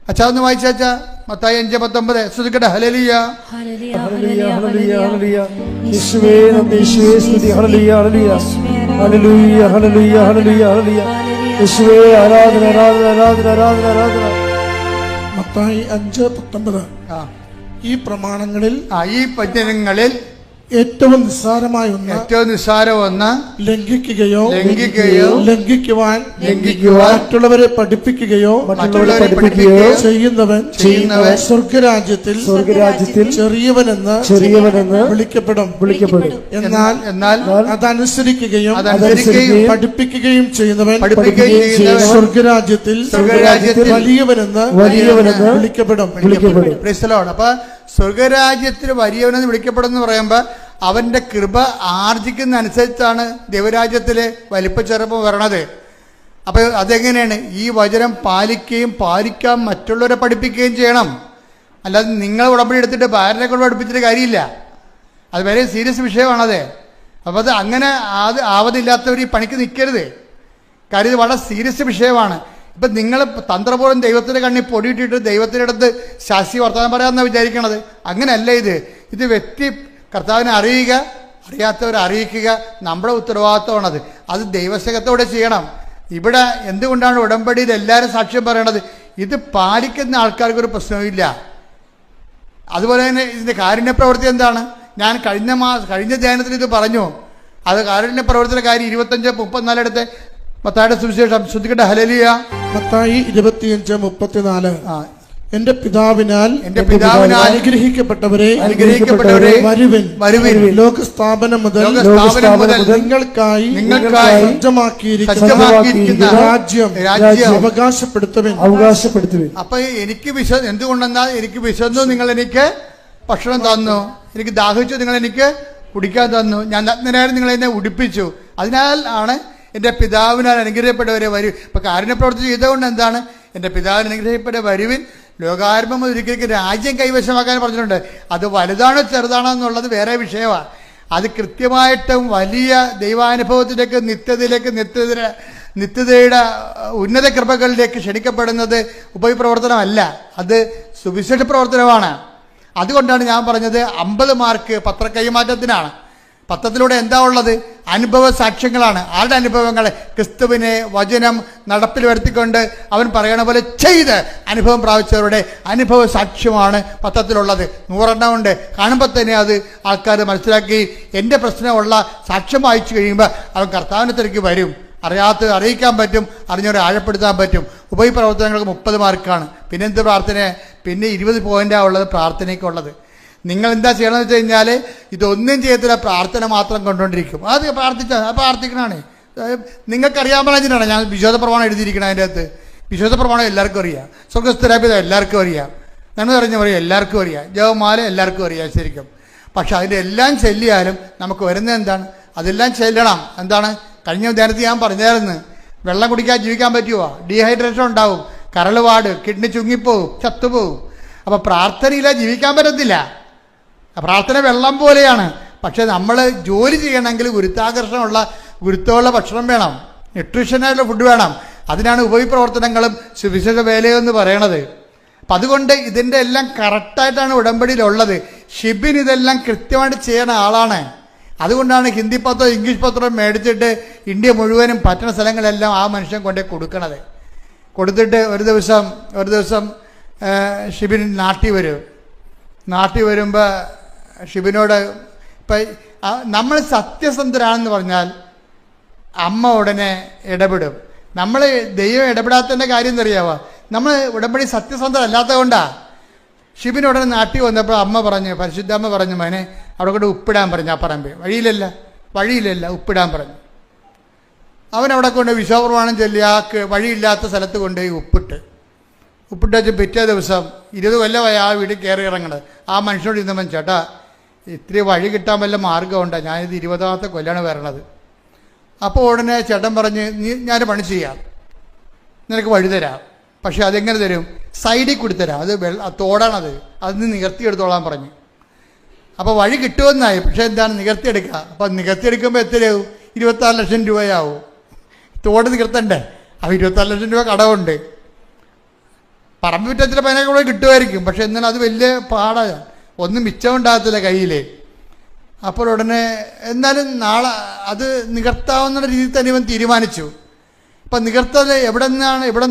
അച്ഛാ ഒന്ന് വായിച്ചാ മത്തായി 5:19 ശ്രദ്ധിക്കട്ടെ. ഹല്ലേലൂയ ഹല്ലേലൂയ ഹല്ലേലൂയ ഹല്ലേലൂയ യേശുവേ നന്ദി, യേശുവേ സ്തുതി. ഹല്ലേലൂയ ഹല്ലേലൂയ ഹല്ലേലൂയ ഹല്ലേലൂയ ഹല്ലേലൂയ ഹല്ലേലൂയ യേശുവേ ആരാധന ആരാധന ആരാധന ആരാധന ആരാധന. മത്തായി 5:19 ഈ പ്രമാണങ്ങളിൽ ഈ വചനങ്ങളിൽ ഏറ്റവും നിസ്സാരമായ ഒന്ന് ലംഘിക്കുകയോ ലംഘിക്കുവാൻ മറ്റുള്ളവരെ പഠിപ്പിക്കുകയോ ചെയ്യുന്നവൻ സ്വർഗരാജ്യത്തിൽ ചെറിയവനെന്ന് വിളിക്കപ്പെടും. എന്നാൽ അതനുസരിക്കുകയും പഠിപ്പിക്കുകയും ചെയ്യുന്നവൻ സ്വർഗരാജ്യത്തിൽ വലിയവനെന്ന് വിളിക്കപ്പെടും. അപ്പൊ സ്വർഗരാജ്യത്തിൽ വലിയവനെന്ന് വിളിക്കപ്പെടുമെന്ന് പറയുമ്പോൾ അവൻ്റെ കൃപ ആർജിക്കുന്ന അനുസരിച്ചാണ് ദൈവരാജ്യത്തിലെ വലിപ്പച്ചെറുപ്പം വരണത്. അപ്പോൾ അതെങ്ങനെയാണ്? ഈ വചനം പാലിക്കാൻ മറ്റുള്ളവരെ പഠിപ്പിക്കുകയും ചെയ്യണം. അല്ലാതെ നിങ്ങൾ ഉടമ്പടി എടുത്തിട്ട് ഭാര്യനെ കൊണ്ട് പഠിപ്പിച്ചിട്ട് കാര്യമില്ല. അത് വളരെ സീരിയസ് വിഷയമാണത്. അപ്പോൾ അത് അങ്ങനെ ആവതില്ലാത്തവർ ഈ പണിക്ക് നിൽക്കരുത്. കാര്യം ഇത് വളരെ സീരിയസ് വിഷയമാണ്. ഇപ്പം നിങ്ങൾ തന്ത്രപൂർവ്വം ദൈവത്തിൻ്റെ കണ്ണിൽ പൊടിയിട്ടിട്ട് ദൈവത്തിൻ്റെ അടുത്ത് ശാസ്ത്രീയ വർത്തമാനം പറയാമെന്നാണ് വിചാരിക്കണത്. അങ്ങനെയല്ല ഇത് വ്യക്തി കർത്താവിനെ അറിയുക, അറിയാത്തവരെ അറിയിക്കുക നമ്മുടെ ഉത്തരവാദിത്വമാണത്. അത് ദൈവസ്നേഹത്തോടെ ചെയ്യണം. ഇവിടെ എന്തുകൊണ്ടാണ് ഉടമ്പടിയിൽ എല്ലാവരും സാക്ഷ്യം പറയണത്? ഇത് പാലിക്കുന്ന ആൾക്കാർക്കൊരു പ്രശ്നവുമില്ല. അതുപോലെ തന്നെ ഇതിൻ്റെ കാരുണ്യ പ്രവൃത്തി എന്താണ്? ഞാൻ കഴിഞ്ഞ ധ്യാനത്തിൽ ഇത് പറഞ്ഞു. അത് കാരുണ്യ പ്രവർത്തന കാര്യം 25-34 എടുത്ത് മത്തായിയുടെ സുവിശേഷം ശ്രദ്ധിക്കട്ടെ. ഹല്ലേലൂയ. മത്തായി 25:34 എന്റെ പിതാവിനാൽ അനുഗ്രഹിക്കപ്പെട്ടവരെ വരുവിൻ ലോകസ്ഥാപനം മുതൽ നിങ്ങൾക്കായി സജ്ജമാക്കിയിരിക്കുന്ന രാജ്യം അവകാശപ്പെടുത്തുവിൻ. അപ്പൊ എനിക്ക് എന്തുകൊണ്ടെന്നാൽ എനിക്ക് വിശന്നു, നിങ്ങൾ എനിക്ക് ഭക്ഷണം തന്നു, എനിക്ക് ദാഹിച്ചു, നിങ്ങൾ എനിക്ക് കുടിക്കാൻ തന്നു, ഞാൻ നഗ്നനായിരുന്നു, നിങ്ങൾ എന്നെ ഉടുപ്പിച്ചു. അതിനാൽ ആണ് എൻ്റെ പിതാവിനാൽ അനുഗ്രഹിക്കപ്പെട്ടവരെ വരും. ഇപ്പം കാരുണ്യപ്രവൃത്തി ചെയ്തുകൊണ്ട് എന്താണ്? എൻ്റെ പിതാവിന് അനുഗ്രഹിക്കപ്പെട്ട വരുവിൻ ലോകാരംഭം ഒരിക്കലും രാജ്യം കൈവശമാക്കാൻ പറഞ്ഞിട്ടുണ്ട്. അത് വലുതാണോ ചെറുതാണോ എന്നുള്ളത് വേറെ വിഷയമാണ്. അത് കൃത്യമായിട്ടും വലിയ ദൈവാനുഭവത്തിലേക്ക് നിത്യതയുടെ ഉന്നത കൃപകളിലേക്ക് ക്ഷണിക്കപ്പെടുന്നത് ഉപവിപ്രവർത്തനമല്ല, അത് സുവിശേഷ പ്രവർത്തനമാണ്. അതുകൊണ്ടാണ് ഞാൻ പറഞ്ഞത് 50 മാർക്ക് പത്ര കൈമാറ്റത്തിനാണ്. പത്രത്തിലൂടെ എന്താ ഉള്ളത്? അനുഭവ സാക്ഷ്യങ്ങളാണ്. ആരുടെ അനുഭവങ്ങൾ? ക്രിസ്തുവിനെ വചനം നടപ്പിൽ വരുത്തിക്കൊണ്ട് അവൻ പറയണ പോലെ ചെയ്ത് അനുഭവം പ്രാപിച്ചവരുടെ അനുഭവ സാക്ഷ്യമാണ് പത്രത്തിലുള്ളത്. 100 ഉണ്ട്. കാണുമ്പോൾ തന്നെ അത് ആൾക്കാർ മനസ്സിലാക്കി എൻ്റെ പ്രശ്നമുള്ള സാക്ഷ്യം വായിച്ചു കഴിയുമ്പോൾ അവൻ കർത്താവിനെ തിരക്കി വരും. അറിയാത്തത് അറിയിക്കാൻ പറ്റും, അറിഞ്ഞവരെ ആഴപ്പെടുത്താൻ പറ്റും. ഉപവിപ്രവർത്തനങ്ങൾക്ക് 30 മാർക്കാണ്. പിന്നെ എന്ത് പ്രാർത്ഥന? പിന്നെ 20 പോയിൻ്റാണ് ഉള്ളത് പ്രാർത്ഥനയ്ക്കുള്ളത്. നിങ്ങൾ എന്താ ചെയ്യണമെന്ന് വെച്ച് കഴിഞ്ഞാൽ ഇതൊന്നും ചെയ്യത്തില്ല, പ്രാർത്ഥന മാത്രം കൊണ്ടുകൊണ്ടിരിക്കും. അത് പ്രാർത്ഥിക്കണാണ്, നിങ്ങൾക്കറിയാൻ പറഞ്ഞിട്ടാണ് ഞാൻ വിശ്വാസ പ്രമാണം എഴുതിയിരിക്കണം. അതിൻ്റെ അകത്ത് വിശ്വാസ പ്രമാണം എല്ലാവർക്കും അറിയാം, സ്വർഗസ്ഥരാപിത എല്ലാവർക്കും അറിയാം, നന്മ പറഞ്ഞ പറയും എല്ലാവർക്കും അറിയാം, ജപമാല എല്ലാവർക്കും അറിയാം ശരിക്കും. പക്ഷെ അതിൻ്റെ എല്ലാം ചെല്ലിയാലും നമുക്ക് വരുന്നത് എന്താണ്? അതെല്ലാം ചെല്ലണം. എന്താണ്? കഴിഞ്ഞ ധ്യാനത്തിൽ ഞാൻ പറഞ്ഞായിരുന്നു, വെള്ളം കുടിക്കാൻ ജീവിക്കാൻ പറ്റുമോ? ഡീഹൈഡ്രേഷൻ ഉണ്ടാവും, കരളുപാട്, കിഡ്നി ചുങ്ങിപ്പോവും, ചത്തുപോവും. അപ്പോൾ പ്രാർത്ഥനയില്ല ജീവിക്കാൻ പറ്റത്തില്ല. പ്രാർത്ഥന വെള്ളം പോലെയാണ്. പക്ഷെ നമ്മൾ ജോലി ചെയ്യണമെങ്കിൽ ഗുരുത്വമുള്ള ഭക്ഷണം വേണം, ന്യൂട്രീഷനായിട്ടുള്ള ഫുഡ് വേണം. അതിനാണ് ഉപവിപ്രവർത്തനങ്ങളും സുവിശേഷ വേലയെന്ന് പറയണത്. അപ്പം അതുകൊണ്ട് ഇതിൻ്റെ എല്ലാം കറക്റ്റായിട്ടാണ് ഉടമ്പടിയിലുള്ളത്. ഷിബിൻ ഇതെല്ലാം കൃത്യമായിട്ട് ചെയ്യുന്ന ആളാണ്. അതുകൊണ്ടാണ് ഹിന്ദി പത്രവും ഇംഗ്ലീഷ് പത്രവും മേടിച്ചിട്ട് ഇന്ത്യ മുഴുവനും പറ്റുന്ന സ്ഥലങ്ങളെല്ലാം ആ മനുഷ്യൻ കൊണ്ടേ കൊടുക്കണത്. കൊടുത്തിട്ട് ഒരു ദിവസം ഷിബിൻ നാട്ടിൽ വരുമ്പോൾ ഷിബിനോട് ഇപ്പം നമ്മൾ സത്യസന്ധരാണെന്ന് പറഞ്ഞാൽ അമ്മ ഉടനെ ഇടപെടും. നമ്മൾ ദൈവം ഇടപെടാത്തതിൻ്റെ കാര്യം എന്നറിയാവോ? നമ്മൾ ഉടമ്പടി സത്യസന്ധരല്ലാത്തത് കൊണ്ടാണ്. ഷിബിൻ ഉടനെ നാട്ടിൽ വന്നപ്പോൾ പരിശുദ്ധമ്മ പറഞ്ഞു, മോനെ അവിടെ കൊണ്ട് ഉപ്പിടാൻ പറഞ്ഞു. ആ പറമ്പ് വഴിയിലല്ല ഉപ്പിടാൻ പറഞ്ഞു. അവൻ അവിടെ കൊണ്ട് വിശ്വാസപ്രമാണം ചൊല്ലി ആ വഴിയില്ലാത്ത സ്ഥലത്ത് കൊണ്ടുപോയി ഉപ്പിട്ട് വെച്ച് പിറ്റേ ദിവസം 20 കൊല്ലമായി ആ വീട്ടിൽ കയറി ഇറങ്ങണത്. ആ മനുഷ്യനോട് ഇരുന്നവൻ, ചേട്ടാ ഇത്തിരി വഴി കിട്ടാൻ വല്ല മാർഗമുണ്ടോ? ഞാനിത് 20ാമത്തെ കൊല്ലാണ് വരണത്. അപ്പോൾ ഉടനെ ചേട്ടൻ പറഞ്ഞ്, ഞാൻ പണി ചെയ്യാം, നിനക്ക് വഴി തരാം. പക്ഷെ അതെങ്ങനെ തരും? സൈഡിൽ കൂടി തരാം. അത് തോടാണത്, അതിന് നികർത്തിയെടുത്തോളാൻ പറഞ്ഞു. അപ്പോൾ വഴി കിട്ടുമെന്നായി. പക്ഷെ എന്താണ്? നികർത്തിയെടുക്കുക. അപ്പം നികർത്തിയെടുക്കുമ്പോൾ എത്രയാവും? 26 ലക്ഷം രൂപയാവും. തോട് നികർത്തണ്ടേ? അപ്പോൾ 24 ലക്ഷം രൂപ കടമുണ്ട്. പറമ്പ് വിറ്റത്തിൽ 15 കൂടെ കിട്ടുമായിരിക്കും. പക്ഷെ എന്നാലും അത് വലിയ പാടാണ്, ഒന്നും മിച്ചമുണ്ടാകത്തില്ല കയ്യിൽ. അപ്പോൾ ഉടനെ എന്നാലും നാളെ അത് നികർത്താവുന്ന രീതിയിൽ തന്നെ ഇവൻ തീരുമാനിച്ചു. അപ്പം നികർത്തത് എവിടെ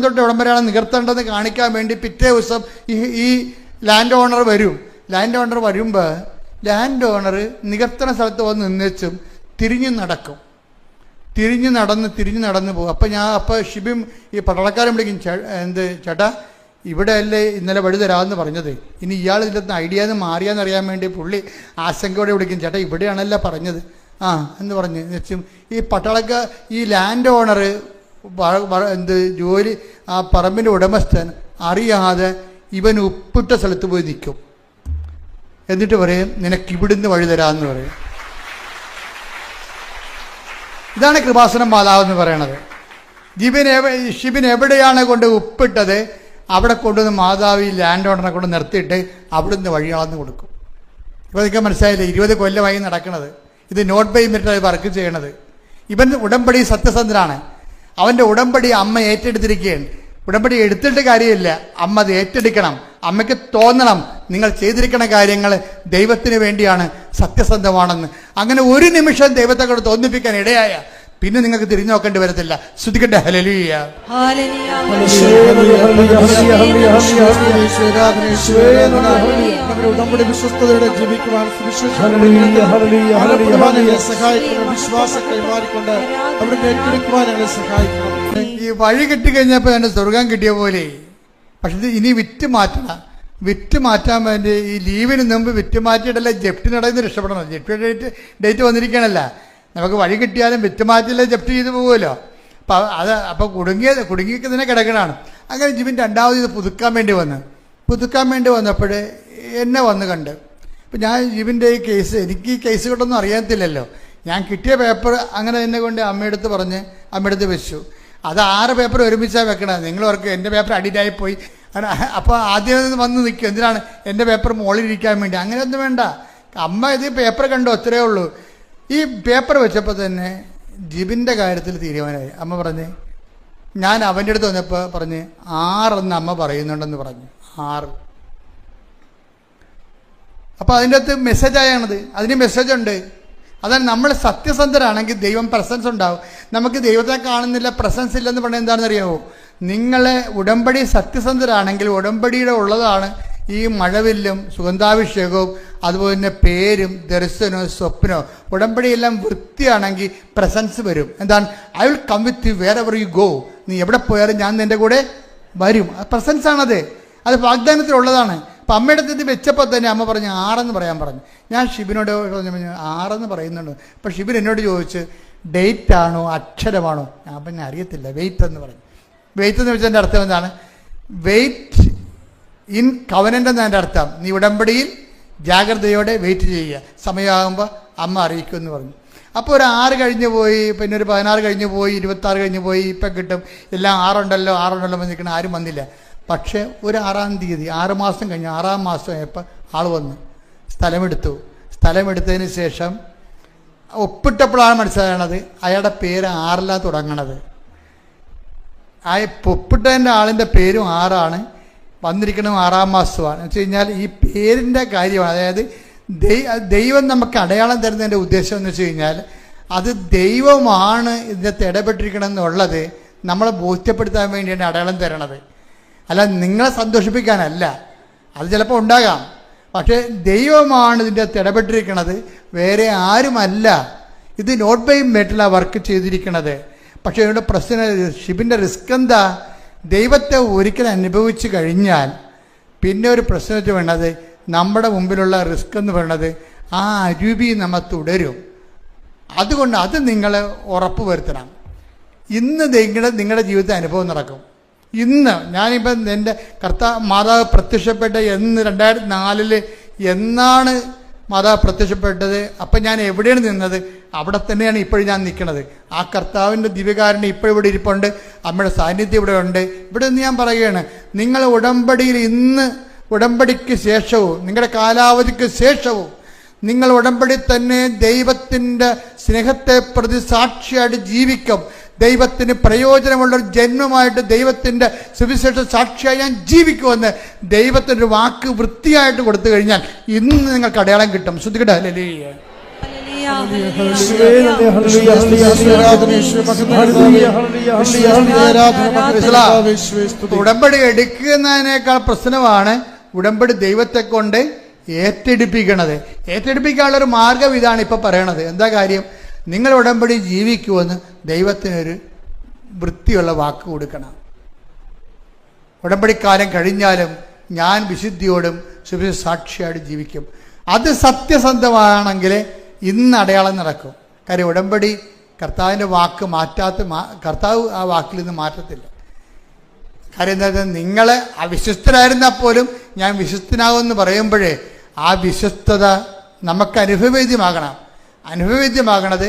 തൊട്ട് എവിടം വരെയാണ് നികർത്തേണ്ടതെന്ന് കാണിക്കാൻ വേണ്ടി പിറ്റേ ദിവസം ഈ ലാൻഡ് ഓണർ വരും. ലാൻഡ് ഓണർ വരുമ്പോൾ ലാൻഡ് ഓണർ നികർത്തണ സ്ഥലത്ത് വന്ന് നിന്നേച്ചും തിരിഞ്ഞു നടന്ന് പോകും. അപ്പോൾ ഷിബിം ഈ പട്ടാളക്കാരൻ വിളിക്കും, ചേട്ടാ ഇവിടെ അല്ലേ ഇന്നലെ വഴി തരാമെന്ന് പറഞ്ഞത്, ഇനി ഇയാൾ ഇതിലൊന്ന് ഐഡിയ മാറിയാന്നറിയാൻ വേണ്ടി പുള്ളി ആശങ്കയോടെ വിളിക്കും, ചേട്ടാ ഇവിടെയാണല്ലോ പറഞ്ഞത് എന്ന് പറഞ്ഞ് വെച്ചും ഈ പട്ടാളക്കാർ ഈ ലാൻഡ് ഓണർ ജോലി ആ പറമ്പിൻ്റെ ഉടമസ്ഥൻ അറിയാതെ ഇവൻ ഉപ്പിട്ട സ്ഥലത്ത് പോയി നിൽക്കും. എന്നിട്ട് പറയും, നിനക്കിവിടുന്ന് വഴി തരാമെന്ന് പറയും. ഇതാണ് കൃപാസനം മാതാവെന്ന് പറയണത്. ഷിബിൻ എവിടെയാണ് കൊണ്ട് ഉപ്പിട്ടത് അവിടെ കൊണ്ടുവന്ന് മാതാവ് ഈ ലാൻഡ് ഓണറിനെ കൊണ്ട് നിർത്തിയിട്ട് അവിടുന്ന് വഴിയാളന്ന് കൊടുക്കും. ഇപ്പോൾ നിങ്ങൾക്ക് മനസ്സിലായില്ലേ? 20 കൊല്ലമായി നടക്കുന്നത്. ഇത് നോട്ട് ബൈ മെറിറ്റ് വർക്ക് ചെയ്യണത്. ഇവൻ ഉടമ്പടി സത്യസന്ധനാണ്. അവൻ്റെ ഉടമ്പടി അമ്മ ഏറ്റെടുത്തിരിക്കുകയാണ്. ഉടമ്പടി എടുത്തിട്ട് കാര്യമില്ല, അമ്മ അത് ഏറ്റെടുക്കണം. അമ്മയ്ക്ക് തോന്നണം നിങ്ങൾ ചെയ്തിരിക്കുന്ന കാര്യങ്ങൾ ദൈവത്തിന് വേണ്ടിയാണ്, സത്യസന്ധമാണെന്ന്. അങ്ങനെ ഒരു നിമിഷം ദൈവത്തെ കൊണ്ട് തോന്നിപ്പിക്കാൻ ഇടയായ പിന്നെ നിങ്ങൾക്ക് തിരിഞ്ഞു നോക്കേണ്ടി വരത്തില്ല. ശ്രുതിക്കട്ടെ ഹല്ലേലൂയ. ഉടമ്പടി വിശ്വസ്തയോടെ ജീവിക്കുവാൻ വിശ്വാസം കൈമാറിക്കൊണ്ട് അവിടെ ഏറ്റെടുക്കുവാൻ ഞങ്ങളെ സഹായിക്കണം. ഈ വഴി കിട്ടിക്കഴിഞ്ഞപ്പോൾ എൻ്റെ സ്വർഗം കിട്ടിയ പോലെ. പക്ഷെ ഇത് ഇനി വിറ്റ് മാറ്റാൻ വേണ്ടി ഈ ലീവിന് മുമ്പ് വിറ്റ് മാറ്റിയിട്ടല്ല ജപ്തി നടന്ന് രക്ഷപ്പെടണം. ജപ്തി ഡേറ്റ് വന്നിരിക്കണല്ല. നമുക്ക് വഴി കിട്ടിയാലും വിറ്റ് മാറ്റില്ല ജപ്തി ചെയ്ത് പോകുമല്ലോ. അപ്പോൾ കുടുങ്ങിക്കുന്നതിനെ കിടക്കണതാണ്. അങ്ങനെ ജിബിൻ രണ്ടാമത് ഇത് പുതുക്കാൻ വേണ്ടി വന്നപ്പോൾ എന്നെ വന്ന് കണ്ട്. ഇപ്പം ഞാൻ ജിബിൻ്റെ ഈ കേസ്, എനിക്ക് ഈ കേസ് കൊണ്ടൊന്നും അറിയത്തില്ലല്ലോ. ഞാൻ കിട്ടിയ പേപ്പർ അങ്ങനെ എന്നെ കൊണ്ട് അമ്മയെടുത്ത് വെച്ചു. അത് 6 പേപ്പർ ഒരുമിച്ചാണ് വെക്കണത്. നിങ്ങളവർക്ക് എൻ്റെ പേപ്പർ അഡിറ്റായിപ്പോയി. അപ്പോൾ ആദ്യം വന്ന് നിൽക്കും, എന്തിനാണ് എൻ്റെ പേപ്പർ മുകളിലിരിക്കാൻ വേണ്ടി. അങ്ങനെയൊന്നും വേണ്ട. അമ്മ ഇത് പേപ്പർ കണ്ടു, അത്രയേ ഉള്ളൂ. ഈ പേപ്പർ വെച്ചപ്പോൾ തന്നെ ജിബിൻ്റെ കാര്യത്തിൽ തീരുമാനമായി. അമ്മ പറഞ്ഞ്, ഞാൻ അവൻ്റെ അടുത്ത് വന്നപ്പോൾ പറഞ്ഞ് 6 എന്ന് അമ്മ പറയുന്നുണ്ടെന്ന് പറഞ്ഞു. 6. അപ്പോൾ അതിൻ്റെ അകത്ത് മെസ്സേജായാണത്. അതിന് മെസ്സേജുണ്ട്. അതാണ് നമ്മൾ സത്യസന്ധരാണെങ്കിൽ ദൈവം പ്രസൻസ് ഉണ്ടാവും. നമുക്ക് ദൈവത്തെ കാണുന്നില്ല, പ്രസൻസ് ഇല്ലെന്ന് പറഞ്ഞാൽ എന്താണെന്ന് അറിയാമോ? നിങ്ങളെ ഉടമ്പടി സത്യസന്ധരാണെങ്കിൽ ഉടമ്പടിയുടെ ഉള്ളതാണ് ഈ മഴവില്ലും സുഗന്ധാഭിഷേകവും അതുപോലെ തന്നെ പേരും ദർശനവും സ്വപ്നവും. ഉടമ്പടിയെല്ലാം വൃത്തിയാണെങ്കിൽ പ്രസൻസ് വരും. എന്താണ്? I will come with you wherever you go. നീ എവിടെ പോയാലും ഞാൻ നിൻ്റെ കൂടെ വരും. പ്രസൻസ് ആണത്. അത് വാഗ്ദാനത്തിലുള്ളതാണ്. അപ്പം അമ്മയുടെ അടുത്ത് വെച്ചപ്പോൾ തന്നെ അമ്മ പറഞ്ഞു 6 എന്ന് പറയാൻ പറഞ്ഞു. ഞാൻ ഷിബിനോട് പറഞ്ഞു 6 എന്ന് പറയുന്നുണ്ട്. അപ്പം ഷിബിൻ എന്നോട് ചോദിച്ച്, ഡേറ്റ് ആണോ അക്ഷരമാണോ? ഞാൻ പിന്നെ അറിയത്തില്ല. വെയിറ്റ് എന്ന് പറഞ്ഞു. വെയിറ്റ് എന്ന് വെച്ചതിൻ്റെ അർത്ഥം എന്താണ്? വെയിറ്റ് ഇൻ കവനൻ്റ് എന്നതിൻ്റെ അർത്ഥം നീ ഉടമ്പടിയിൽ ജാഗ്രതയോടെ വെയിറ്റ് ചെയ്യുക, സമയമാകുമ്പോൾ അമ്മ അറിയിക്കുമെന്ന് പറഞ്ഞു. അപ്പോൾ ഒരു 6 കഴിഞ്ഞ് പോയി, പിന്നെ ഒരു 16 കഴിഞ്ഞ് പോയി, 26 കഴിഞ്ഞ് പോയി, ഇപ്പം കിട്ടും എല്ലാം 6 ഉണ്ടല്ലോ നിൽക്കണം. ആരും വന്നില്ല. പക്ഷേ ഒരു 6-ാം തീയതി 6 മാസം കഴിഞ്ഞ് 6-ാം മാസം ആയപ്പോൾ ആൾ വന്നു, സ്ഥലമെടുത്തു. സ്ഥലമെടുത്തതിന് ശേഷം ഒപ്പിട്ടപ്പോഴാണ് മനസ്സിലാകണത് അയാളുടെ പേര് 6-ലാണ് തുടങ്ങണത്. ആ ഒപ്പിട്ടതിൻ്റെ ആളിൻ്റെ പേരും 6-ആണ്, വന്നിരിക്കണതും 6-ാം മാസമാണ്. എന്ന് വെച്ച് കഴിഞ്ഞാൽ ഈ പേരിൻ്റെ കാര്യമാണ്. അതായത് ദൈവം നമുക്ക് അടയാളം തരുന്നതിൻ്റെ ഉദ്ദേശം എന്ന് വെച്ച് കഴിഞ്ഞാൽ അത് ദൈവമാണ് ഇതിനകത്ത് ഇടപെട്ടിരിക്കണം എന്നുള്ളത് നമ്മളെ ബോധ്യപ്പെടുത്താൻ വേണ്ടിയാണ് അടയാളം തരണത്. അല്ല നിങ്ങളെ സന്തോഷിപ്പിക്കാനല്ല. അത് ചിലപ്പോൾ ഉണ്ടാകാം. പക്ഷേ ദൈവമാണ് ഇതിൻ്റെ അകത്ത് ഇടപെട്ടിരിക്കുന്നത്, വേറെ ആരുമല്ല. ഇത് നോട്ട് ബൈ മെറ്റലാണ് വർക്ക് ചെയ്തിരിക്കുന്നത്. പക്ഷേ ഇവിടെ പ്രശ്നം, ഷിബിൻ്റെ റിസ്ക് എന്താ? ദൈവത്തെ ഒരിക്കലും അനുഭവിച്ച് കഴിഞ്ഞാൽ പിന്നെ ഒരു പ്രശ്നത്തിൽ വേണ്ടത് നമ്മുടെ മുമ്പിലുള്ള റിസ്ക് എന്ന് പറയുന്നത് ആ അരൂപി നമ്മൾ തുടരും. അതുകൊണ്ട് അത് നിങ്ങൾ ഉറപ്പ് വരുത്തണം. ഇന്ന് നിങ്ങളുടെ ജീവിതത്തിൽ അനുഭവം നടക്കും. ഇന്ന് ഞാനിപ്പം എൻ്റെ മാതാവ് പ്രത്യക്ഷപ്പെട്ട 2004 എന്നാണ് മാതാവ് പ്രത്യക്ഷപ്പെട്ടത്. അപ്പം ഞാൻ എവിടെയാണ് നിന്നത്? അവിടെ തന്നെയാണ് ഇപ്പോഴും ഞാൻ നിൽക്കുന്നത്. ആ കർത്താവിൻ്റെ ദിവ്യകാരുണ്യം ഇപ്പോൾ ഇവിടെ ഇരിപ്പുണ്ട്. അമ്മയുടെ സാന്നിധ്യം ഇവിടെ ഉണ്ട്. ഇവിടെ നിന്ന് ഞാൻ പറയുകയാണ്, നിങ്ങൾ ഉടമ്പടിയിൽ ഇന്ന് ഉടമ്പടിക്ക് ശേഷവും നിങ്ങളുടെ കാലാവധിക്ക് ശേഷവും നിങ്ങൾ ഉടമ്പടി തന്നെ ദൈവത്തിൻ്റെ സ്നേഹത്തെ പ്രതി സാക്ഷിയായിട്ട് ജീവിക്കും. ദൈവത്തിന് പ്രയോജനമുള്ളൊരു ജന്മമായിട്ട് ദൈവത്തിൻ്റെ സുവിശേഷ സാക്ഷിയായി ഞാൻ ജീവിക്കുമെന്ന് ദൈവത്തിൻ്റെ വാക്ക് വൃത്തിയായിട്ട് കൊടുത്തു കഴിഞ്ഞാൽ ഇന്ന് നിങ്ങൾക്ക് അടയാളം കിട്ടും. ശ്രദ്ധിക്കട്ടെ. ഹല്ലേലൂയ. ഉടമ്പടി എടുക്കുന്നതിനേക്കാൾ പ്രശ്നമാണ് ഉടമ്പടി ദൈവത്തെ കൊണ്ട് ഏറ്റെടുപ്പിക്കണത്. ഏറ്റെടുപ്പിക്കാനുള്ളൊരു മാർഗം ഇതാണ് ഇപ്പം പറയണത്. എന്താ കാര്യം? നിങ്ങൾ ഉടമ്പടി ജീവിക്കുമെന്ന് ദൈവത്തിനൊരു വൃത്തിയുള്ള വാക്ക് കൊടുക്കണം. ഉടമ്പടിക്കാലം കഴിഞ്ഞാലും ഞാൻ വിശുദ്ധിയോടും സുവിശേഷ സാക്ഷിയായിട്ട് ജീവിക്കും. അത് സത്യസന്ധമാണെങ്കിൽ ഇന്ന് അടയാളം നടക്കും. കാര്യം ഉടമ്പടി കർത്താവിൻ്റെ വാക്ക് കർത്താവ് ആ വാക്കിൽ നിന്ന് മാറ്റത്തില്ല. കാര്യം എന്താ വെച്ചാൽ നിങ്ങൾ അവിശ്വസ്തരായിരുന്നാൽ പോലും ഞാൻ വിശ്വസ്തനാകുമെന്ന് പറയുമ്പോഴേ ആ വിശ്വസ്തത നമുക്ക് അനുഭവവേദ്യമാകണം. അനുഭവവേദ്യമാകണത്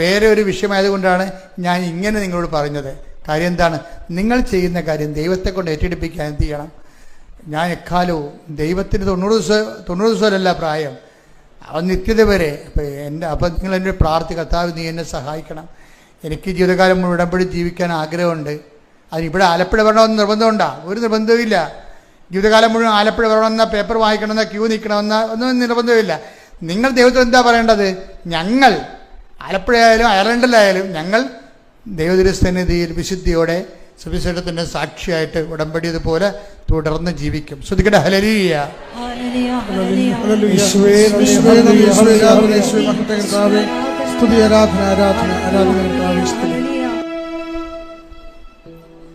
വേറെ ഒരു വിഷയമായതുകൊണ്ടാണ് ഞാൻ ഇങ്ങനെ നിങ്ങളോട് പറഞ്ഞത്. കാര്യം എന്താണ്? നിങ്ങൾ ചെയ്യുന്ന കാര്യം ദൈവത്തെ കൊണ്ട് ഏറ്റെടുപ്പിക്കാൻ എന്ത് ചെയ്യണം? ഞാൻ എക്കാലവും ദൈവത്തിന് 90 ദിവസമല്ല പ്രായം, അവൻ നിത്യത വരെ. അപ്പം നിങ്ങൾ എൻ്റെ കർത്താവ് നീ എന്നെ സഹായിക്കണം. എനിക്ക് ജീവിതകാലം മുഴുവൻ ഉടമ്പടി ജീവിക്കാൻ ആഗ്രഹമുണ്ട്. അതിനിവിടെ ആലപ്പുഴ വരണമെന്ന് നിർബന്ധമുണ്ടോ? ഒരു നിർബന്ധവും ഇല്ല. ജീവിതകാലം മുഴുവൻ ആലപ്പുഴ വരണമെന്ന പേപ്പർ വായിക്കണമെന്ന ക്യൂ നിൽക്കണമെന്ന ഒന്നും നിർബന്ധമില്ല. നിങ്ങൾ ദൈവത്തിൽ എന്താ പറയേണ്ടത്? ഞങ്ങൾ ആലപ്പുഴയായാലും അയർലൻഡിലായാലും ഞങ്ങൾ ദൈവതിരുസന്നിധിയിൽ വിശുദ്ധിയോടെ സുവിശേഷത്തിൻ്റെ സാക്ഷിയായിട്ട് ഉടമ്പടി ഇതുപോലെ തുടർന്ന് ജീവിക്കും. ശ്രദ്ധിക്കട്ടെ. ഹല്ലേലൂയ.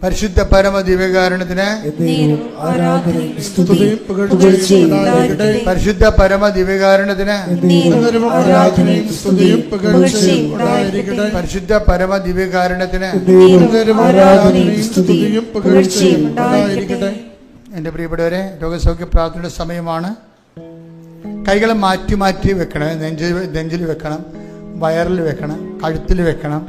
പരിശുദ്ധ പരമ ദിവ്യകാരുണ്യത്തിന് പരിശുദ്ധ പരമ ദിവ്യകാരുണ്യത്തിന് പരിശുദ്ധ പരമ ദിവ്യകാരുണ്യത്തിന് എൻ്റെ പ്രിയപ്പെട്ടവരെ, രോഗസൗഖ്യ പ്രാർത്ഥനയുടെ സമയമാണ്. കൈകൾ മാറ്റി മാറ്റി വെക്കണം. നെഞ്ചിൽ വെക്കണം, വയറിൽ വെക്കണം, കഴുത്തിൽ വെക്കണം.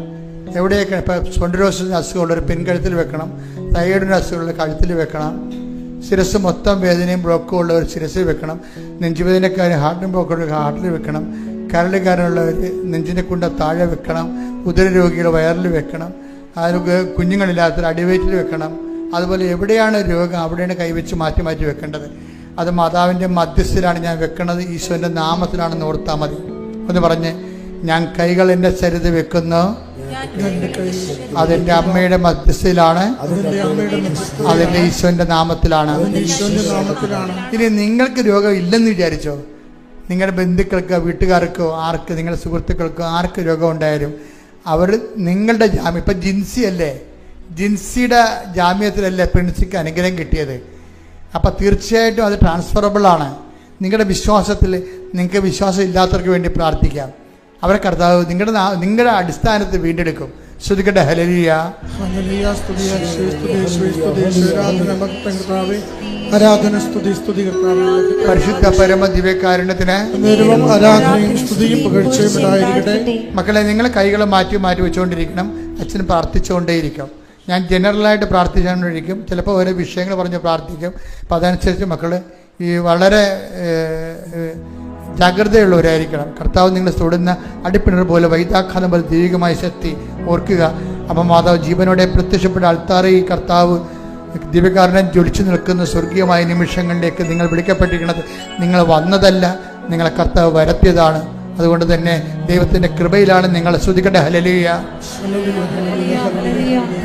എവിടെയൊക്കെ ഇപ്പോൾ സ്പോണ്ടിലോസിസ് അസുഖമുള്ളൊരു പിൻകഴുത്തിൽ വെക്കണം, തൈറോയിഡിൻ്റെ അസുഖമുള്ള കഴുത്തിൽ വെക്കണം, ശിരസ് മൊത്തം വേദനയും ബ്ലോക്കും ഉള്ളവർ ശിരസിൽ വെക്കണം, നെഞ്ചുവേദനക്കാർ ഹാർട്ടിന് ബ്ലോക്കുള്ള ഹാർട്ടിൽ വെക്കണം, കരളുകാരനുള്ളവർ നെഞ്ചിനെ കൊണ്ട് താഴെ വെക്കണം, ഉദരരോഗികൾ വയറിൽ വെക്കണം, അതിന് കുഞ്ഞുങ്ങളില്ലാത്തവർ അടിവയറ്റിൽ വെക്കണം. അതുപോലെ എവിടെയാണ് രോഗം അവിടെയാണ് കൈവച്ച് മാറ്റി മാറ്റി വെക്കേണ്ടത്. അത് മാതാവിൻ്റെ മധ്യസ്ഥയിലാണ് ഞാൻ വെക്കുന്നത്, ഈശോൻ്റെ നാമത്തിലാണെന്ന് ഓർത്താൽ മതി. ഒന്ന് പറഞ്ഞ്, ഞാൻ കൈകൾ എൻ്റെ ശരീരത്തിൽ വെക്കുന്നു, അതെൻ്റെ അമ്മയുടെ മധ്യസ്ഥയിലാണ്, അതെൻ്റെ ഈശോന്റെ നാമത്തിലാണ്. ഇനി നിങ്ങൾക്ക് രോഗം ഇല്ലെന്ന് വിചാരിച്ചോ, നിങ്ങളുടെ ബന്ധുക്കൾക്കോ വീട്ടുകാർക്കോ ആർക്ക്, നിങ്ങളുടെ സുഹൃത്തുക്കൾക്കോ ആർക്ക് രോഗം ഉണ്ടായാലും അവർ നിങ്ങളുടെ ജാമ്യം, ഇപ്പം ജിൻസി അല്ലേ, ജിൻസിയുടെ ജാമ്യത്തിലല്ലേ പ്രിൻസിക്ക് അനുഗ്രഹം കിട്ടിയത്. അപ്പം തീർച്ചയായിട്ടും അത് ട്രാൻസ്ഫറബിൾ ആണ്. നിങ്ങളുടെ വിശ്വാസത്തിൽ നിങ്ങൾക്ക് വിശ്വാസം ഇല്ലാത്തവർക്ക് വേണ്ടി പ്രാർത്ഥിക്കാം. അവരെ കർത്താവ് നിങ്ങളുടെ അടിസ്ഥാനത്തിൽ വീണ്ടെടുക്കും. ശ്രുതിക്കട്ടെ ഹല്ലേലൂയ. ഹല്ലേലൂയ. സ്തുതി യേശുവേ, സ്തുതി യേശുവേ, സ്തുതി യേശുവേ. ആരാധന മഹത്വം കർത്താവേ, ആരാധന സ്തുതി സ്തുതി കർത്താവേ. പരിശുദ്ധ പരമ ദിവ്യകാരുണ്യത്തിന് നേരവും ആരാധനയും സ്തുതിയും പുകഴ്ചയും ഉണ്ടായിരിക്കട്ടെ. മക്കളെ, നിങ്ങൾ കൈകൾ മാറ്റി മാറ്റി വെച്ചുകൊണ്ടിരിക്കണം. അച്ഛൻ പ്രാർത്ഥിച്ചുകൊണ്ടേയിരിക്കും. ഞാൻ ജനറലായിട്ട് പ്രാർത്ഥിച്ചുകൊണ്ടിരിക്കും. ചിലപ്പോൾ ഓരോ വിഷയങ്ങൾ പറഞ്ഞ് പ്രാർത്ഥിക്കും. അപ്പം അതനുസരിച്ച് മക്കൾ ഈ വളരെ ജാഗ്രതയുള്ളവരായിരിക്കണം. കർത്താവ് നിങ്ങൾ തൊടുന്ന അടിപ്പിണർ പോലെ വൈതാഘാതം പോലെ ദൈവികമായ ശക്തി ഓർക്കുക. അപ്പം മാതാവ് ജീവനോടെ പ്രത്യക്ഷപ്പെട്ട അൾത്താറയിൽ കർത്താവ് ദിവ്യകാരുണ്യം ജ്വലിച്ചു നിൽക്കുന്ന സ്വർഗീയമായ നിമിഷങ്ങളിലേക്ക് നിങ്ങൾ വിളിക്കപ്പെട്ടിരിക്കുന്നത് നിങ്ങൾ വന്നതല്ല, നിങ്ങളെ കർത്താവ് വരുത്തിയതാണ്. അതുകൊണ്ട് തന്നെ ദൈവത്തിൻ്റെ കൃപയിലാണ് നിങ്ങൾ. സ്തുതിക്കട്ടെ ഹല്ലേലൂയ.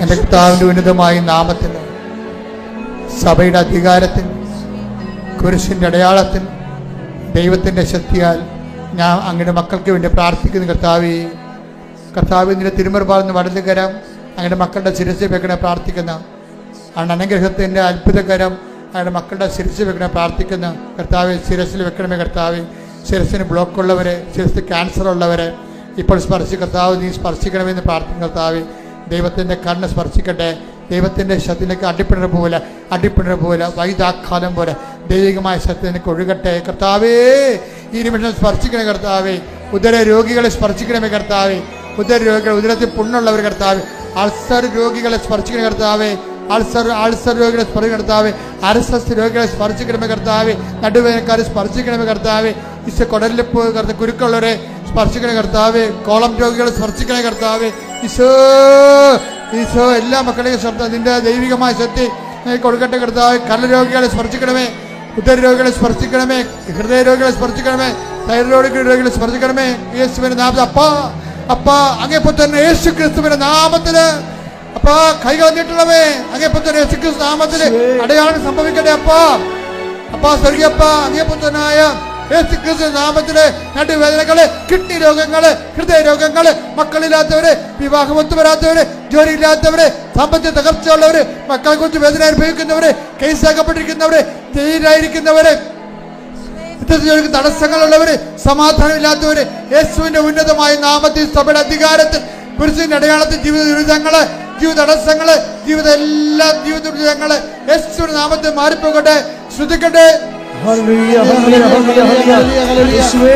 എൻ്റെ കർത്താവിൻ്റെ ഉന്നതമായ നാമത്തിൽ, സഭയുടെ അധികാരത്തിൽ, കുരിശിൻ്റെ അടയാളത്തിൽ, ദൈവത്തിൻ്റെ ശക്തിയാൽ ഞാൻ അങ്ങയുടെ മക്കൾക്ക് വേണ്ടി പ്രാർത്ഥിക്കുന്നു. കർത്താവിൻ്റെ തിരുമുറുപാടുന്ന വലതുകരം അങ്ങയുടെ മക്കളുടെ ശിരസിൽ വെക്കണേ പ്രാർത്ഥിക്കുന്ന അനുഗ്രഹത്തിൻ്റെ അത്ഭുതകരം അങ്ങയുടെ മക്കളുടെ ശിരസിൽ വെക്കണേ പ്രാർത്ഥിക്കുന്ന കർത്താവ് ശിരസിൽ വെക്കണമേ. കർത്താവ് ശിരസിന് ബ്ലോക്കുള്ളവരെ, ശിരസ് ക്യാൻസർ ഉള്ളവരെ ഇപ്പോൾ കർത്താവ് നീ സ്പർശിക്കണമെന്ന് പ്രാർത്ഥിക്കുന്ന കർത്താവ് ദൈവത്തിൻ്റെ കണ്ണ് സ്പർശിക്കട്ടെ. ദൈവത്തിൻ്റെ ശക്തിയിലേക്ക് അടിപ്പിണർ പോലെ വൈതാഘാതം പോലെ ദൈവികമായ ശക്തിയിലേക്ക് ഒഴുകട്ടെ. കർത്താവേ, ഈ നിമിഷം സ്പർശിക്കണേ കർത്താവേ. ഉദര രോഗികളെ സ്പർശിക്കണമേ കർത്താവേ. ഉദര രോഗികൾ, ഉദരത്തിൽ പുണ്ണുള്ളവർ കർത്താവ്, അൾസർ രോഗികളെ സ്പർശിക്കണേ കർത്താവേ. അൾസർ രോഗികളെ സ്പർശിക്കണ കർത്താവേ. അരസസ് രോഗികളെ സ്പർശിക്കണമേ കർത്താവേ. നടുവേദനക്കാരെ സ്പർശിക്കണമേ കർത്താവേ. ഈശോ കുടലിപ്പ് കുരുക്കുള്ളവരെ സ്പർശിക്കണേ കർത്താവേ. കോളം രോഗികളെ സ്പർശിക്കണേ കർത്താവേ. ഈശോ എല്ലാ മക്കളെയും നിന്റെ ദൈവികമായ ശക്തി കൊടുക്കട്ടെ കർത്താവേ. കരരോഗികളെ സ്പർശിക്കണമേ, ഉദര രോഗികളെ സ്പർശിക്കണമേ, ഹൃദയ രോഗികളെ സ്പർശിക്കണമേ, തൈറോയ്ഡ് രോഗികളെ സ്പർശിക്കണമേ. യേശുവിന്റെ നാമത്തിൽ അപ്പാ അങ്ങേപ്പത്തന്നെ യേശു ക്രിസ്തുവിന്റെ നാമത്തില് അപ്പാ കൈകൾ നീട്ടണമേ. അങ്ങേപ്പത്തന്നെ യേശു ക്രിസ്തു നാമത്തില് അടയാളം സംഭവിക്കട്ടെ. അപ്പാ സ്വർഗീയപ്പാ അങ്ങേപ്പത്തനായ യേശു ക്രിസ്തു നാമത്തില് നടുവേദനകള്, കിഡ്നി രോഗങ്ങള്, ഹൃദയ രോഗങ്ങള്, മക്കളില്ലാത്തവര്, വിവാഹമൊത്തു വരാത്തവര്, ജോലിയില്ലാത്തവര്, സാമ്പത്തിക തകർച്ചയുള്ളവര്, മക്കളെ കുറിച്ച് വേദന അനുഭവിക്കുന്നവര്, കേസാക്കപ്പെട്ടിരിക്കുന്നവര്, ജയിലായിരിക്കുന്നവര്, തടസ്സങ്ങളുള്ളവര്, സമാധാനമില്ലാത്തവര്, യേശുവിന്റെ ഉന്നതമായ നാമത്തിൽ സഭയുടെ അധികാരത്തിൽ കുരിശിന്റെ അടയാളത്തിൽ ജീവിത ദുരിതങ്ങള്, ജീവിത തടസ്സങ്ങള്, എല്ലാ ജീവിത ദുരിതങ്ങള് യേശുവിന്റെ നാമത്തിൽ മാറിപ്പോകട്ടെ. ശ്രുതിക്കട്ടെ. Hallelujah, hallelujah, hallelujah, hallelujah. Yeshua,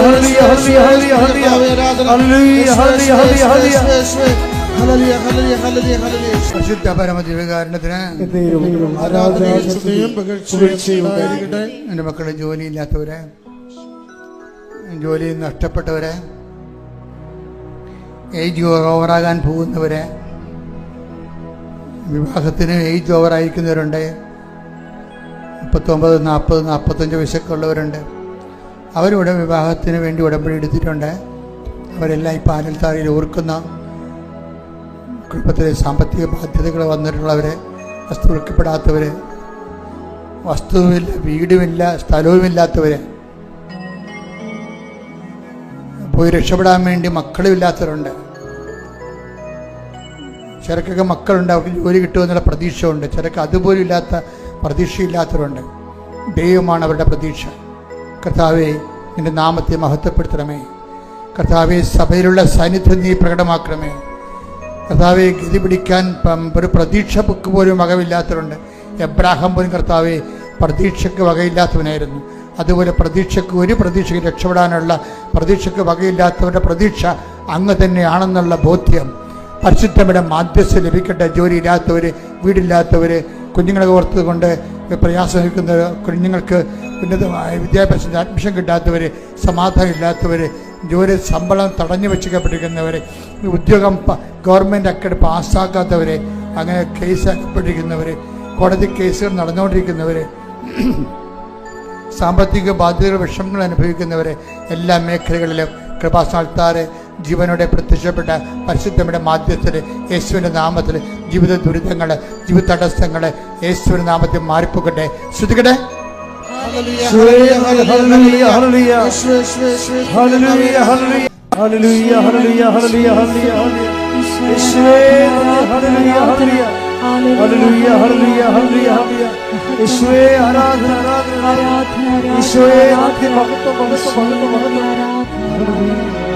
hallelujah, hallelujah, hallelujah, hallelujah, hallelujah, hallelujah, hallelujah. പരിശുദ്ധ പരമ ദിവ്യകാരുണ്യത്തിന് എൻ്റെ മക്കളെ, ജോലിയില്ലാത്തവരെ, ജോലി നഷ്ടപ്പെട്ടവരെ, ഏജ് ഓവറാകാൻ പോകുന്നവരെ, വിവാഹത്തിന് ഏജ് ഓവറായിരിക്കുന്നവരുണ്ട്, 39, 40, 45 വയസ്സൊക്കെ ഉള്ളവരുണ്ട്. അവരിവിടെ വിവാഹത്തിന് വേണ്ടി ഉടമ്പടി എടുത്തിട്ടുണ്ട്. അവരെല്ലാം ഈ പാലൽത്താരയിൽ ഓർക്കുന്ന കുടുംബത്തിലെ സാമ്പത്തിക ബാധ്യതകൾ വന്നിട്ടുള്ളവരെ, വസ്തു വിൽക്കപ്പെടാത്തവര്, വസ്തുവില്ല, വീടുമില്ല, സ്ഥലവുമില്ലാത്തവര്, പോയി രക്ഷപ്പെടാൻ വേണ്ടി മക്കളുമില്ലാത്തവരുണ്ട്. ചിലക്കൊക്കെ മക്കളുണ്ട്, അവർക്ക് ജോലി കിട്ടുമെന്നുള്ള പ്രതീക്ഷ ഉണ്ട്. ചിലക്ക് അതുപോലും ഇല്ലാത്ത പ്രതീക്ഷയില്ലാത്തവരുണ്ട്. ദൈവമാണ് അവരുടെ പ്രതീക്ഷ. കർത്താവെ, നിന്റെ നാമത്തെ മഹത്വപ്പെടുത്തണമേ. കർത്താവെ, സഭയിലുള്ള സാന്നിധ്യം നീ പ്രകടമാക്കണമേ. കർത്താവെ, ഗതി പിടിക്കാൻ ഒരു പ്രതീക്ഷ പോലും വകയില്ലാത്തവരുണ്ട്. എബ്രാഹാം പോലും കർത്താവെ പ്രതീക്ഷയ്ക്ക് വകയില്ലാത്തവനായിരുന്നു. അതുപോലെ ഒരു പ്രതീക്ഷയ്ക്ക് രക്ഷപ്പെടാനുള്ള പ്രതീക്ഷയ്ക്ക് വകയില്ലാത്തവരുടെ പ്രതീക്ഷ അങ്ങ് തന്നെയാണെന്നുള്ള ബോധ്യം പരിശുദ്ധയുടെ മാധ്യസ്ഥ ലഭിക്കട്ടെ. ജോലിയില്ലാത്തവര്, വീടില്ലാത്തവര്, കുഞ്ഞുങ്ങളെ ഓർത്തുകൊണ്ട് പ്രയാസം നിൽക്കുന്ന കുഞ്ഞുങ്ങൾക്ക് ഉന്നതമായ വിദ്യാഭ്യാസത്തിന് അഡ്മിഷൻ കിട്ടാത്തവര്, സമാധാനം ഇല്ലാത്തവര്, ജോലി ശമ്പളം തടഞ്ഞു വെച്ചിരിക്കുന്നവര്, ഉദ്യോഗം ഗവൺമെൻറ് അക്കാഡ് പാസ്സാക്കാത്തവര്, അങ്ങനെ കേസാക്കപ്പെട്ടിരിക്കുന്നവര്, കോടതി കേസുകൾ നടന്നുകൊണ്ടിരിക്കുന്നവര്, സാമ്പത്തിക ബാധ്യതകൾ വിഷമങ്ങൾ അനുഭവിക്കുന്നവരെ, എല്ലാ മേഖലകളിലും കൃപാസ്ഥാനത്താറ് ജീവനോടെ പ്രത്യക്ഷപ്പെട്ട പരിശുദ്ധയുടെ മാധ്യത്തിൽ യേശുവിൻ്റെ നാമത്തിൽ ജീവിത ദുരിതങ്ങൾ, ജീവിത തടസ്സങ്ങൾ യേശുവിൻ്റെ നാമത്തിൽ മാറിപ്പോകട്ടെ. ശ്രുതിക്കട്ടെ. ആരാധന